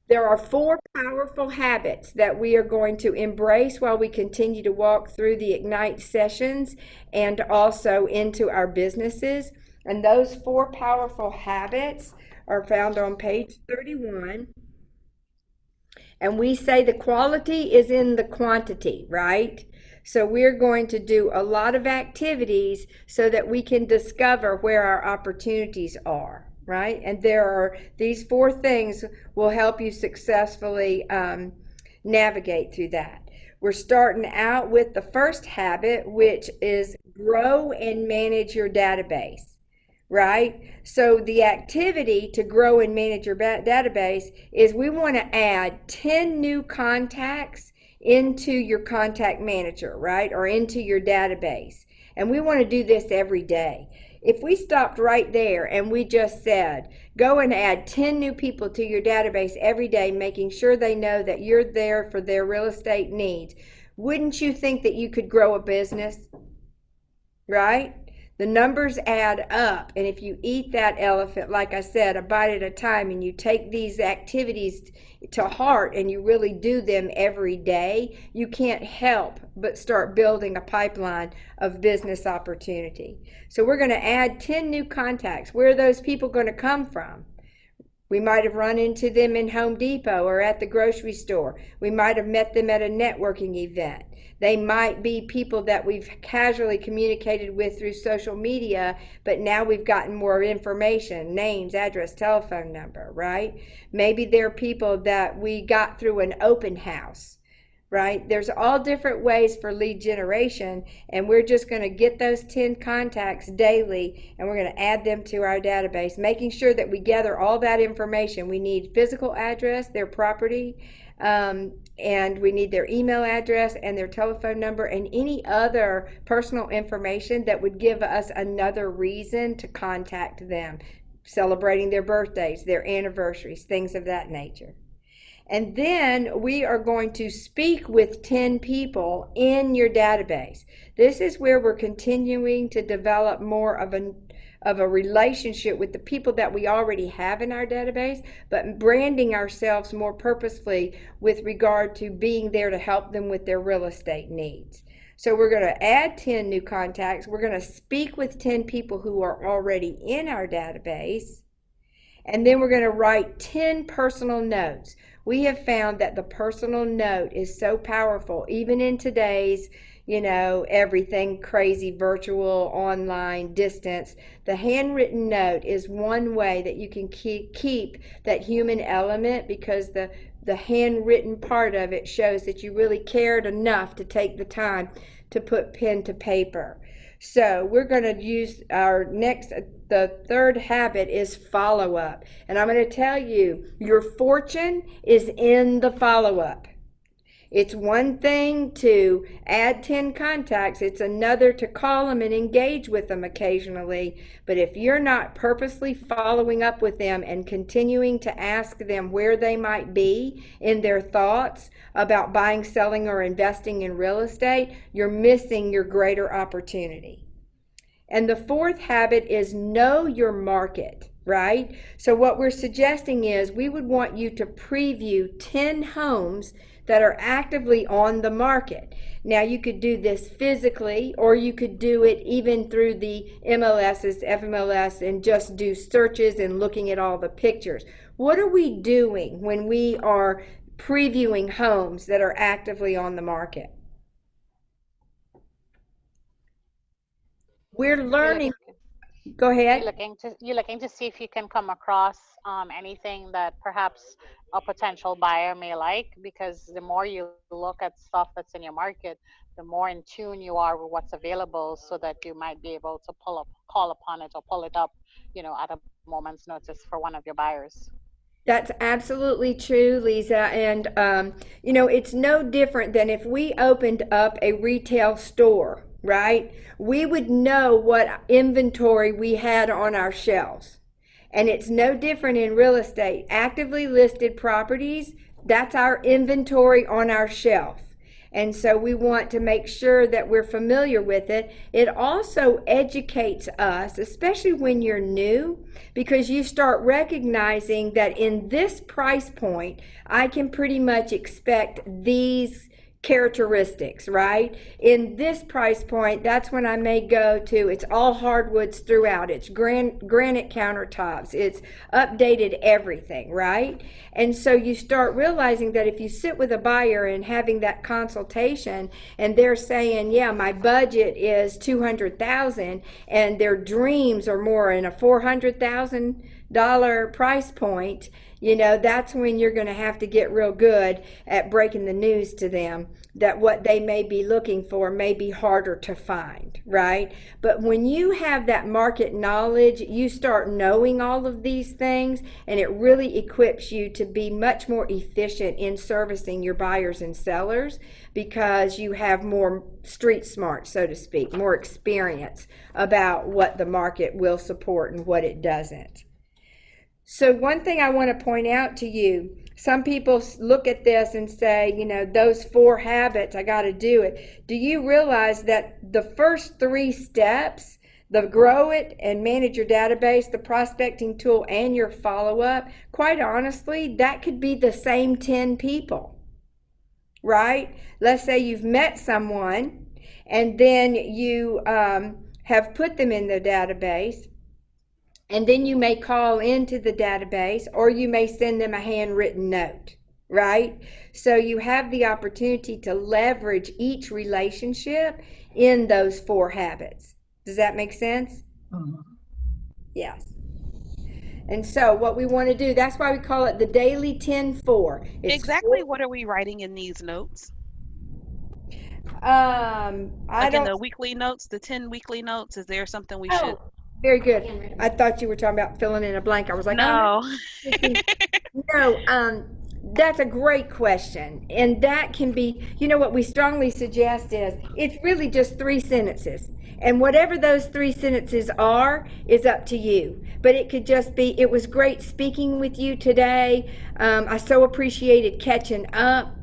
There are 4 powerful habits that we are going to embrace while we continue to walk through the Ignite sessions and also into our businesses. And those 4 powerful habits are found on page 31. And we say the quality is in the quantity, right? So we're going to do a lot of activities so that we can discover where our opportunities are, right? And these 4 things will help you successfully navigate through that. We're starting out with the first habit, which is grow and manage your database. Right? So the activity to grow and manage your database is we want to add 10 new contacts into your contact manager, right? Or into your database. And we want to do this every day. If we stopped right there and we just said, go and add 10 new people to your database every day, making sure they know that you're there for their real estate needs, wouldn't you think that you could grow a business? Right? The numbers add up, and if you eat that elephant, like I said, a bite at a time, and you take these activities to heart and you really do them every day, you can't help but start building a pipeline of business opportunity. So we're going to add 10 new contacts. Where are those people going to come from? We might have run into them in Home Depot or at the grocery store. We might have met them at a networking event. They might be people that we've casually communicated with through social media, but now we've gotten more information, names, address, telephone number, right? Maybe they're people that we got through an open house, right? There's all different ways for lead generation, and we're just going to get those 10 contacts daily, and we're going to add them to our database, making sure that we gather all that information. We need physical address, their property, and we need their email address and their telephone number and any other personal information that would give us another reason to contact them, celebrating their birthdays, their anniversaries, things of that nature. And then we are going to speak with 10 people in your database. This is where we're continuing to develop more of a relationship with the people that we already have in our database, but branding ourselves more purposefully with regard to being there to help them with their real estate needs. So we're going to add 10 new contacts. We're going to speak with 10 people who are already in our database. And then we're going to write 10 personal notes. We have found that the personal note is so powerful, even in today's, everything crazy, virtual, online, distance. The handwritten note is one way that you can keep that human element, because the the handwritten part of it shows that you really cared enough to take the time to put pen to paper. So we're going to use the third habit is follow-up. And I'm going to tell you, your fortune is in the follow-up. It's one thing to add 10 contacts. It's another to call them and engage with them occasionally. But if you're not purposely following up with them and continuing to ask them where they might be in their thoughts about buying, selling, or investing in real estate, you're missing your greater opportunity. And the fourth habit is know your market, right? So what we're suggesting is we would want you to preview 10 homes that are actively on the market. Now you could do this physically, or you could do it even through the MLSs, FMLS, and just do searches and looking at all the pictures. What are we doing when we are previewing homes that are actively on the market? We're learning. Go ahead. You're looking to see if you can come across anything that perhaps a potential buyer may like, because the more you look at stuff that's in your market, the more in tune you are with what's available, so that you might be able to call upon it or pull it up, at a moment's notice for one of your buyers. That's absolutely true, Lisa. And, it's no different than if we opened up a retail store, right? We would know what inventory we had on our shelves. And it's no different in real estate. Actively listed properties, that's our inventory on our shelf. And so we want to make sure that we're familiar with it. It also educates us, especially when you're new, because you start recognizing that in this price point, I can pretty much expect these characteristics, right? In this price point, that's when I may go to, it's all hardwoods throughout, it's granite countertops, it's updated everything, right? And so you start realizing that if you sit with a buyer and having that consultation, and they're saying, yeah, my budget is $200,000, and their dreams are more in a $400,000 price point, that's when you're going to have to get real good at breaking the news to them that what they may be looking for may be harder to find, right? But when you have that market knowledge, you start knowing all of these things, and it really equips you to be much more efficient in servicing your buyers and sellers, because you have more street smart, so to speak, more experience about what the market will support and what it doesn't. So one thing I want to point out to you, some people look at this and say, those 4 habits, I got to do it. Do you realize that the first 3 steps, the grow it and manage your database, the prospecting tool, and your follow-up, quite honestly, that could be the same 10 people, right? Let's say you've met someone and then you have put them in the database. And then you may call into the database, or you may send them a handwritten note, right? So you have the opportunity to leverage each relationship in those 4 habits. Does that make sense? Yes. And so what we want to do, that's why we call it the daily 10-4. Exactly what are we writing in these notes? In the weekly notes, the 10 weekly notes, is there something we should? Very good. I thought you were talking about filling in a blank. I was like, no. No, that's a great question. And that can be, what we strongly suggest is it's really just 3 sentences. And whatever those 3 sentences are is up to you. But it could just be, it was great speaking with you today. I so appreciated catching up.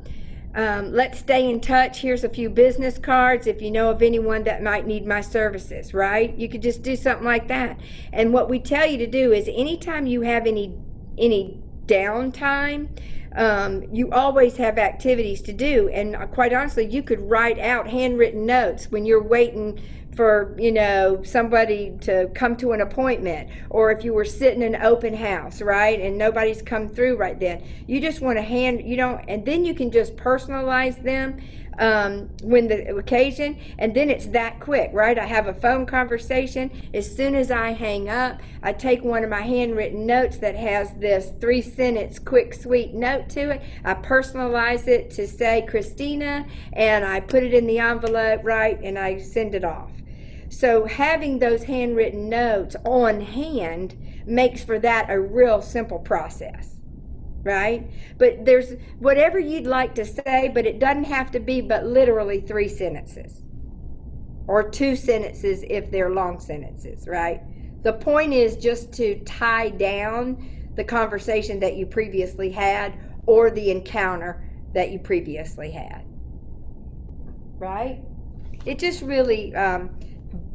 Let's stay in touch. Here's a few business cards if you know of anyone that might need my services, right? You could just do something like that. And what we tell you to do is anytime you have any downtime, you always have activities to do. And quite honestly, you could write out handwritten notes when you're waiting for somebody to come to an appointment, or if you were sitting in an open house, right, and nobody's come through right then. You just want to and then you can just personalize them when the occasion, and then it's that quick, right? I have a phone conversation. As soon as I hang up, I take one of my handwritten notes that has this 3-sentence quick, sweet note to it. I personalize it to say Christina, and I put it in the envelope, right, and I send it off. So having those handwritten notes on hand makes for that a real simple process, right? But there's whatever you'd like to say, but it doesn't have to be but literally 3 sentences or 2 sentences if they're long sentences, right? The point is just to tie down the conversation that you previously had or the encounter that you previously had, right? It just really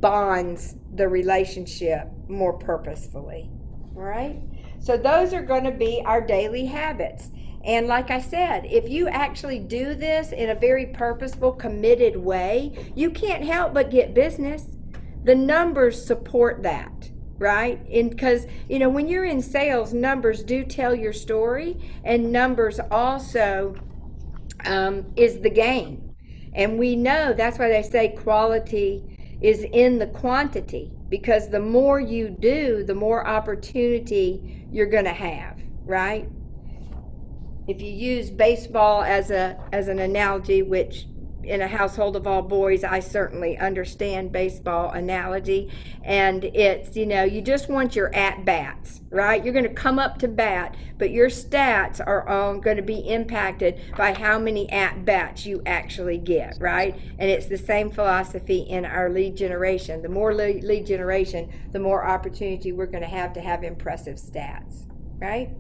bonds the relationship more purposefully, all right? So those are going to be our daily habits. And like I said, if you actually do this in a very purposeful, committed way, you can't help but get business. The numbers support that, right? And because, when you're in sales, numbers do tell your story, and numbers also is the game. And we know that's why they say quality is in the quantity, because the more you do, the more opportunity you're going to have, right? If you use baseball as an analogy, which in a household of all boys, I certainly understand baseball analogy, and it's, you just want your at-bats, right? You're going to come up to bat, but your stats are all going to be impacted by how many at-bats you actually get, right? And it's the same philosophy in our lead generation. The more lead generation, the more opportunity we're going to have impressive stats, right?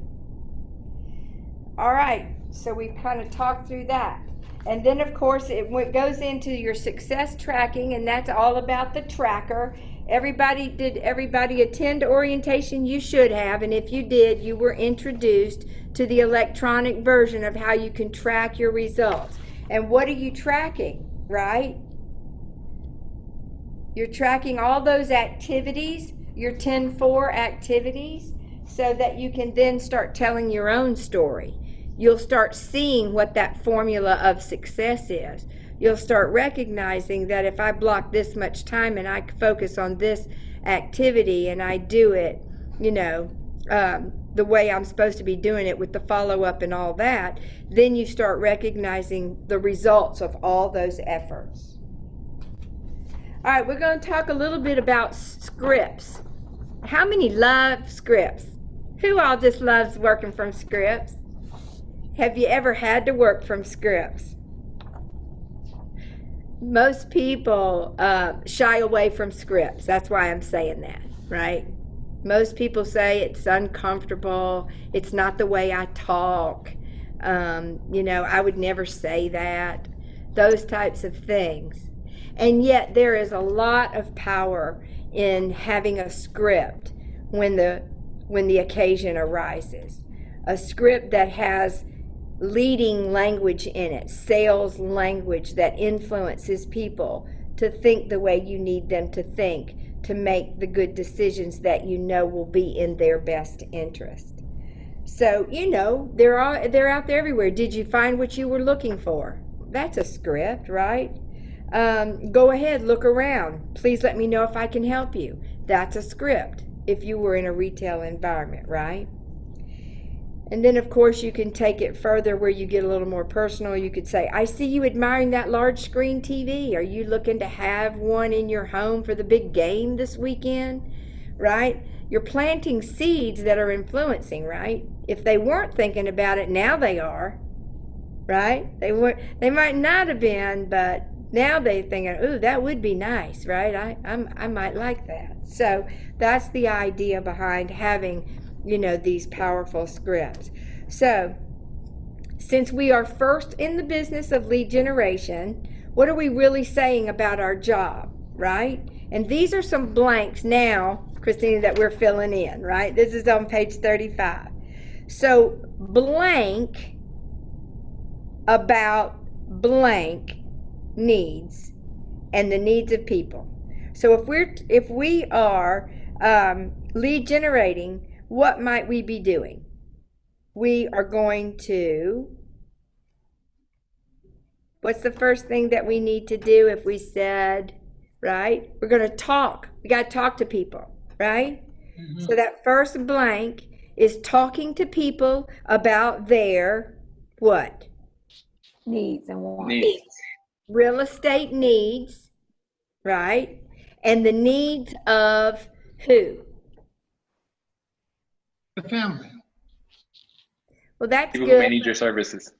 All right, so we kind of talked through that. And then, of course, it goes into your success tracking, and that's all about the tracker. Did everybody attend orientation? You should have, and if you did, you were introduced to the electronic version of how you can track your results. And what are you tracking, right? You're tracking all those activities, your 10-4 activities, so that you can then start telling your own story. You'll start seeing what that formula of success is. You'll start recognizing that if I block this much time and I focus on this activity and I do it, the way I'm supposed to be doing it with the follow-up and all that, then you start recognizing the results of all those efforts. All right, we're going to talk a little bit about scripts. How many love scripts? Who all just loves working from scripts? Have you ever had to work from scripts? Most people shy away from scripts. That's why I'm saying that, right? Most people say it's uncomfortable. It's not the way I talk. I would never say that. Those types of things. And yet there is a lot of power in having a script when the occasion arises. A script that has leading language in it, sales language that influences people to think the way you need them to think, to make the good decisions that will be in their best interest. So, they're out there everywhere. Did you find what you were looking for? That's a script, right? Go ahead, look around. Please let me know if I can help you. That's a script if you were in a retail environment, right? And then, of course, you can take it further where you get a little more personal. You could say, I see you admiring that large screen TV. Are you looking to have one in your home for the big game this weekend? Right? You're planting seeds that are influencing, right? If they weren't thinking about it, now they are, right? They might not have been, but now they're thinking, ooh, that would be nice, right? I might like that. So that's the idea behind having these powerful scripts. So since we are first in the business of lead generation, what are we really saying about our job, right? And these are some blanks now, Christina, that we're filling in, right? This is on page 35. So blank about blank needs and the needs of people. So if we are lead generating, what might we be doing? We are going to What's the first thing that we need to do if we said, right? We're going to talk. We got to talk to people, right? Mm-hmm. So that first blank is talking to people about their what? Needs and wants. Needs. Real estate needs, right? And the needs of who? The family. Well, that's people good. who may need your services.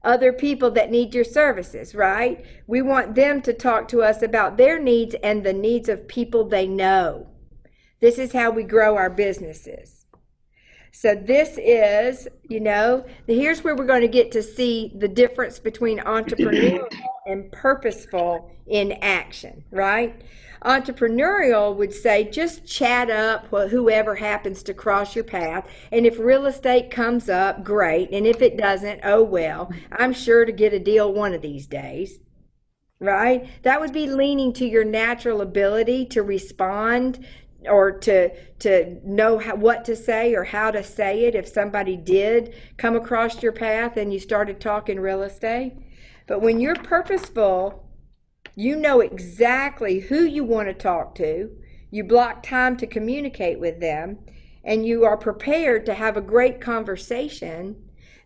Other people that need your services, right? We want them to talk to us about their needs and the needs of people they know. This is how we grow our businesses. So this is, here's where we're going to get to see the difference between entrepreneurial and purposeful in action, right? Entrepreneurial would say just chat up whoever happens to cross your path, and if real estate comes up, great, and if it doesn't, oh well, I'm sure to get a deal one of these days, right? That would be leaning to your natural ability to respond or to know what to say or how to say it if somebody did come across your path and you started talking real estate. But when you're purposeful, you know exactly who you want to talk to, you block time to communicate with them, and you are prepared to have a great conversation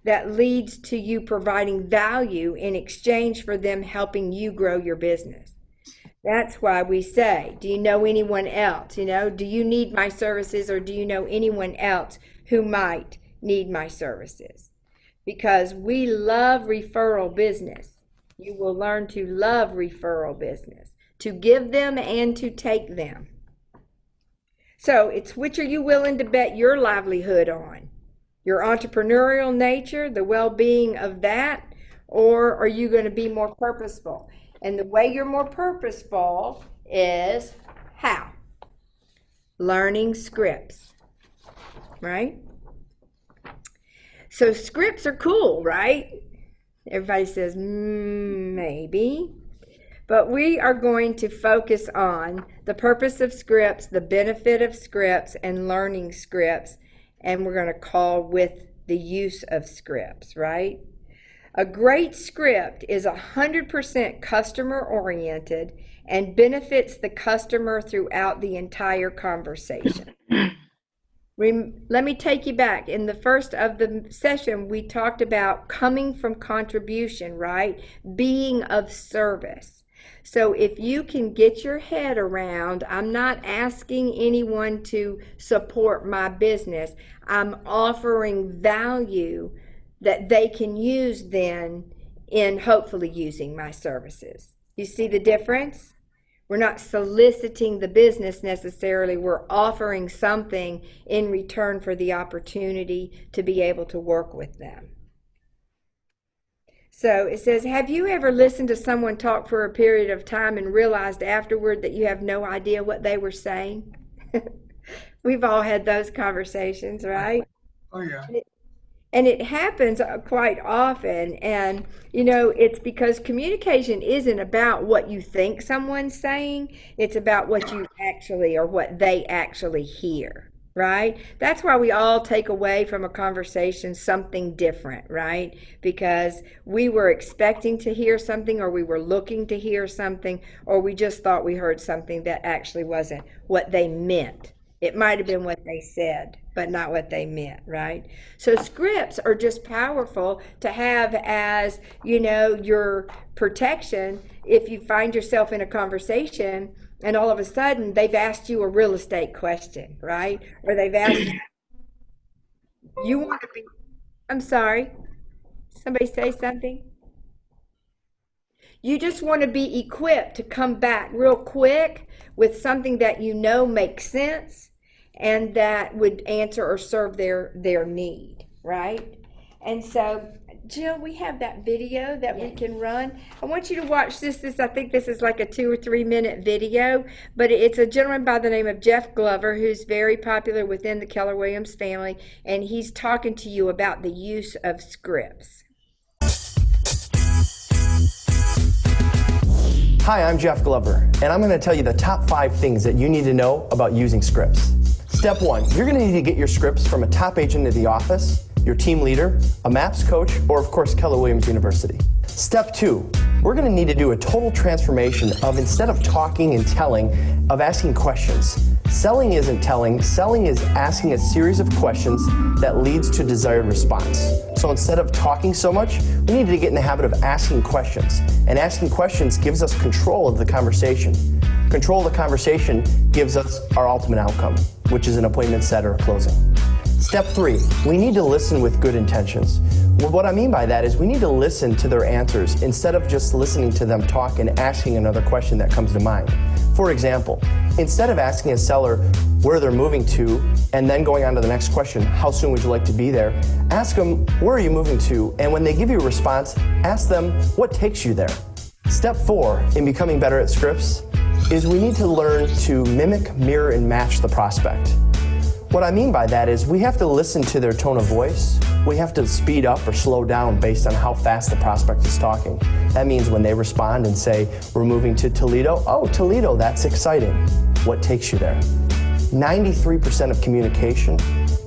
that leads to you providing value in exchange for them helping you grow your business. That's why we say, do you know anyone else? Do you need my services, or do you know anyone else who might need my services? Because we love referral business. You will learn to love referral business, to give them and to take them. So it's which are you willing to bet your livelihood on? Your entrepreneurial nature, the well-being of that, or are you going to be more purposeful? And the way you're more purposeful is how? Learning scripts, right? So scripts are cool, right? Everybody says, maybe. But we are going to focus on the purpose of scripts, the benefit of scripts, and learning scripts. And we're going to call with the use of scripts, right? A great script is 100% customer-oriented and benefits the customer throughout the entire conversation. Let me take you back. In the first of the session, we talked about coming from contribution, right? Being of service. So if you can get your head around, I'm not asking anyone to support my business. I'm offering value that they can use then in hopefully using my services. You see the difference? We're not soliciting the business necessarily. We're offering something in return for the opportunity to be able to work with them. So it says, have you ever listened to someone talk for a period of time and realized afterward that you have no idea what they were saying? We've all had those conversations, right? Oh, yeah. And it happens quite often. And, it's because communication isn't about what you think someone's saying. It's about what you actually, or what they actually hear, right? That's why we all take away from a conversation something different, right? Because we were expecting to hear something, or we were looking to hear something, or we just thought we heard something that actually wasn't what they meant. It might have been what they said, but not what they meant, right? So scripts are just powerful to have as, your protection if you find yourself in a conversation and all of a sudden they've asked you a real estate question, right? Or they've asked you want to be, I'm sorry, somebody say something? You just want to be equipped to come back real quick with something that makes sense and that would answer or serve their need, right? And so, Jill, we have that video that we can run. I want you to watch this. I think this is like a 2 or 3 minute video, but it's a gentleman by the name of Jeff Glover, who's very popular within the Keller Williams family, and he's talking to you about the use of scripts. Hi, I'm Jeff Glover, and I'm going to tell you the top 5 things that you need to know about using scripts. Step 1, you're going to need to get your scripts from a top agent at the office, your team leader, a MAPS coach, or of course Keller Williams University. Step 2, we're going to need to do a total transformation of, instead of talking and telling, of asking questions. Selling isn't telling, selling is asking a series of questions that leads to desired response. So instead of talking so much, we need to get in the habit of asking questions. And asking questions gives us control of the conversation. Control of the conversation gives us our ultimate outcome, which is an appointment set or a closing. Step 3, we need to listen with good intentions. Well, what I mean by that is we need to listen to their answers instead of just listening to them talk and asking another question that comes to mind. For example, instead of asking a seller where they're moving to and then going on to the next question, how soon would you like to be there, ask them, where are you moving to? And when they give you a response, ask them, what takes you there? Step 4 in becoming better at scripts is we need to learn to mimic, mirror, and match the prospect. What I mean by that is we have to listen to their tone of voice. We have to speed up or slow down based on how fast the prospect is talking. That means when they respond and say, we're moving to Toledo, oh, Toledo, that's exciting. What takes you there? 93% of communication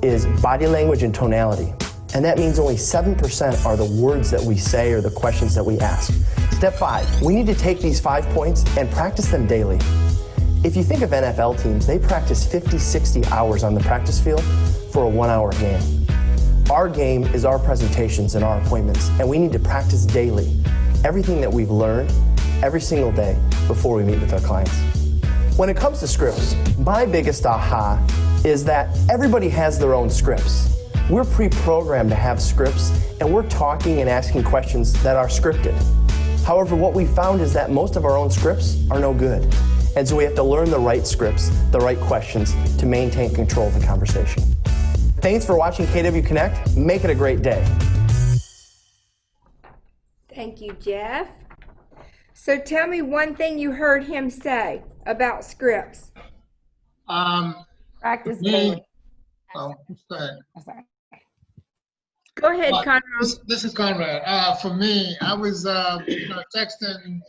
is body language and tonality. And that means only 7% are the words that we say or the questions that we ask. Step 5, we need to take these 5 points and practice them daily. If you think of NFL teams, they practice 50, 60 hours on the practice field for a 1-hour game. Our game is our presentations and our appointments, and we need to practice daily everything that we've learned every single day before we meet with our clients. When it comes to scripts, my biggest aha is that everybody has their own scripts. We're pre-programmed to have scripts, and we're talking and asking questions that are scripted. However, what we found is that most of our own scripts are no good. And so we have to learn the right scripts, the right questions to maintain control of the conversation. Thanks for watching KW Connect. Make it a great day. Thank you, Jeff. So tell me one thing you heard him say about scripts. Practice Me, daily. go ahead. Go ahead, Conrad. This is Conrad. For me, I was texting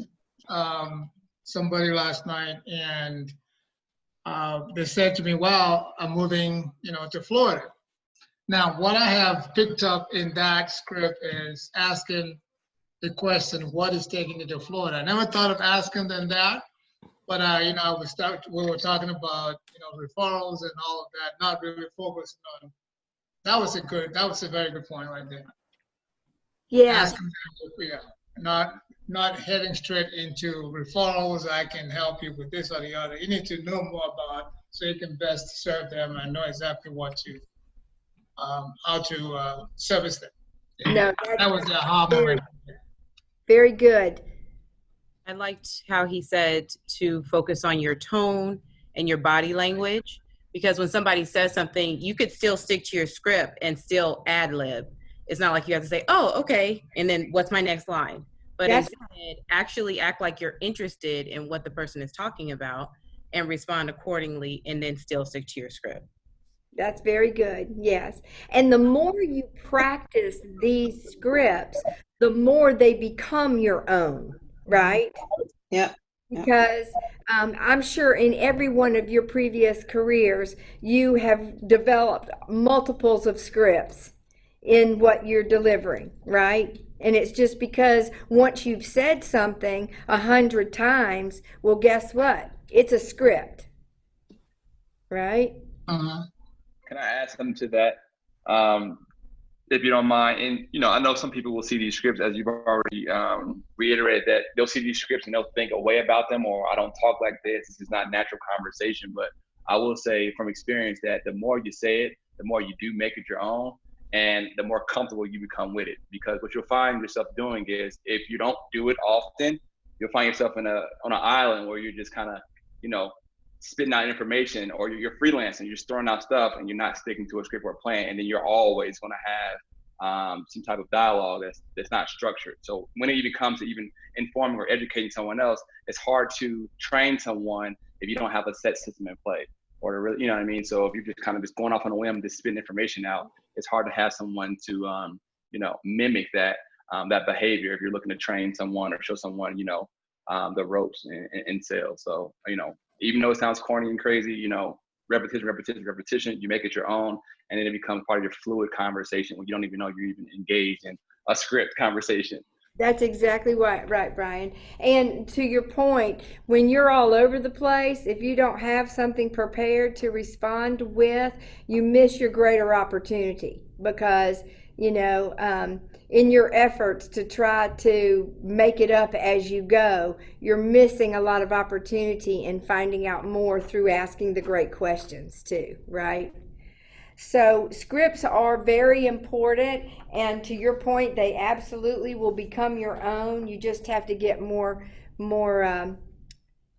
somebody last night, and they said to me, "Well, I'm moving, to Florida." Now, what I have picked up in that script is asking the question, "What is taking you to Florida?" I never thought of asking them that, but we were talking about referrals and all of that, not really focusing on. That was a very good point right there. Yeah. Asking them, not heading straight into referrals. I can help you with this or the other. You need to know more about so you can best serve them and know exactly what to, how to service them. No, that was the aha moment. Very good. I liked how he said to focus on your tone and your body language, because when somebody says something, you could still stick to your script and still ad lib. It's not like you have to say, "Oh, okay," and then what's my next line? But instead, actually act like you're interested in what the person is talking about and respond accordingly, and then still stick to your script. That's very good. Yes. And the more you practice these scripts, the more they become your own, right? Yeah. Because I'm sure in every one of your previous careers, you have developed multiples of scripts in what you're delivering, right? And it's just because once you've said something 100 times, well, guess what? It's a script, right? Can I add something to that? If you don't mind, and I know some people will see these scripts, as you've already reiterated, that they'll see these scripts and they'll think a way about them, or I don't talk like this is not natural conversation. But I will say from experience that the more you say it, the more you do make it your own, and the more comfortable you become with it. Because what you'll find yourself doing is, if you don't do it often, you'll find yourself on an island where you're just kind of, spitting out information, or you're freelancing, you're just throwing out stuff and you're not sticking to a script or a plan, and then you're always going to have some type of dialogue that's not structured. So when it even comes to even informing or educating someone else, it's hard to train someone if you don't have a set system in play, or to really, you know what I mean? So if you're just kind of just going off on a whim, just spitting information out, it's hard to have someone to mimic that behavior if you're looking to train someone or show someone the ropes in sales. So even though it sounds corny and crazy, repetition, you make it your own, and then it becomes part of your fluid conversation when you don't even know you're even engaged in a script conversation. That's exactly right, Brian. And to your point, when you're all over the place, if you don't have something prepared to respond with, you miss your greater opportunity because, in your efforts to try to make it up as you go, you're missing a lot of opportunity and finding out more through asking the great questions too, right? So scripts are very important, and to your point, they absolutely will become your own. You just have to get more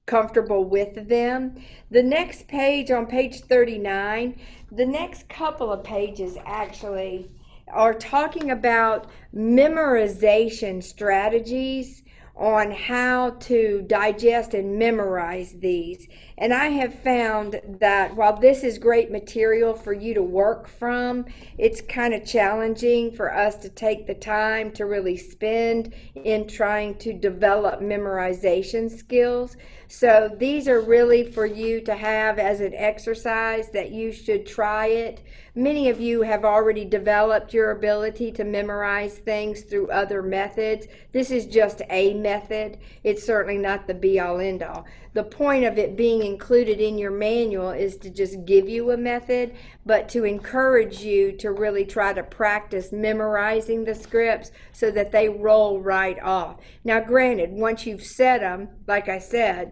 comfortable with them. The next page, on page 39, the next couple of pages actually are talking about memorization strategies on how to digest and memorize these. And I have found that while this is great material for you to work from, it's kind of challenging for us to take the time to really spend in trying to develop memorization skills. So these are really for you to have as an exercise that you should try it. Many of you have already developed your ability to memorize things through other methods. This is just a method. It's certainly not the be-all, end-all. The point of it being included in your manual is to just give you a method, but to encourage you to really try to practice memorizing the scripts so that they roll right off. Now, granted, once you've said them, like I said,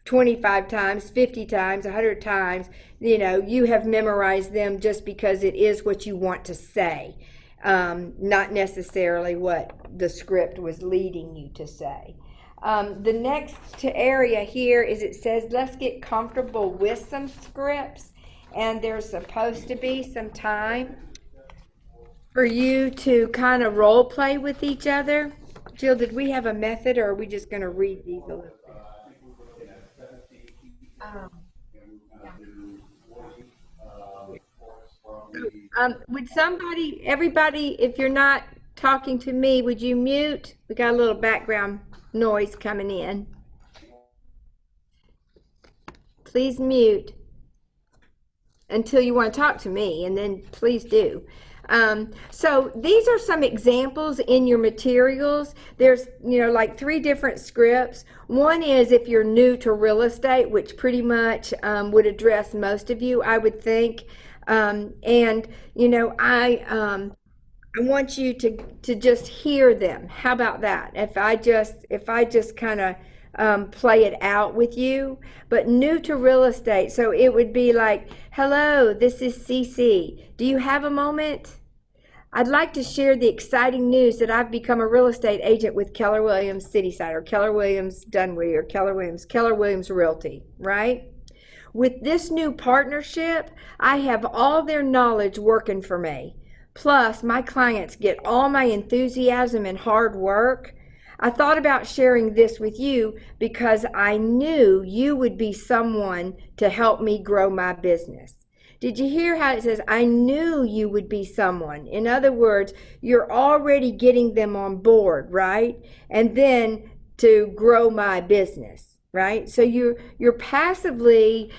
25 times, 50 times, 100 times, you have memorized them just because it is what you want to say, not necessarily what the script was leading you to say. The next area here is it says, let's get comfortable with some scripts, and there's supposed to be some time for you to kind of role play with each other. Jill, did we have a method, or are we just going to read these a little bit? Would everybody, if you're not talking to me, would you mute? We got a little background noise coming in. Please mute until you want to talk to me, and then please do. So these are some examples in your materials. There's, like 3 different scripts. One is if you're new to real estate, which pretty much would address most of you, I would think. I want you to just hear them. How about that? If I just kind of play it out with you. But new to real estate, so it would be like, hello, this is Cece. Do you have a moment? I'd like to share the exciting news that I've become a real estate agent with Keller Williams Cityside, or Keller Williams Dunwoody, or Keller Williams Realty, right? With this new partnership, I have all their knowledge working for me. Plus, my clients get all my enthusiasm and hard work. I thought about sharing this with you because I knew you would be someone to help me grow my business. Did you hear how it says, I knew you would be someone? In other words, you're already getting them on board, right? And then to grow my business, right? So you're passively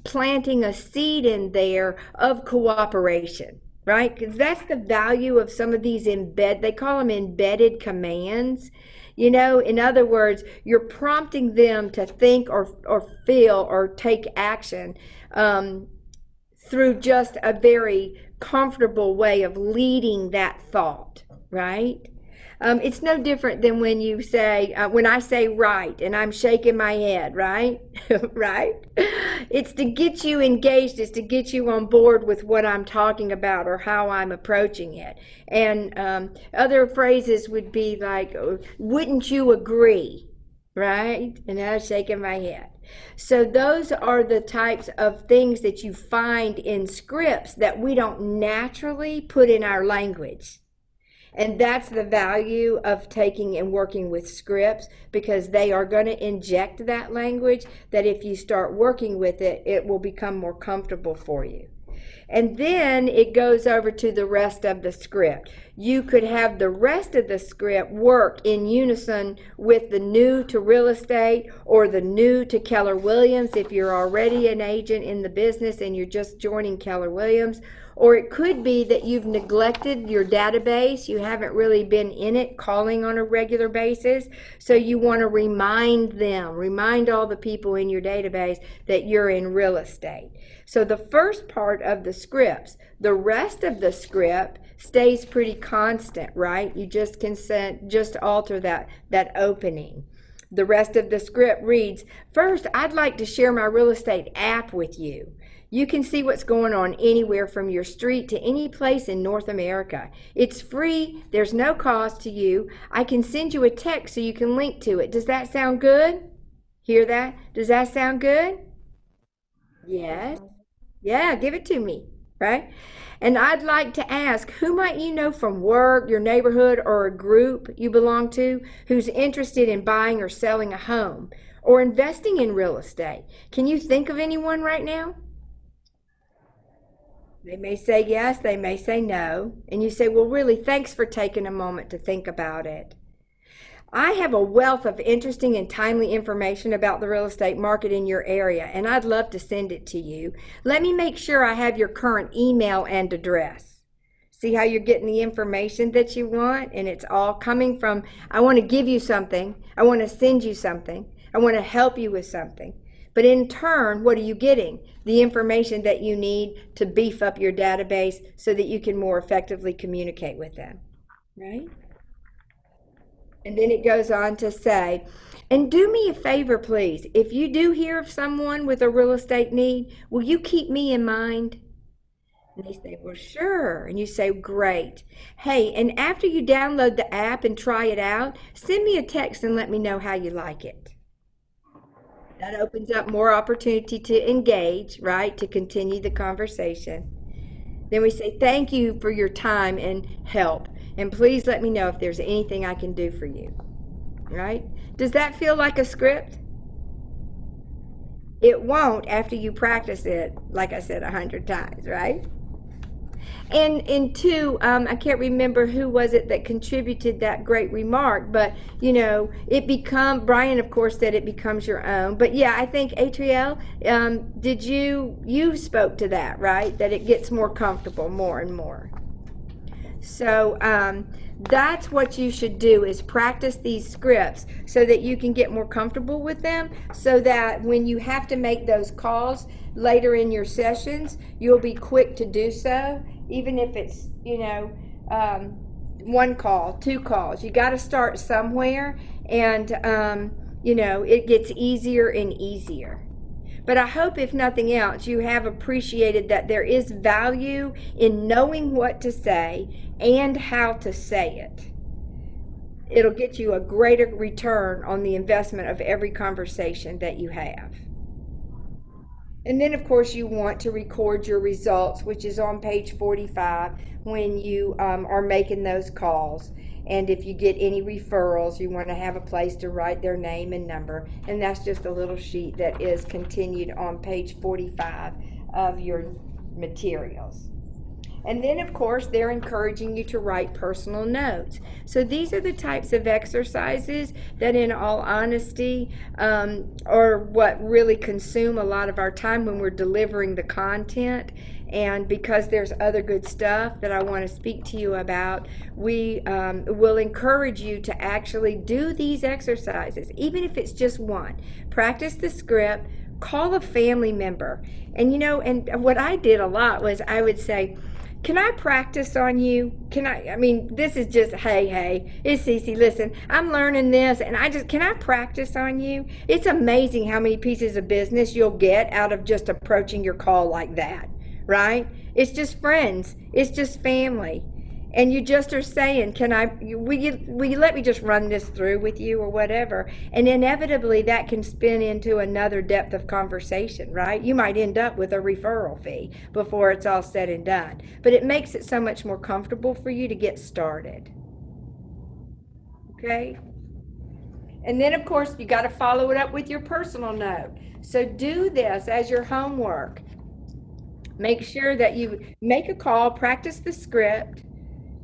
planting a seed in there of cooperation, right? Because that's the value of some of these they call them embedded commands. In other words, you're prompting them to think or feel or take action through just a very comfortable way of leading that thought, right? It's no different than when you say, when I say right, and I'm shaking my head, right? Right? It's to get you engaged, it's to get you on board with what I'm talking about or how I'm approaching it. And other phrases would be like, wouldn't you agree? Right? And I'm shaking my head. So those are the types of things that you find in scripts that we don't naturally put in our language. And that's the value of taking and working with scripts, because they are going to inject that language that if you start working with it, it will become more comfortable for you. And then it goes over to the rest of the script. You could have the rest of the script work in unison with the new to real estate or the new to Keller Williams if you're already an agent in the business and you're just joining Keller Williams. Or it could be that you've neglected your database. You haven't really been in it calling on a regular basis. So you want to remind all the people in your database that you're in real estate. So the first part of the scripts, the rest of the script stays pretty constant, right? You just just alter that opening. The rest of the script reads, first, I'd like to share my real estate app with you. You can see what's going on anywhere from your street to any place in North America. It's free. There's no cost to you. I can send you a text so you can link to it. Does that sound good? Hear that? Does that sound good? Yes. Yeah, give it to me, right? And I'd like to ask, who might you know from work, your neighborhood, or a group you belong to who's interested in buying or selling a home or investing in real estate? Can you think of anyone right now? They may say yes, they may say no. And you say, well, really, thanks for taking a moment to think about it. I have a wealth of interesting and timely information about the real estate market in your area, and I'd love to send it to you. Let me make sure I have your current email and address. See how you're getting the information that you want? And it's all coming from, I want to give you something. I want to send you something. I want to help you with something. But in turn, what are you getting? The information that you need to beef up your database so that you can more effectively communicate with them, right? And then it goes on to say, and do me a favor, please. If you do hear of someone with a real estate need, will you keep me in mind? And they say, well, sure. And you say, great. Hey, and after you download the app and try it out, send me a text and let me know how you like it. That opens up more opportunity to engage, right? To continue the conversation. Then we say, thank you for your time and help. And please let me know if there's anything I can do for you. Right? Does that feel like a script? It won't after you practice it, like I said, 100 times, right? And two, I can't remember who was it that contributed that great remark, but you know, Brian of course said it becomes your own. But yeah, I think Atriel, you spoke to that, right? That it gets more comfortable more and more. So that's what you should do, is practice these scripts so that you can get more comfortable with them, so that when you have to make those calls later in your sessions, you'll be quick to do so, even if it's, you know, one call, two calls. You got to start somewhere, and, you know, it gets easier and easier. But I hope, if nothing else, you have appreciated that there is value in knowing what to say and how to say it. It'll get you a greater return on the investment of every conversation that you have. And then, of course, you want to record your results, which is on page 45 when you are making those calls. And if you get any referrals, you want to have a place to write their name and number. And that's just a little sheet that is continued on page 45 of your materials. And then, of course, they're encouraging you to write personal notes. So these are the types of exercises that, in all honesty, are what really consume a lot of our time when we're delivering the content. And because there's other good stuff that I want to speak to you about, we will encourage you to actually do these exercises, even if it's just one. Practice the script, call a family member. And, you know, and what I did a lot was I would say, can I practice on you? I mean, this is just, hey, it's Cece. Listen, I'm learning this, and can I practice on you? It's amazing how many pieces of business you'll get out of just approaching your call like that, right? It's just friends. It's just family. And you just are saying, will you let me just run this through with you or whatever? And inevitably that can spin into another depth of conversation, right? You might end up with a referral fee before it's all said and done. But it makes it so much more comfortable for you to get started. Okay? And then, of course, you got to follow it up with your personal note. So do this as your homework. Make sure that you make a call, practice the script.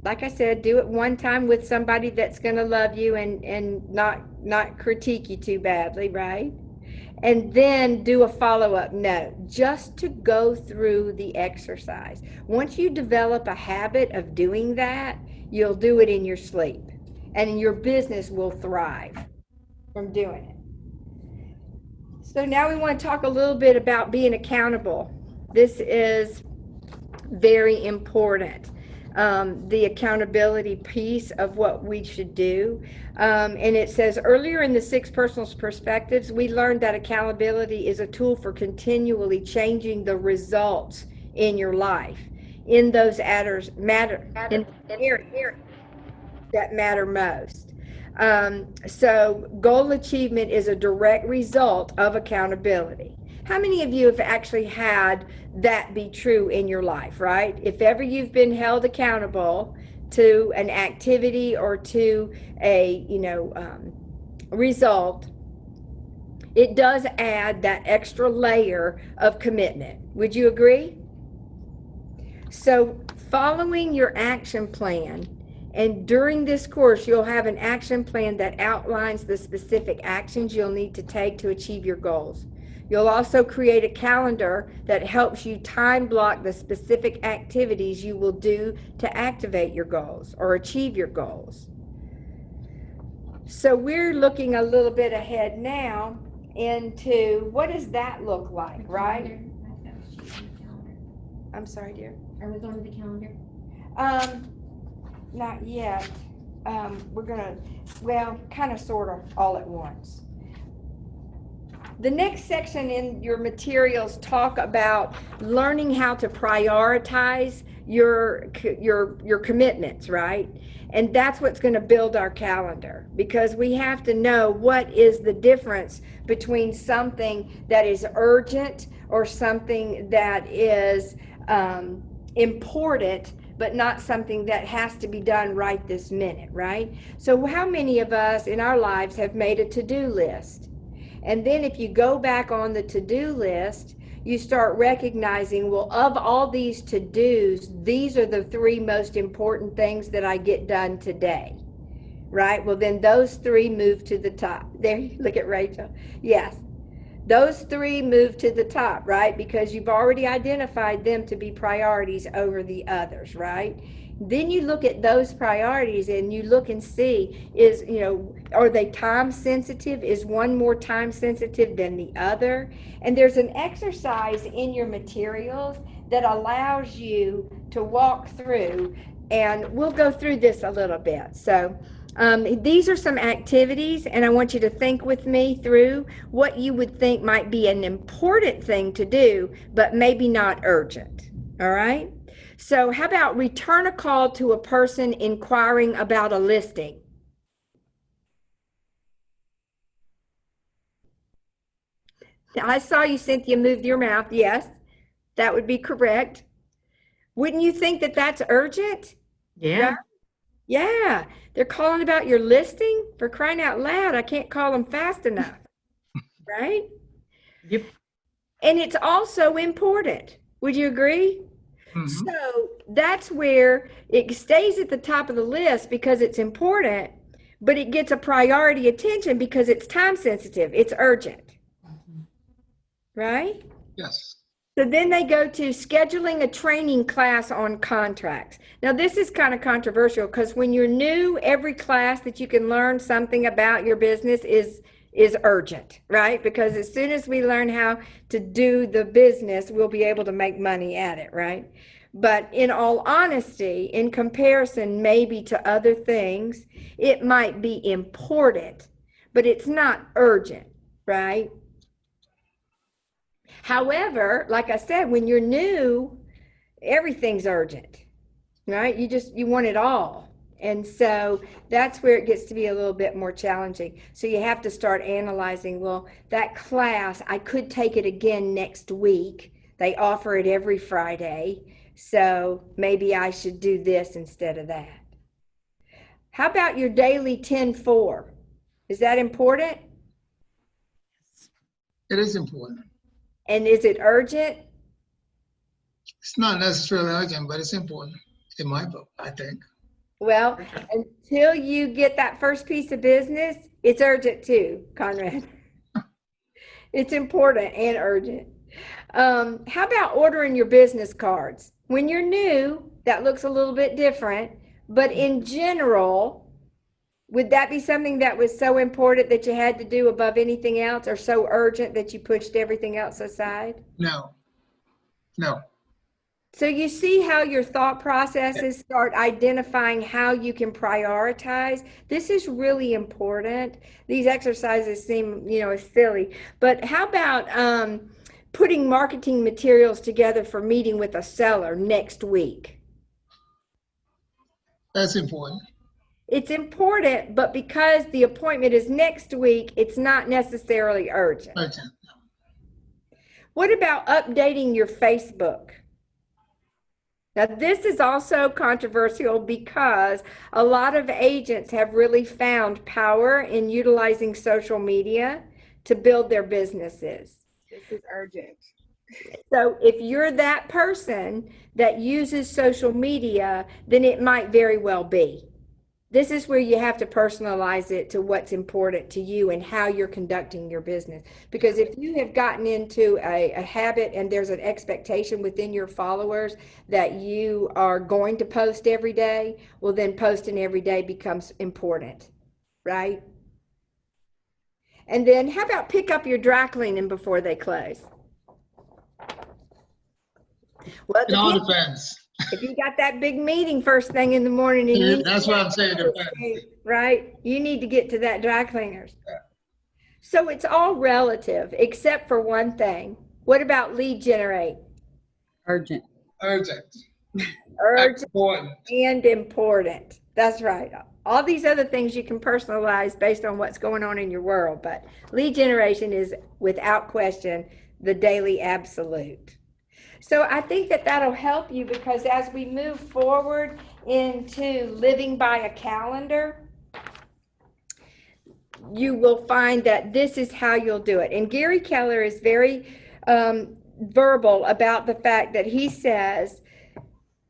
Like I said, do it one time with somebody that's going to love you and not critique you too badly, right? And then do a follow-up note just to go through the exercise. Once you develop a habit of doing that, you'll do it in your sleep, and your business will thrive from doing it. So now we want to talk a little bit about being accountable. This is very important. The accountability piece of what we should do. And it says earlier in the 6 personal perspectives, we learned that accountability is a tool for continually changing the results in your life in those areas that matter most. So goal achievement is a direct result of accountability. How many of you have actually had that be true in your life, right? If ever you've been held accountable to an activity or to a, result, it does add that extra layer of commitment. Would you agree? So following your action plan, and during this course, you'll have an action plan that outlines the specific actions you'll need to take to achieve your goals. You'll also create a calendar that helps you time block the specific activities you will do to activate your goals or achieve your goals. So we're looking a little bit ahead now into what does that look like, right? I'm sorry, dear. Are we going to the calendar? Not yet. We're gonna, well, kind of, sort of, all at once. The next section in your materials talk about learning how to prioritize your commitments, right? And that's what's going to build our calendar, because we have to know what is the difference between something that is urgent or something that is important, but not something that has to be done right this minute, right? So how many of us in our lives have made a to-do list? And then if you go back on the to-do list, you start recognizing, well, of all these to-dos, these are the 3 most important things that I get done today, right? Well, then those 3 move to the top. There, look at Rachel. Yes. Those 3 move to the top, right? Because you've already identified them to be priorities over the others, right? Then you look at those priorities and you look and see, are they time sensitive? Is one more time sensitive than the other? And there's an exercise in your materials that allows you to walk through, and we'll go through this a little bit. So these are some activities, and I want you to think with me through what you would think might be an important thing to do, but maybe not urgent. All right? So how about return a call to a person inquiring about a listing? I saw you, Cynthia, moved your mouth. Yes, that would be correct. Wouldn't you think that that's urgent? Yeah. Right? Yeah, they're calling about your listing. For crying out loud, I can't call them fast enough, right? Yep. And it's also important. Would you agree? Mm-hmm. So that's where it stays at the top of the list because it's important, but it gets a priority attention because it's time sensitive. It's urgent, right? Yes. So then they go to scheduling a training class on contracts. Now this is kind of controversial because when you're new, every class that you can learn something about your business is urgent, right? Because as soon as we learn how to do the business, we'll be able to make money at it, right? But in all honesty, in comparison maybe to other things, it might be important, but it's not urgent, right? However, like I said, when you're new, everything's urgent, right? You want it all. And so that's where it gets to be a little bit more challenging. So you have to start analyzing, well, that class, I could take it again next week. They offer it every Friday. So maybe I should do this instead of that. How about your daily 10-4? Is that important? It is important. And is it urgent? It's not necessarily urgent, but it's important in my book, I think. Well, until you get that first piece of business, it's urgent too, Conrad. It's important and urgent. How about ordering your business cards? When you're new, that looks a little bit different, but in general, would that be something that was so important that you had to do above anything else, or so urgent that you pushed everything else aside? No, no. So you see how your thought processes start identifying how you can prioritize. This is really important. These exercises seem, silly, but how about putting marketing materials together for meeting with a seller next week? That's important. It's important, but because the appointment is next week, it's not necessarily urgent. Urgent. What about updating your Facebook? Now, this is also controversial because a lot of agents have really found power in utilizing social media to build their businesses. This is urgent. So if you're that person that uses social media, then it might very well be. This is where you have to personalize it to what's important to you and how you're conducting your business. Because if you have gotten into a habit and there's an expectation within your followers that you are going to post every day, well, then posting every day becomes important, right? And then how about pick up your dry cleaning before they close? Well, it all depends. If you got that big meeting first thing in the morning and you That's what I'm saying, depends. Right? You need to get to that dry cleaners. Yeah. So it's all relative, except for one thing. What about lead generate? Urgent. Urgent. Urgent important. And important. That's right. All these other things you can personalize based on what's going on in your world, but lead generation is without question the daily absolute. So I think that that'll help you, because as we move forward into living by a calendar, you will find that this is how you'll do it. And Gary Keller is very verbal about the fact that he says,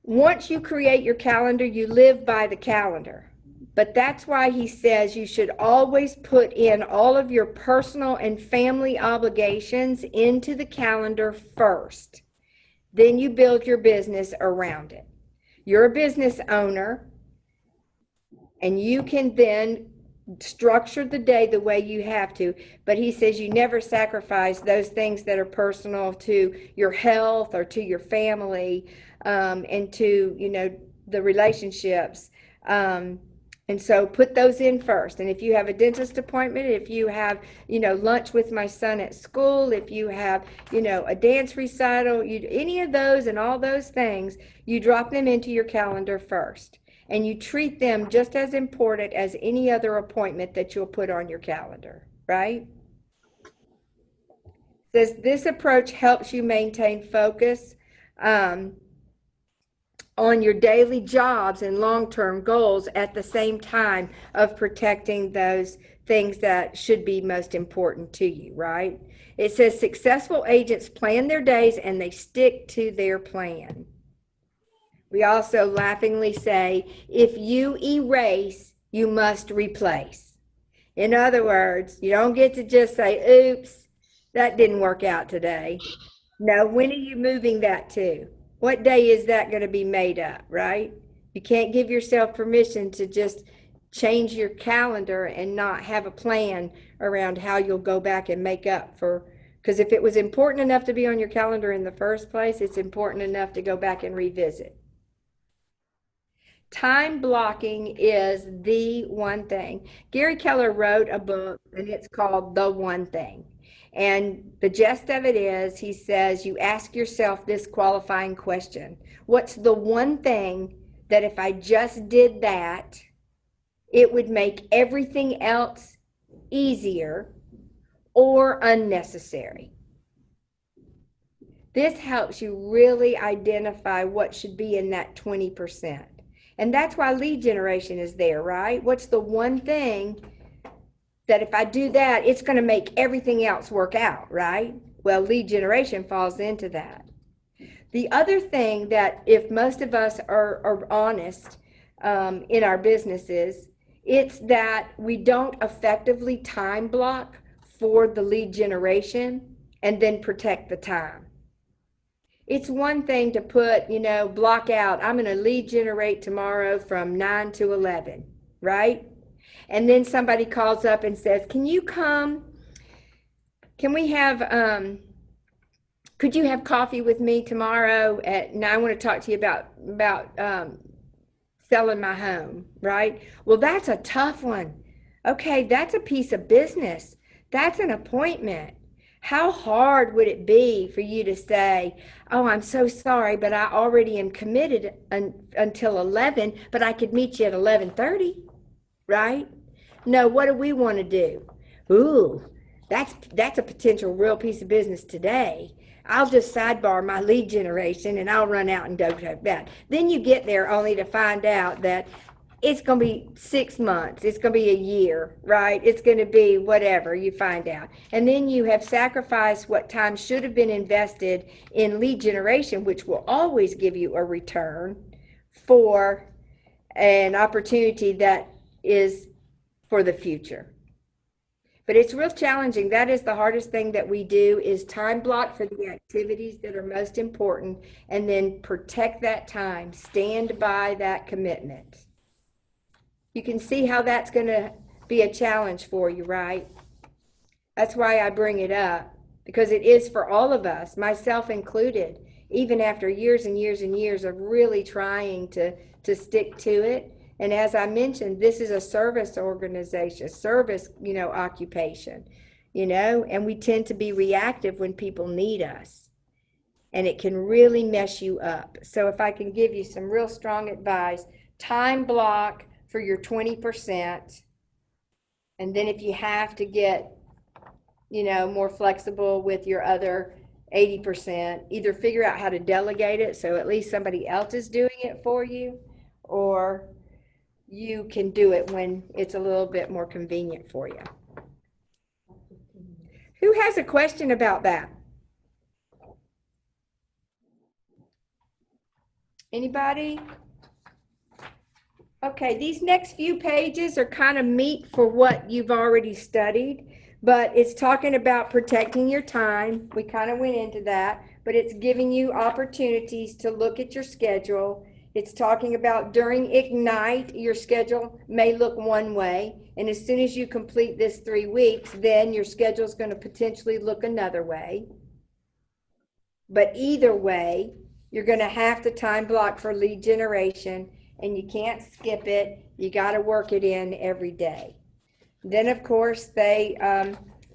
once you create your calendar, you live by the calendar. But that's why he says you should always put in all of your personal and family obligations into the calendar first. Then you build your business around it. You're a business owner, and you can then structure the day the way you have to. But he says you never sacrifice those things that are personal to your health or to your family, and to, the relationships. And so put those in first. And if you have a dentist appointment, if you have, lunch with my son at school, if you have, a dance recital, any of those and all those things, you drop them into your calendar first. And you treat them just as important as any other appointment that you'll put on your calendar, right? Says this approach helps you maintain focus on your daily jobs and long-term goals at the same time of protecting those things that should be most important to you, right? It says successful agents plan their days and they stick to their plan. We also laughingly say, if you erase, you must replace. In other words, you don't get to just say, oops, that didn't work out today. No, when are you moving that to? What day is that going to be made up, right? You can't give yourself permission to just change your calendar and not have a plan around how you'll go back and make up for, because if it was important enough to be on your calendar in the first place, it's important enough to go back and revisit. Time blocking is the one thing. Gary Keller wrote a book, and it's called The One Thing. And the gist of it is, he says, you ask yourself this qualifying question. What's the one thing that if I just did that, it would make everything else easier or unnecessary? This helps you really identify what should be in that 20%. And that's why lead generation is there, right? What's the one thing that if I do that, it's going to make everything else work out, right? Well, lead generation falls into that. The other thing that if most of us are honest in our businesses, it's that we don't effectively time block for the lead generation and then protect the time. It's one thing to put, block out, I'm going to lead generate tomorrow from 9 to 11, right? And then somebody calls up and says, can you come? Can we have, could you have coffee with me tomorrow and I want to talk to you about selling my home, right? Well, that's a tough one. Okay, that's a piece of business. That's an appointment. How hard would it be for you to say, oh, I'm so sorry, but I already am committed until 11, but I could meet you at 11:30, right? No, what do we want to do? Ooh, that's a potential real piece of business today. I'll just sidebar my lead generation and I'll run out and do that. Then you get there only to find out that it's going to be 6 months. It's going to be a year, right? It's going to be whatever you find out. And then you have sacrificed what time should have been invested in lead generation, which will always give you a return for an opportunity that is for the future. But it's real challenging. That is the hardest thing that we do is time block for the activities that are most important and then protect that time, stand by that commitment. You can see how that's going to be a challenge for you, right? That's why I bring it up, because it is for all of us, myself included, even after years and years and years of really trying to stick to it. And as I mentioned, this is a service organization, service, occupation, and we tend to be reactive when people need us. And it can really mess you up. So if I can give you some real strong advice, time block for your 20%. And then if you have to get, more flexible with your other 80%, either figure out how to delegate it so at least somebody else is doing it for you, or you can do it when it's a little bit more convenient for you. Who has a question about that? Anybody? Okay, these next few pages are kind of meat for what you've already studied, but it's talking about protecting your time. We kind of went into that, but it's giving you opportunities to look at your schedule. It's talking about during Ignite, your schedule may look one way, and as soon as you complete this 3 weeks, then your schedule is going to potentially look another way. But either way, you're going to have to time block for lead generation, and you can't skip it. You got to work it in every day. Then, of course, they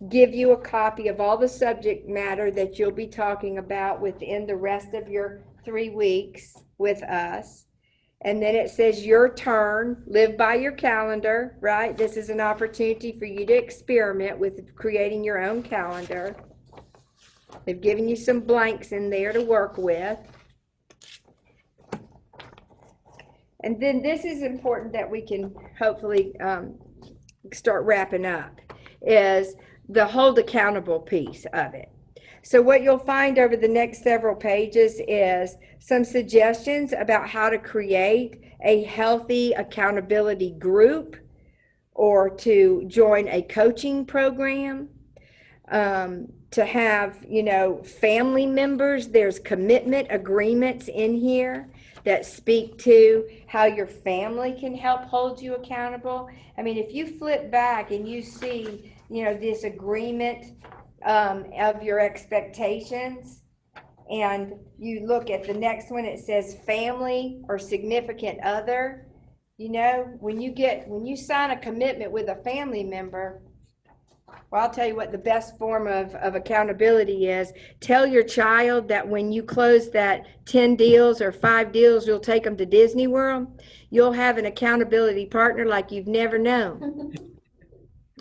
give you a copy of all the subject matter that you'll be talking about within the rest of your 3 weeks with us. And then it says your turn, live by your calendar, right? This is an opportunity for you to experiment with creating your own calendar. They've given you some blanks in there to work with. And then this is important that we can hopefully start wrapping up, is the hold accountable piece of it. So what you'll find over the next several pages is some suggestions about how to create a healthy accountability group or to join a coaching program, to have, family members. There's commitment agreements in here that speak to how your family can help hold you accountable. I mean, if you flip back and you see, this agreement of your expectations, and you look at the next one, it says family or significant other. When you sign a commitment with a family member, well, I'll tell you what the best form of accountability is. Tell your child that when you close that 10 deals or 5 deals, you'll take them to Disney World. You'll have an accountability partner like you've never known,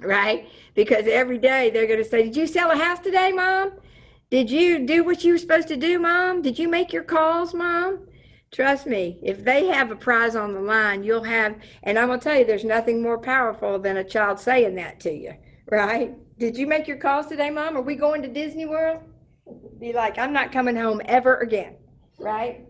right? Because every day they're going to say, did you sell a house today, Mom? Did you do what you were supposed to do, Mom? Did you make your calls, Mom? Trust me, if they have a prize on the line, you'll have, and I'm going to tell you, there's nothing more powerful than a child saying that to you. Right? Did you make your calls today, Mom? Are we going to Disney World? Be like, I'm not coming home ever again, right?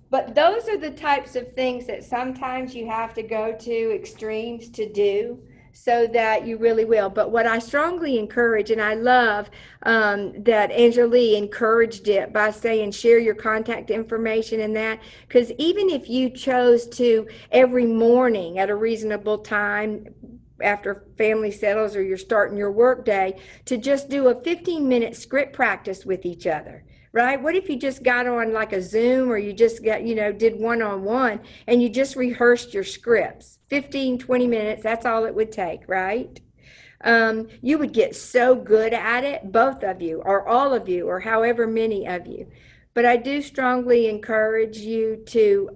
But those are the types of things that sometimes you have to go to extremes to do so that you really will. But what I strongly encourage, and I love that Angela encouraged it by saying share your contact information and that, because even if you chose to every morning at a reasonable time after family settles or you're starting your work day to just do a 15-minute script practice with each other. Right? What if you just got on like a Zoom or you just got, did one-on-one and you just rehearsed your scripts? 15, 20 minutes, that's all it would take, right? You would get so good at it, both of you or all of you or however many of you. But I do strongly encourage you to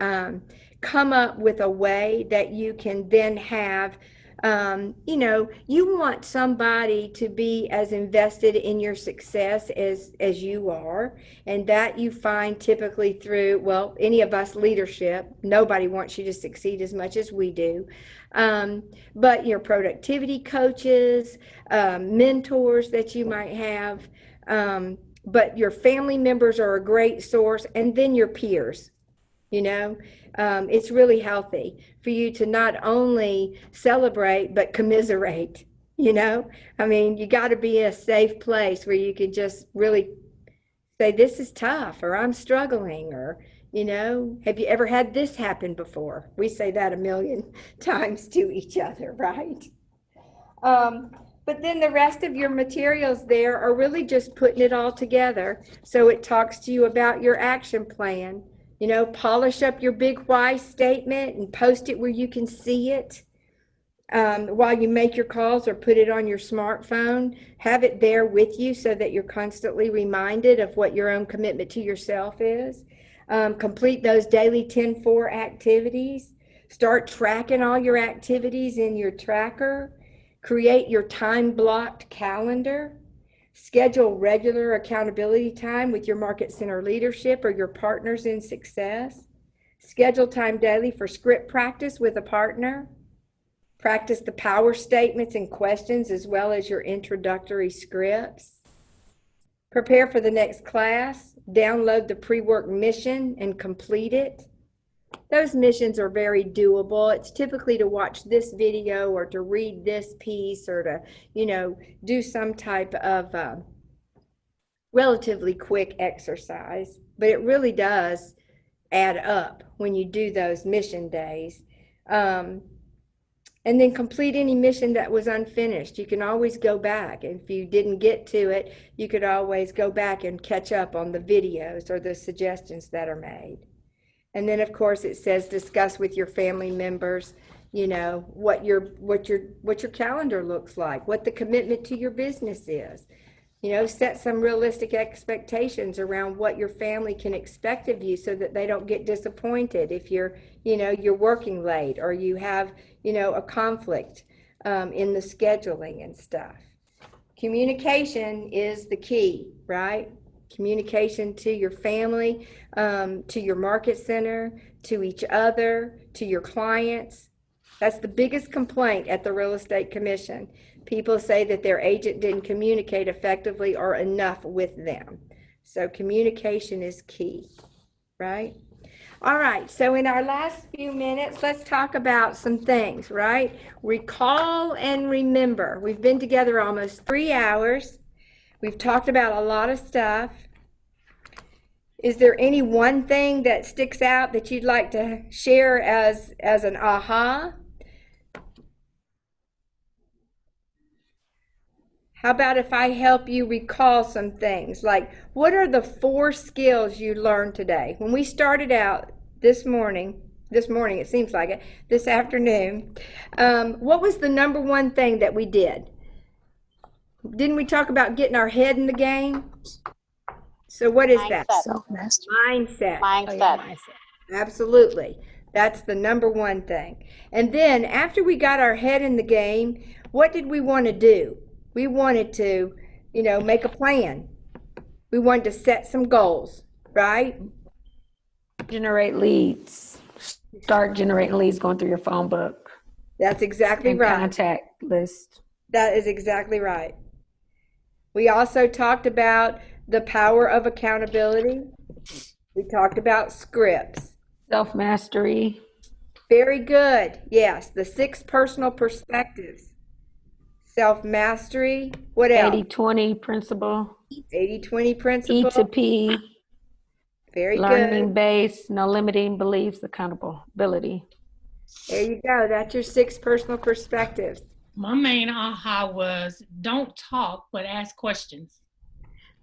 come up with a way that you can then have you want somebody to be as invested in your success as you are, and that you find typically through, well, any of us leadership. Nobody wants you to succeed as much as we do. But your productivity coaches, mentors that you might have, but your family members are a great source, and then your peers. It's really healthy for you to not only celebrate, but commiserate, you got to be in a safe place where you can just really say, this is tough, or I'm struggling, or, have you ever had this happen before? We say that a million times to each other, right? But then the rest of your materials there are really just putting it all together. So it talks to you about your action plan. Polish up your big why statement and post it where you can see it while you make your calls or put it on your smartphone. Have it there with you so that you're constantly reminded of what your own commitment to yourself is. Complete those daily 10-4 activities. Start tracking all your activities in your tracker. Create your time-blocked calendar. Schedule regular accountability time with your market center leadership or your partners in success. Schedule time daily for script practice with a partner. Practice the power statements and questions as well as your introductory scripts. Prepare for the next class. Download the pre-work mission and complete it. Those missions are very doable. It's typically to watch this video or to read this piece or to, do some type of relatively quick exercise. But it really does add up when you do those mission days. And then complete any mission that was unfinished. You can always go back. If you didn't get to it, you could always go back and catch up on the videos or the suggestions that are made. And then, of course, it says discuss with your family members, what your calendar looks like, what the commitment to your business is. Set some realistic expectations around what your family can expect of you so that they don't get disappointed if you're working late or you have, a conflict in the scheduling and stuff. Communication is the key, right? Communication to your family, to your market center, to each other, to your clients. That's the biggest complaint at the Real Estate Commission. People say that their agent didn't communicate effectively or enough with them. So communication is key, right? All right, so in our last few minutes, let's talk about some things, right? Recall and remember. We've been together almost 3 hours. We've talked about a lot of stuff. Is there any one thing that sticks out that you'd like to share as an aha? How about if I help you recall some things? Like, what are the 4 skills you learned today? When we started out this morning, it seems like it, this afternoon, what was the number one thing that we did? Didn't we talk about getting our head in the game? So what is that? Mindset. Mindset. Absolutely. That's the number one thing. And then after we got our head in the game, what did we want to do? We wanted to, make a plan. We wanted to set some goals, right? Generate leads. Start generating leads going through your phone book. That's exactly and right. Contact list. That is exactly right. We also talked about The power of accountability. We talked about scripts. Self-mastery. Very good. Yes, the 6 personal perspectives. Self-mastery. What else? 80-20 principle. 80-20 E principle. to P. Very Learning good. based, no limiting beliefs, accountability. There you go. That's your 6 personal perspectives. My main aha was don't talk, but ask questions.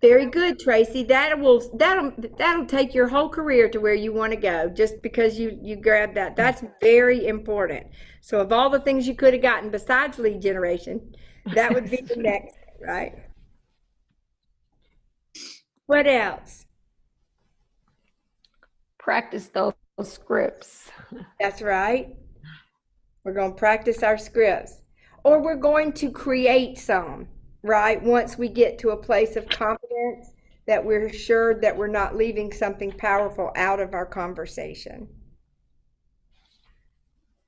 Very good, Tracy. That'll take your whole career to where you want to go just because you grabbed that. That's very important. So of all the things you could have gotten besides lead generation, that would be the next, right? What else? Practice those scripts. That's right. We're going to practice our scripts, or we're going to create some, right? Once we get to a place of confidence that we're sure that we're not leaving something powerful out of our conversation.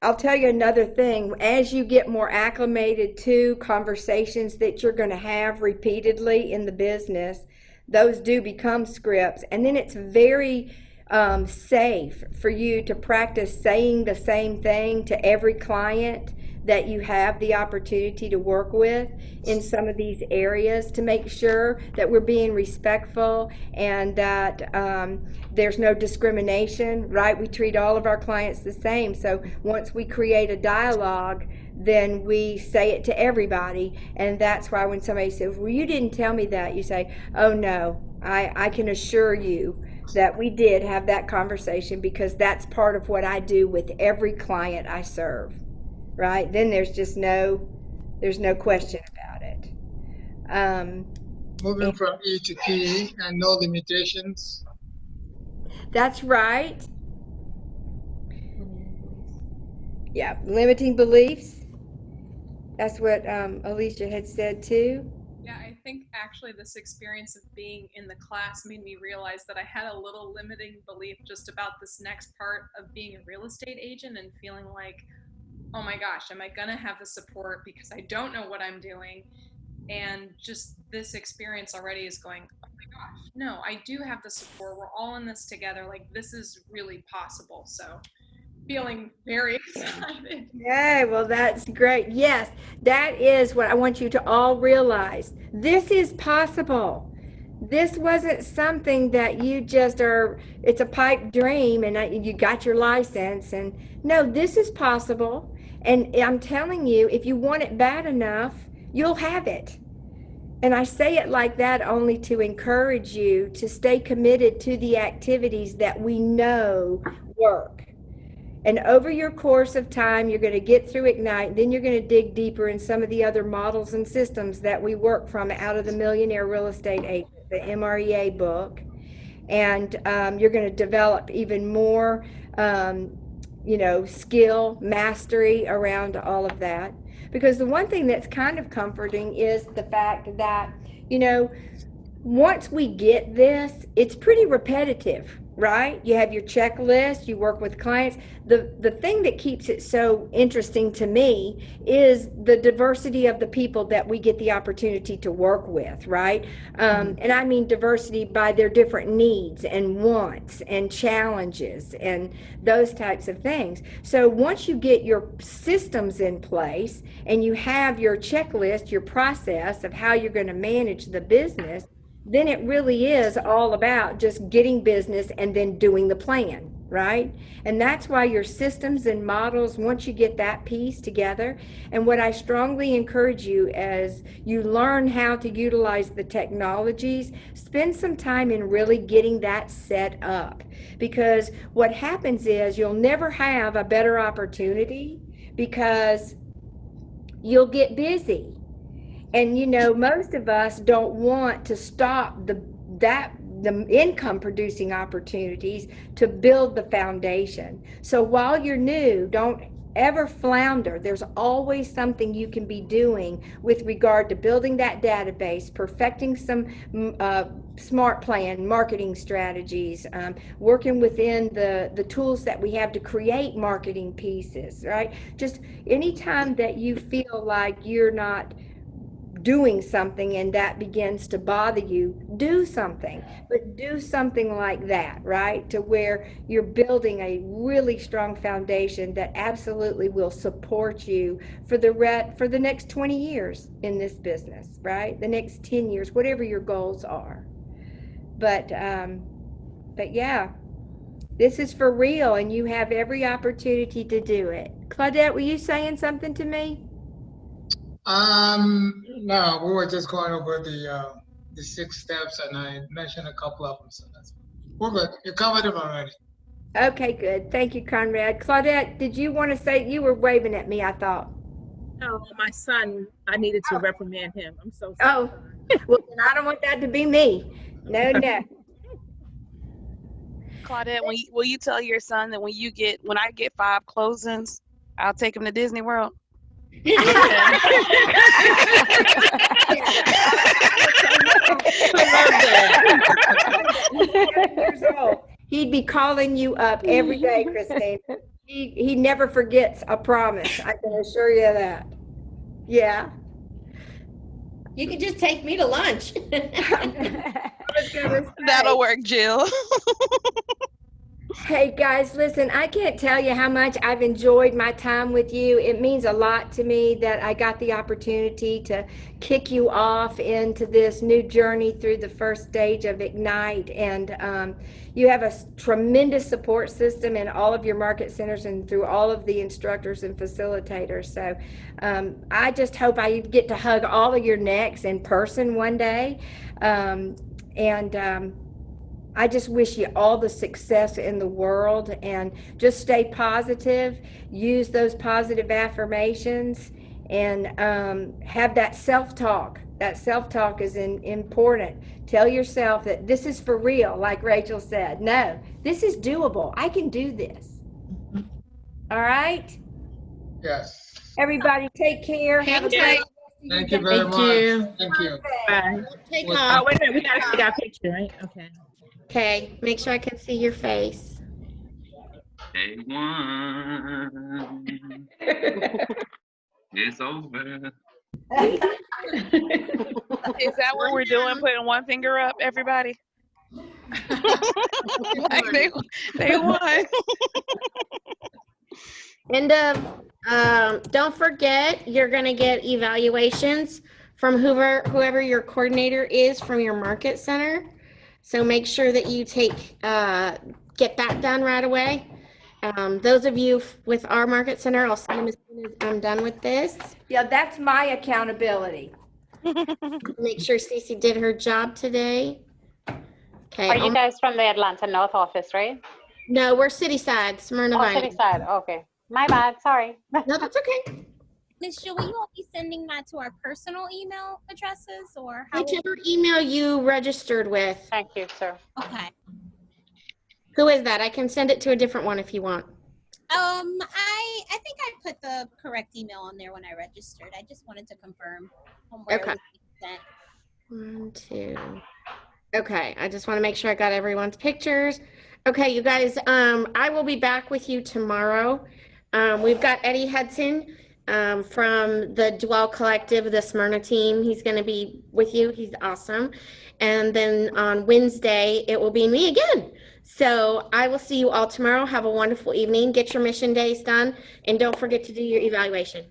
I'll tell you another thing. As you get more acclimated to conversations that you're going to have repeatedly in the business, those do become scripts. And then it's very safe for you to practice saying the same thing to every client that you have the opportunity to work with in some of these areas, to make sure that we're being respectful and that there's no discrimination, right? We treat all of our clients the same. So once we create a dialogue, then we say it to everybody. And that's why when somebody says, well, you didn't tell me that, you say, oh no, I can assure you that we did have that conversation, because that's part of what I do with every client I serve, right? Then there's no question about it. Moving from E to P and no limitations. That's right. Yeah, limiting beliefs. That's what Alicia had said too. Yeah, I think actually this experience of being in the class made me realize that I had a little limiting belief just about this next part of being a real estate agent, and feeling like, oh my gosh, am I gonna have the support because I don't know what I'm doing? And just this experience already is going, oh my gosh, no, I do have the support. We're all in this together. Like, this is really possible. So feeling very excited. Yeah, well, that's great. Yes, that is what I want you to all realize. This is possible. This wasn't something that you just it's a pipe dream and you got your license. And no, this is possible. And I'm telling you, if you want it bad enough, you'll have it. And I say it like that only to encourage you to stay committed to the activities that we know work. And over your course of time, you're going to get through Ignite. Then you're going to dig deeper in some of the other models and systems that we work from out of the Millionaire Real Estate Agent, the MREA book. And you're going to develop even more, skill, mastery around all of that. Because the one thing that's kind of comforting is the fact that, once we get this, it's pretty repetitive, right? You have your checklist, you work with clients. The thing that keeps it so interesting to me is the diversity of the people that we get the opportunity to work with, right? And I mean diversity by their different needs and wants and challenges and those types of things. So once you get your systems in place and you have your checklist, your process of how you're going to manage the business, then it really is all about just getting business and then doing the plan, right? And that's why your systems and models, once you get that piece together, and what I strongly encourage you as you learn how to utilize the technologies, spend some time in really getting that set up. Because what happens is you'll never have a better opportunity because you'll get busy. And most of us don't want to stop the income producing opportunities to build the foundation. So while you're new, don't ever flounder. There's always something you can be doing with regard to building that database, perfecting some smart plan, marketing strategies, working within the tools that we have to create marketing pieces, right? Just anytime that you feel like you're not doing something and that begins to bother you, do something. But do something like that, right? To where you're building a really strong foundation that absolutely will support you for the next 20 years in this business, right? The next 10 years, whatever your goals are. But yeah, this is for real, and you have every opportunity to do it. Claudette, were you saying something to me? No, we were just going over the 6 steps, and I mentioned a couple of them, so we're good. You covered them already. Okay, good. Thank you, Conrad. Claudette, did you want to say, you were waving at me, I thought. No, my son, I needed to reprimand him. I'm so sorry. Oh, well, then I don't want that to be me. No, no. Claudette, will you tell your son that when I get 5 closings, I'll take him to Disney World? He's 7 years old. He'd be calling you up every day, Christine. He never forgets a promise. I can assure you that. Yeah. You could just take me to lunch. That'll work, Jill. Hey guys, listen, I can't tell you how much I've enjoyed my time with you. It means a lot to me that I got the opportunity to kick you off into this new journey through the first stage of Ignite. And you have a tremendous support system in all of your market centers and through all of the instructors and facilitators. So I just hope I get to hug all of your necks in person one day. I just wish you all the success in the world, and just stay positive, use those positive affirmations, and have that self-talk. That self-talk is important. Tell yourself that this is for real, like Rachel said. No, this is doable. I can do this. All right? Yes. Everybody take care. Have a great Thank you very much. Thank you. Bye. Take Oh, off. wait a minute. We got to see our picture, right? Okay. Okay, make sure I can see your face. Day one. It's over. Is that what we're doing? Putting one finger up, everybody? Like they won. And don't forget, you're gonna get evaluations from whoever your coordinator is from your market center. So make sure that you get that done right away. Those of you with our market center, I'll send them as soon as I'm done with this. Yeah, that's my accountability. Make sure Cece did her job today. Okay. Are you guys from the Atlanta North office, right? No, we're Cityside, Smyrna Oh, Vine. Cityside. Okay. My bad. Sorry. No, that's okay. Miss Jill, will you all be sending that to our personal email addresses, or how? Whichever email you registered with. Thank you, sir. Okay. Who is that? I can send it to a different one if you want. I think I put the correct email on there when I registered. I just wanted to confirm on where Okay. it was sent. 1, 2. Okay, I just want to make sure I got everyone's pictures. Okay, you guys, I will be back with you tomorrow. We've got Eddie Hudson from the Dwell Collective, the Smyrna team. He's going to be with you. He's awesome. And then on Wednesday, it will be me again. So I will see you all tomorrow. Have a wonderful evening. Get your mission days done. And don't forget to do your evaluation.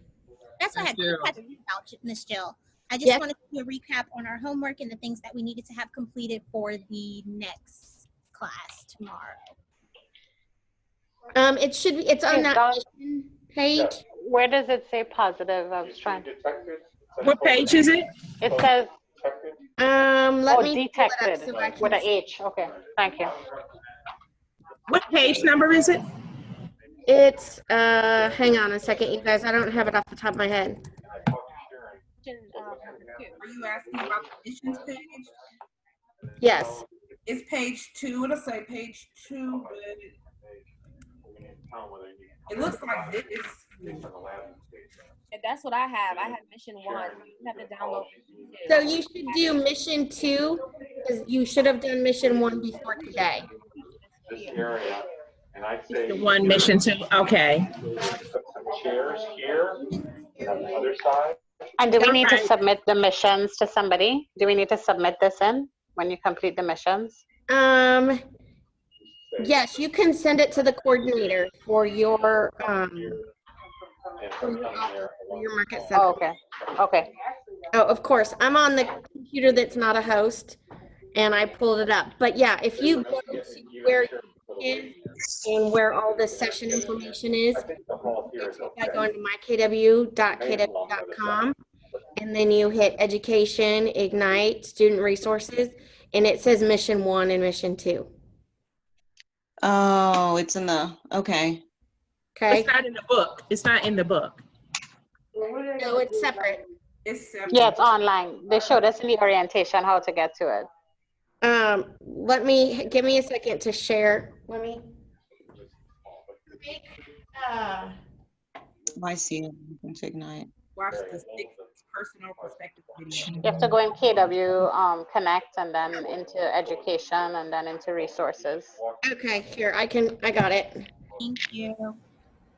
That's what I had about Miss Jill. I just Yes. wanted to do a recap on our homework and the things that we needed to have completed for the next class tomorrow. It should be, it's on that mission page. Where does it say positive? I was trying to. What page is it? It says. Let me detected so I can with an see. H. Okay, thank you. What page number is it? It's hang on a second, you guys. I don't have it off the top of my head. Are you asking about the missions page? Yes. It's page 2. It'll say page 2, but it looks like this. And that's what I have. I have mission 1. You have to download mission 2. So you should do mission 2 because you should have done mission 1 before today. This area, and I'd say The one mission 2. Okay. put some chairs here and on the other side. And do we need to Okay. submit the missions to somebody? Do we need to submit this in when you complete the missions? Yes, you can send it to the coordinator for your office, for your market center. Oh, okay. Okay. Oh, of course. I'm on the computer that's not a host, and I pulled it up. But yeah, if you go to where you is and where all the session information is, go to it by going to mykw.kw.com, and then you hit education, ignite, student resources, and it says mission 1 and mission 2. Oh, it's in the, okay. Okay. It's not in the book. It's not in the book. No, it's separate. It's separate. Yeah, it's online. They showed us in the orientation how to get to it. Give me a second to share. Let me. I see it. It's Ignite. Watch the 6 personal perspective video. You have to go in KW Connect and then into education and then into resources. Okay, here, I got it. Thank you.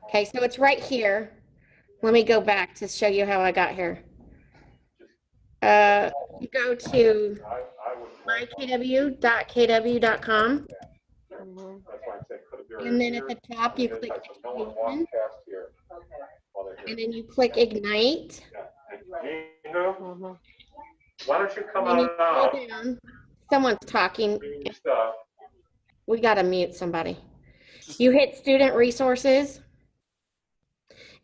Okay, so it's right here. Let me go back to show you how I got here. You go to mykw.kw.com. And then at the top, you click education. And then you click ignite. Why don't you come And then you on scroll out? down. Someone's talking. We got to mute somebody. You hit student resources.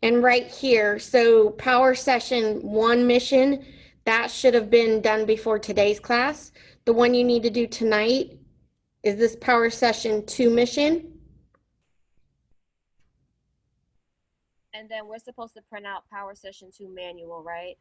And right here, so power session 1 mission, that should have been done before today's class. The one you need to do tonight is this power session 2 mission. And then we're supposed to print out Power Session 2 manual, right?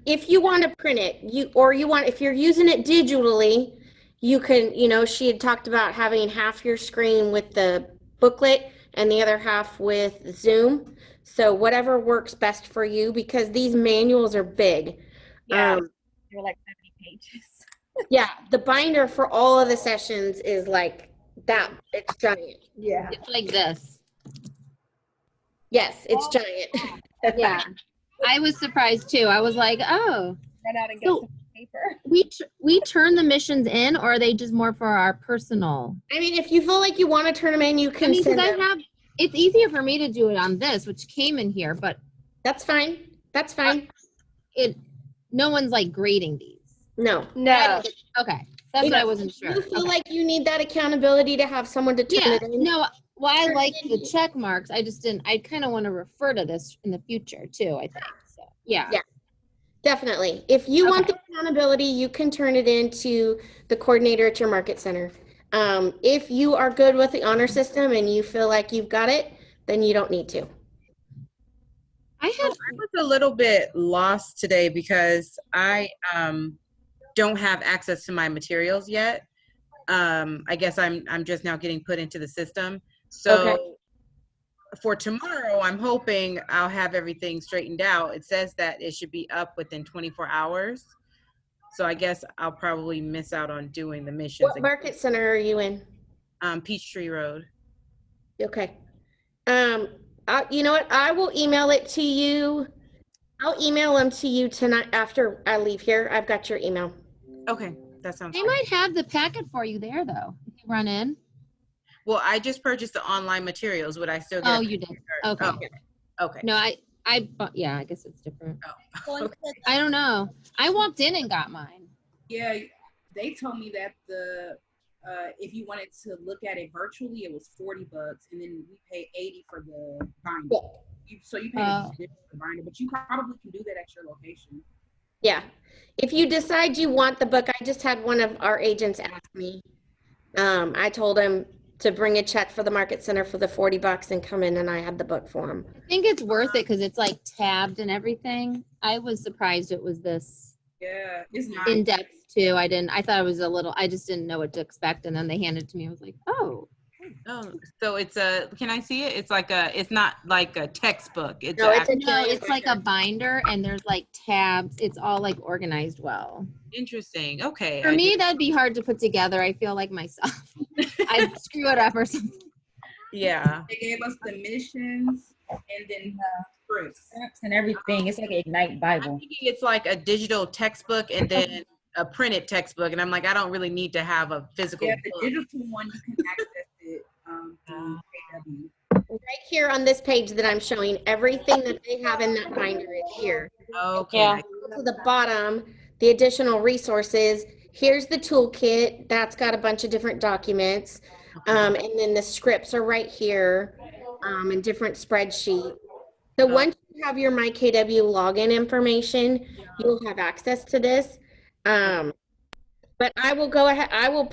If you want to print it, if you're using it digitally, you can, she had talked about having half your screen with the booklet and the other half with Zoom. So whatever works best for you, because these manuals are big. Yeah, they're like 70 pages. Yeah, the binder for all of the sessions is like that. It's giant. Yeah. It's like this. Yes, it's giant. Yeah. I was surprised too. I was like, oh. Run out and get So some paper. we turn the missions in, or are they just more for our personal? I mean, if you feel like you want to turn them in, you can because send I them. have, it's easier for me to do it on this, which came in here, but that's fine. That's fine. No one's like grading these. No. Okay. That's what I wasn't sure. You feel Okay. like you need that accountability to have someone to turn Yeah, it in. no, well, I like the check marks. I just didn't, I kind of want to refer to this in the future too, I think. So, yeah. Yeah, definitely. If you want the accountability, you can turn it into the coordinator at your market center. If you are good with the honor system and you feel like you've got it, then you don't need to. I was a little bit lost today because I don't have access to my materials yet. I guess I'm just now getting put into the system. So for tomorrow, I'm hoping I'll have everything straightened out. It says that it should be up within 24 hours. So I guess I'll probably miss out on doing the missions. What market center are you in? Peachtree Road. Okay. You know what? I will email it to you. I'll email them to you tonight after I leave here. I've got your email. Okay, that sounds They good. might have the packet for you there though, if you run in. Well, I just purchased the online materials. Would I still get? Oh, you did. Okay. Okay. No, yeah, I guess it's different. Oh. I don't know. I walked in and got mine. Yeah, they told me that if you wanted to look at it virtually, it was $40, and then we pay $80 for the binder. So you pay the binder, but you probably can do that at your location. Yeah. If you decide you want the book, I just had one of our agents ask me. I told him to bring a check for the market center for the $40 and come in, and I had the book for him. I think it's worth it because it's like tabbed and everything. I was surprised it was this it's nice. in depth too. I thought it was I just didn't know what to expect. And then they handed it to me. I was like, oh. Oh, so it's can I see it? It's not like a textbook. It's it's like a binder and there's like tabs. It's all like organized well. Interesting. Okay. For me, that'd be hard to put together. I feel like myself. I'd screw it up or something. Yeah. They gave us the missions and then Apps and everything. It's like an Ignite Bible. Thinking it's like a digital textbook and then a printed textbook, and I'm like, I don't really need to have a physical Yeah, the book. digital one you can access it through KW. Right here on this page that I'm showing, everything that they have in that binder is here. Okay. Yeah. Go to the bottom, the additional resources. Here's the toolkit. That's got a bunch of different documents. And then the scripts are right here in different spreadsheets. So once you have your MyKW login information, you'll have access to this. But I will go ahead, I will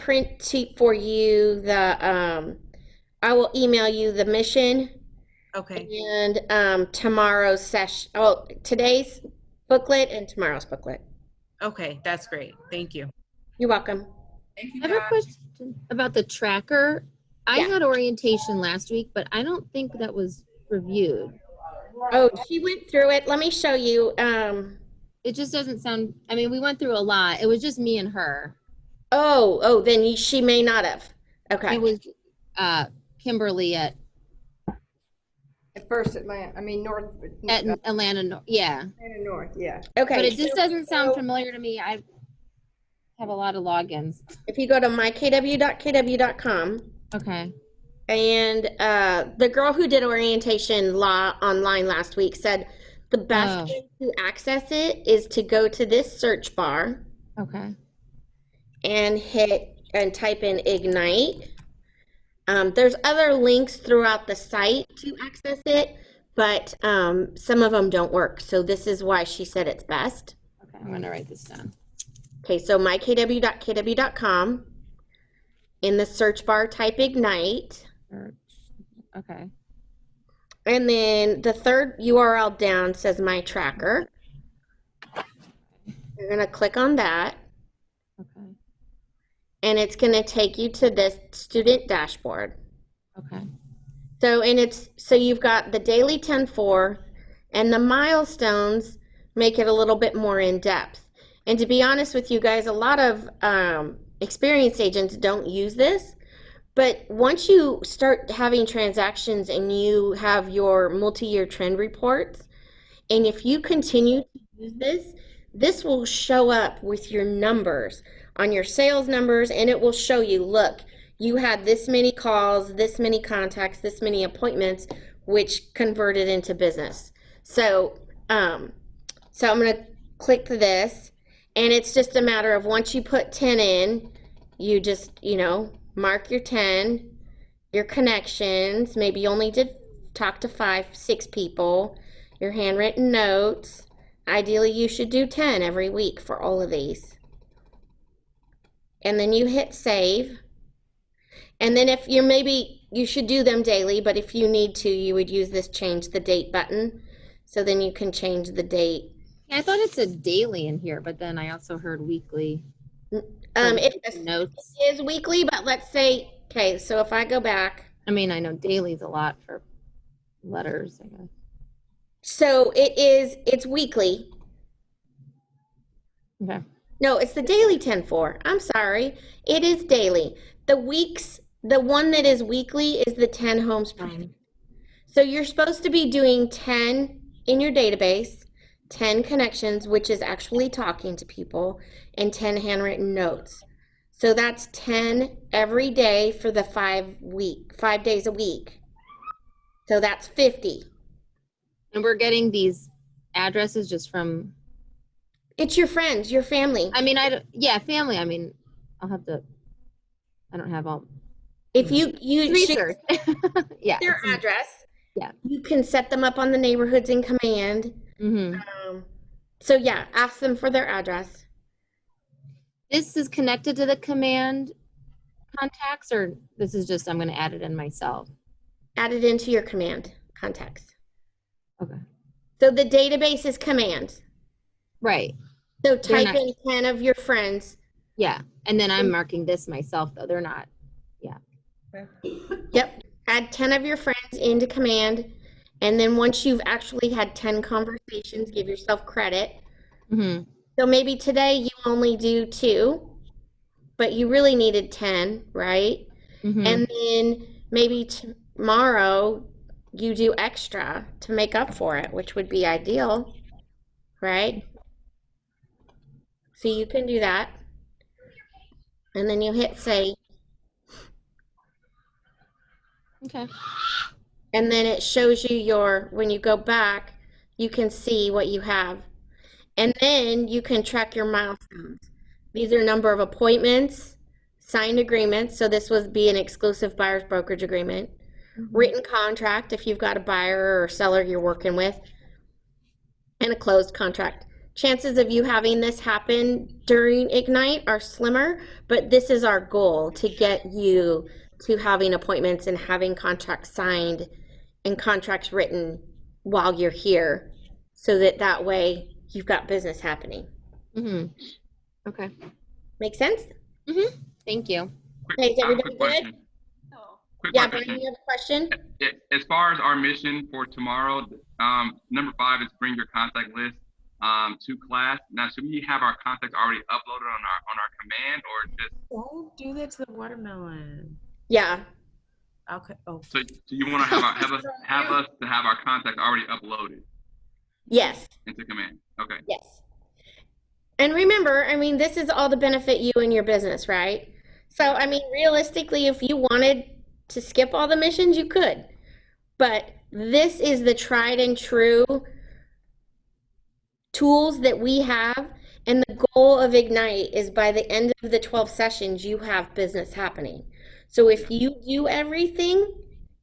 for you the, I will email you the mission. Okay. And tomorrow's session, today's booklet and tomorrow's booklet. Okay, that's great. Thank you. You're welcome. I have a question about the tracker. I had orientation last week, but I don't think that was reviewed. Oh, she went through it. Let me show you. It just doesn't sound, I mean, we went through a lot. It was just me and her. Then she may not have. Okay. It was Kimberly at first Atlanta, North. At Atlanta, yeah. Atlanta North, yeah. Okay. But it just doesn't sound familiar to me. I have a lot of logins. If you go to mykw.kw.com. Okay. And the girl who did orientation online last week said the best way to access it is to go to this search bar. Okay. And type in Ignite. There's other links throughout the site to access it, but some of them don't work. So this is why she said it's best. Okay, I'm going to write this down. Okay, so mykw.kw.com. In the search bar, type Ignite. Okay. And then the third URL down says My Tracker. You're going to click on that. Okay. And it's going to take you to this student dashboard. Okay. So you've got the daily 10-4 and the milestones make it a little bit more in depth. And to be honest with you guys, a lot of experienced agents don't use this. But once you start having transactions and you have your multi-year trend reports, and if you continue to use this, this will show up with your numbers on your sales numbers, and it will show you, look, you had this many calls, this many contacts, this many appointments, which converted into business. So, so I'm going to click this, and it's just a matter of once you put 10 in, you just, mark your 10, your connections, maybe you only did talk to 5, 6 people, your handwritten notes. Ideally, you should do 10 every week for all of these. And then you hit save. And then if you should do them daily, but if you need to, you would use this change the date button. So then you can change the date. Yeah, I thought it said daily in here, but then I also heard weekly. It is weekly, but let's say, okay, so if I go back. I mean, I know daily's a lot for letters, I guess. So it's weekly. Okay. No, it's the daily 10-4. I'm sorry. It is daily. The one that is weekly is the 10 homes per week. So you're supposed to be doing 10 in your database, 10 connections, which is actually talking to people, and 10 handwritten notes. So that's 10 every day for the 5 days a week. So that's 50. And we're getting these addresses just from. It's your friends, your family. I mean, family. I mean, I don't have all. If you research. Yeah. Their address. Yeah. You can set them up on the neighborhoods in command. Mm-hmm. So yeah, ask them for their address. This is connected to the command contacts, or this is just I'm going to add it in myself? Add it into your command contacts. Okay. So the database is command. Right. So type in 10 of your friends. Yeah. And then I'm marking this myself, though. They're not. Yeah. Yep. Add 10 of your friends into command. And then once you've actually had 10 conversations, give yourself credit. Mm-hmm. So maybe today you only do 2, but you really needed 10, right? Mm-hmm. And then maybe tomorrow you do extra to make up for it, which would be ideal, right? So you can do that. And then you hit save. Okay. And then it shows you when you go back, you can see what you have. And then you can track your milestones. These are number of appointments, signed agreements. So this would be an exclusive buyer's brokerage agreement, written contract if you've got a buyer or seller you're working with, and a closed contract. Chances of you having this happen during Ignite are slimmer, but this is our goal, to get you to having appointments and having contracts signed and contracts written while you're here, so that way you've got business happening. Okay. Make sense? Thank you. Hey, is I have a everybody quick good? question. Quick Yeah, question. Brian, you have a question? As far as our mission for tomorrow, number 5 is bring your contact list to class. Now, should we have our contacts already uploaded on our command, or just? Don't do that to the watermelon. Yeah. Okay. Oh. So you want to have us to have our contacts already uploaded? Yes. Into command. Okay. Yes. And remember, I mean, this is all to benefit you and your business, right? So, I mean, realistically, if you wanted to skip all the missions, you could. But this is the tried and true tools that we have. And the goal of Ignite is by the end of the 12 sessions, you have business happening. So if you do everything,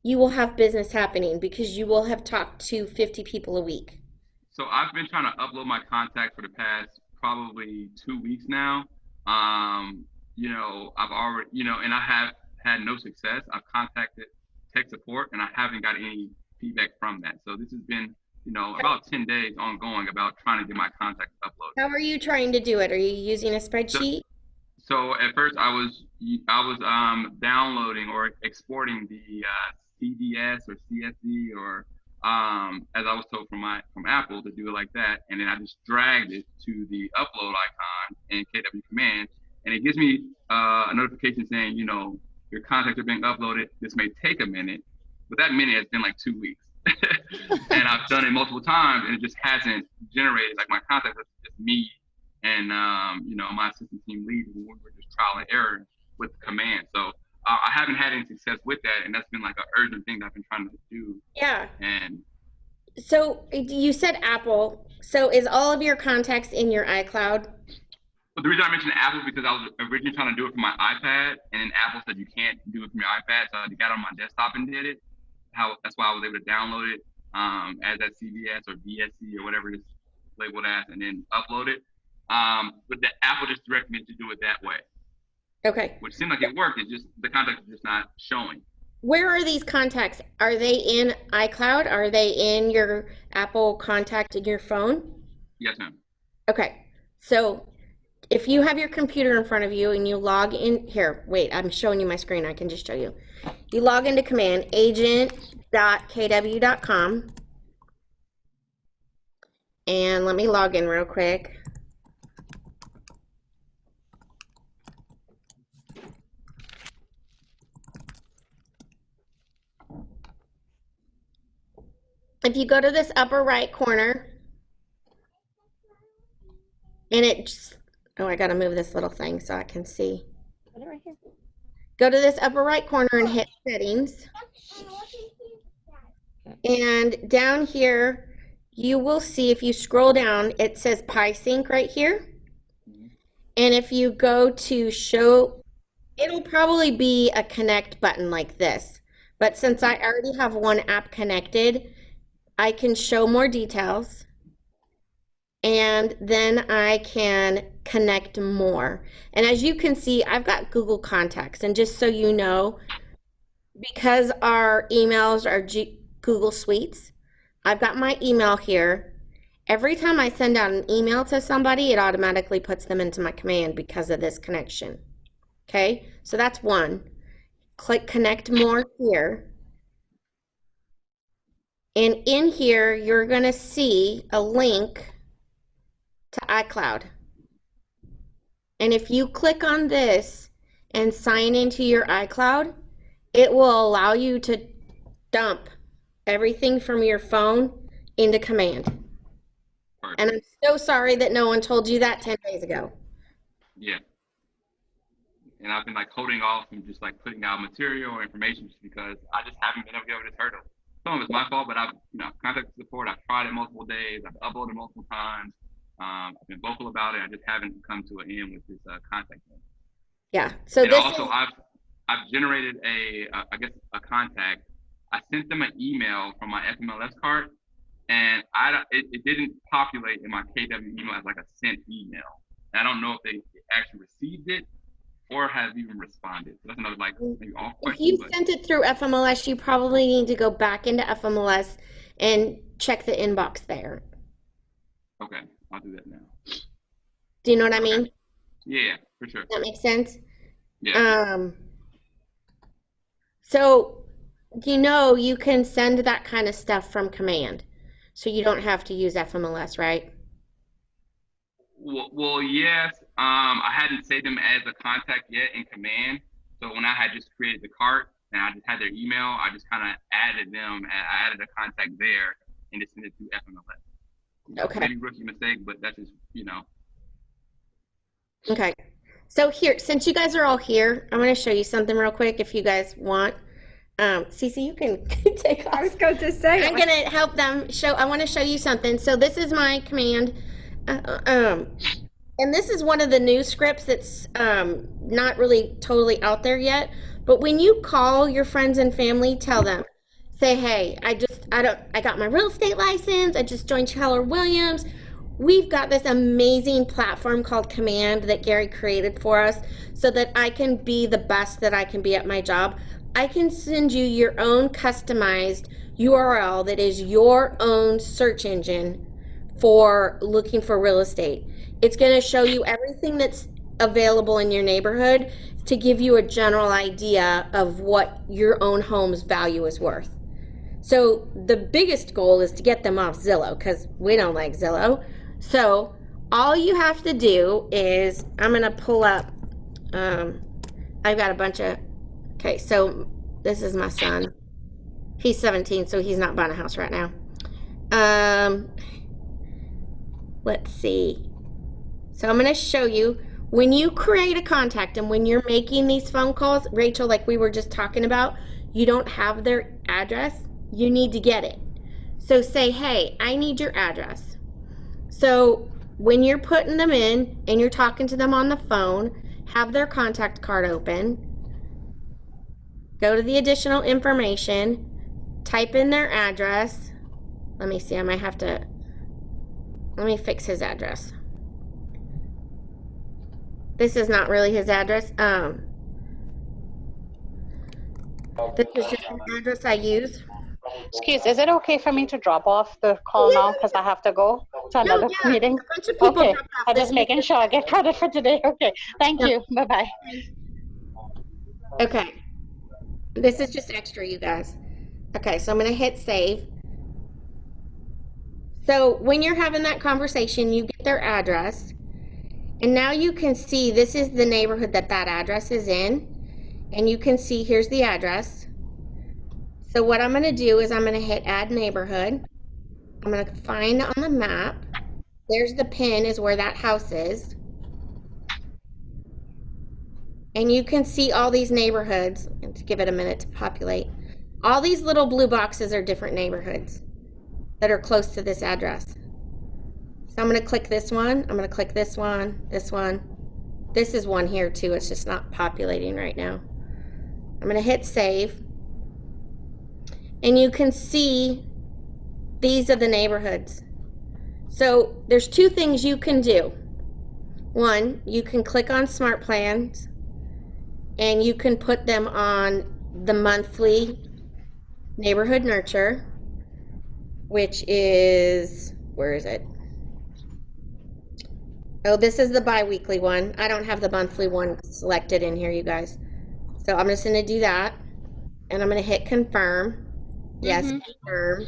you will have business happening because you will have talked to 50 people a week. So I've been trying to upload my contacts for the past probably 2 weeks now. I've already, and I have had no success. I've contacted tech support and I haven't got any feedback from that. So this has been, about 10 days ongoing about trying to get my contacts uploaded. How are you trying to do it? Are you using a spreadsheet? So at first I was downloading or exporting the CDS or CSV or as I was told from Apple to do it like that, and then I just dragged it to the upload icon in KW Command, and it gives me a notification saying, your contacts are being uploaded. This may take a minute, but that minute has been like 2 weeks, and I've done it multiple times, and it just hasn't generated. Like my contacts, it's just me and my assistant team lead, we were just trial and error with the command. So I haven't had any success with that, and that's been like an urgent thing that I've been trying to do. Yeah. And so you said Apple. So is all of your contacts in your iCloud? But the reason I mentioned Apple is because I was originally trying to do it from my iPad, and then Apple said you can't do it from your iPad, so I got on my desktop and did it. That's why I was able to download it as that CVS or VSC or whatever it's labeled as, and then upload it. But the Apple just directed me to do it that way. Okay. Which seemed like it worked. It's just the contacts are just not showing. Where are these contacts? Are they in iCloud? Are they in your Apple contact in your phone? Yes, ma'am. Okay. So if you have your computer in front of you and you log in here, wait, I'm showing you my screen. I can just show you. You log into command agent.kw.com. And let me log in real quick. If you go to this upper right corner, and I gotta move this little thing so I can see. Put it right here. Go to this upper right corner and hit settings. And down here, you will see, if you scroll down, it says PieSync right here. And if you go to show, it'll probably be a connect button like this. But since I already have one app connected, I can show more details, and then I can connect more. And as you can see, I've got Google Contacts, and just so you know, because our emails are Google Suites, I've got my email here. Every time I send out an email to somebody, it automatically puts them into my command because of this connection. Okay, so that's one. Click Connect More here. And in here, you're going to see a link to iCloud. And if you click on this and sign into your iCloud, it will allow you to dump everything from your phone into Command. And I'm so sorry that no one told you that 10 days ago. Yeah. And I've been like holding off from just like putting out material or information just because I just haven't been able to get over this hurdle. Some of it's my fault, but I've contacted support. I've tried it multiple days. I've uploaded multiple times. I've been vocal about it. I just haven't come to an end with this contact thing. Yeah. So and this also is, I've generated a contact. I sent them an email from my FMLS card, and it didn't populate in my KW email as like a sent email. And I don't know if they actually received it or have even responded. So that's another maybe off if question. you But sent it through FMLS, you probably need to go back into FMLS and check the inbox there. okay, I'll do that now. Do you know what I mean? Yeah, for sure. That makes sense? Yeah. So, you can send that kind of stuff from Command. So you don't have to use FMLS, right? Well, yes. I hadn't saved them as a contact yet in Command. So when I had just created the cart and I just had their email, I just kind of added them. I added a contact there and just sent it through FMLS. Okay. Maybe rookie mistake, but that's just Okay. So here, since you guys are all here, I'm going to show you something real quick if you guys want. Cece, you can take off. I was going to say. I'm going to help them show. I want to show you something. So this is my Command. And this is one of the new scripts that's not really totally out there yet. But when you call your friends and family, tell them, say, hey, I got my real estate license. I just joined Keller Williams. We've got this amazing platform called Command that Gary created for us so that I can be the best that I can be at my job. I can send you your own customized URL that is your own search engine for looking for real estate. It's going to show you everything that's available in your neighborhood to give you a general idea of what your own home's value is worth. So the biggest goal is to get them off Zillow because we don't like Zillow. So all you have to do is, I'm going to pull up, I've got a bunch of, okay, so this is my son. He's 17, so he's not buying a house right now. Let's see. So I'm going to show you, when you create a contact and when you're making these phone calls, Rachel, like we were just talking about, you don't have their address, you need to get it. So say, hey, I need your address. So when you're putting them in and you're talking to them on the phone, have their contact card open, go to the additional information, type in their address. Let me see, I might have to, let me fix his address. This is not really his address. This is just an address I use. Excuse, is it okay for me to drop off the call now because I have to go to another meeting? A bunch of people Okay, dropped off I'm this just making sure I get credit for today. Okay, thank you. Bye-bye. Okay. This is just extra, you guys. Okay, so I'm going to hit save. So when you're having that conversation, you get their address. And now you can see this is the neighborhood that address is in. And you can see here's the address. So what I'm going to do is I'm going to hit add neighborhood. I'm going to find on the map. There's the pin is where that house is. And you can see all these neighborhoods. Let's give it a minute to populate. All these little blue boxes are different neighborhoods that are close to this address. So I'm going to click this one. I'm going to click this one, this one. This is one here too. It's just not populating right now. I'm going to hit save. And you can see these are the neighborhoods. So there's two things you can do. One, you can click on smart plans and you can put them on the monthly neighborhood nurture, which is, where is it? Oh, this is the bi-weekly one. I don't have the monthly one selected in here, you guys. So I'm just going to do that. And I'm going to hit confirm. Yes, confirm.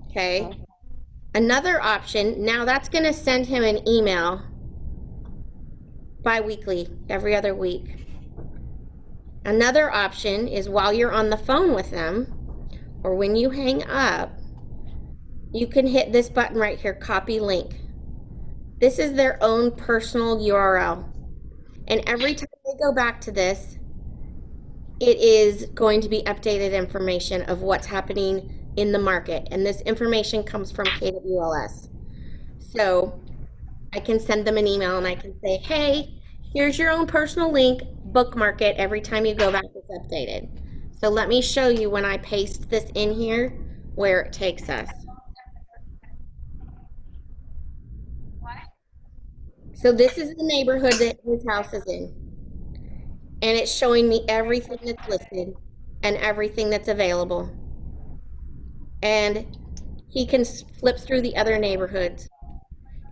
Okay. Another option, now that's going to send him an email bi-weekly, every other week. Another option is while you're on the phone with them, or when you hang up, you can hit this button right here, copy link. This is their own personal URL. And every time they go back to this, it is going to be updated information of what's happening in the market. And this information comes from KWLS. So I can send them an email and I can say, hey, here's your own personal link, bookmark it every time you go back, it's updated. So let me show you when I paste this in here where it takes us. So this is the neighborhood that his house is in. And it's showing me everything that's listed and everything that's available. And he can flip through the other neighborhoods.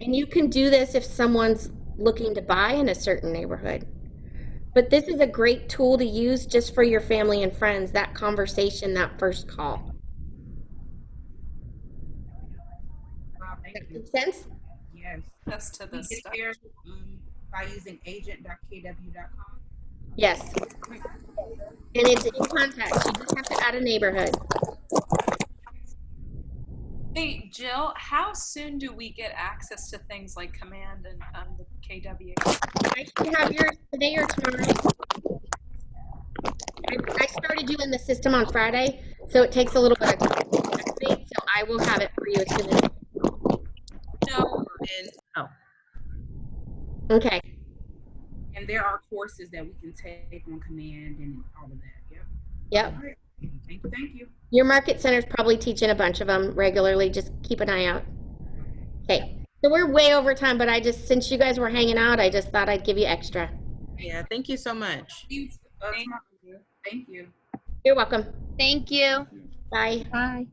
And you can do this if someone's looking to buy in a certain neighborhood. But this is a great tool to use just for your family and friends, that conversation, that first call. Wow, thank you. Make sense? Yes. That's to We this get stuff. there by using agent.kw.com. Yes. And it's in contacts. You just have to add a neighborhood. Hey, Jill, how soon do we get access to things like Command and the KW? I should have yours today or tomorrow. I started you in the system on Friday, so it takes a little bit of time to activate, so I will have it for you as soon as. No, and oh, Okay. And there are courses that we can take on Command and all of that. Yep. Yep. All right. Thank you. Thank you. Your market center's probably teaching a bunch of them regularly. Just keep an eye out. Okay. So we're way over time, but since you guys were hanging out, I just thought I'd give you extra. yeah, thank you so much. Thank you. You're welcome. Thank you. Bye. Bye.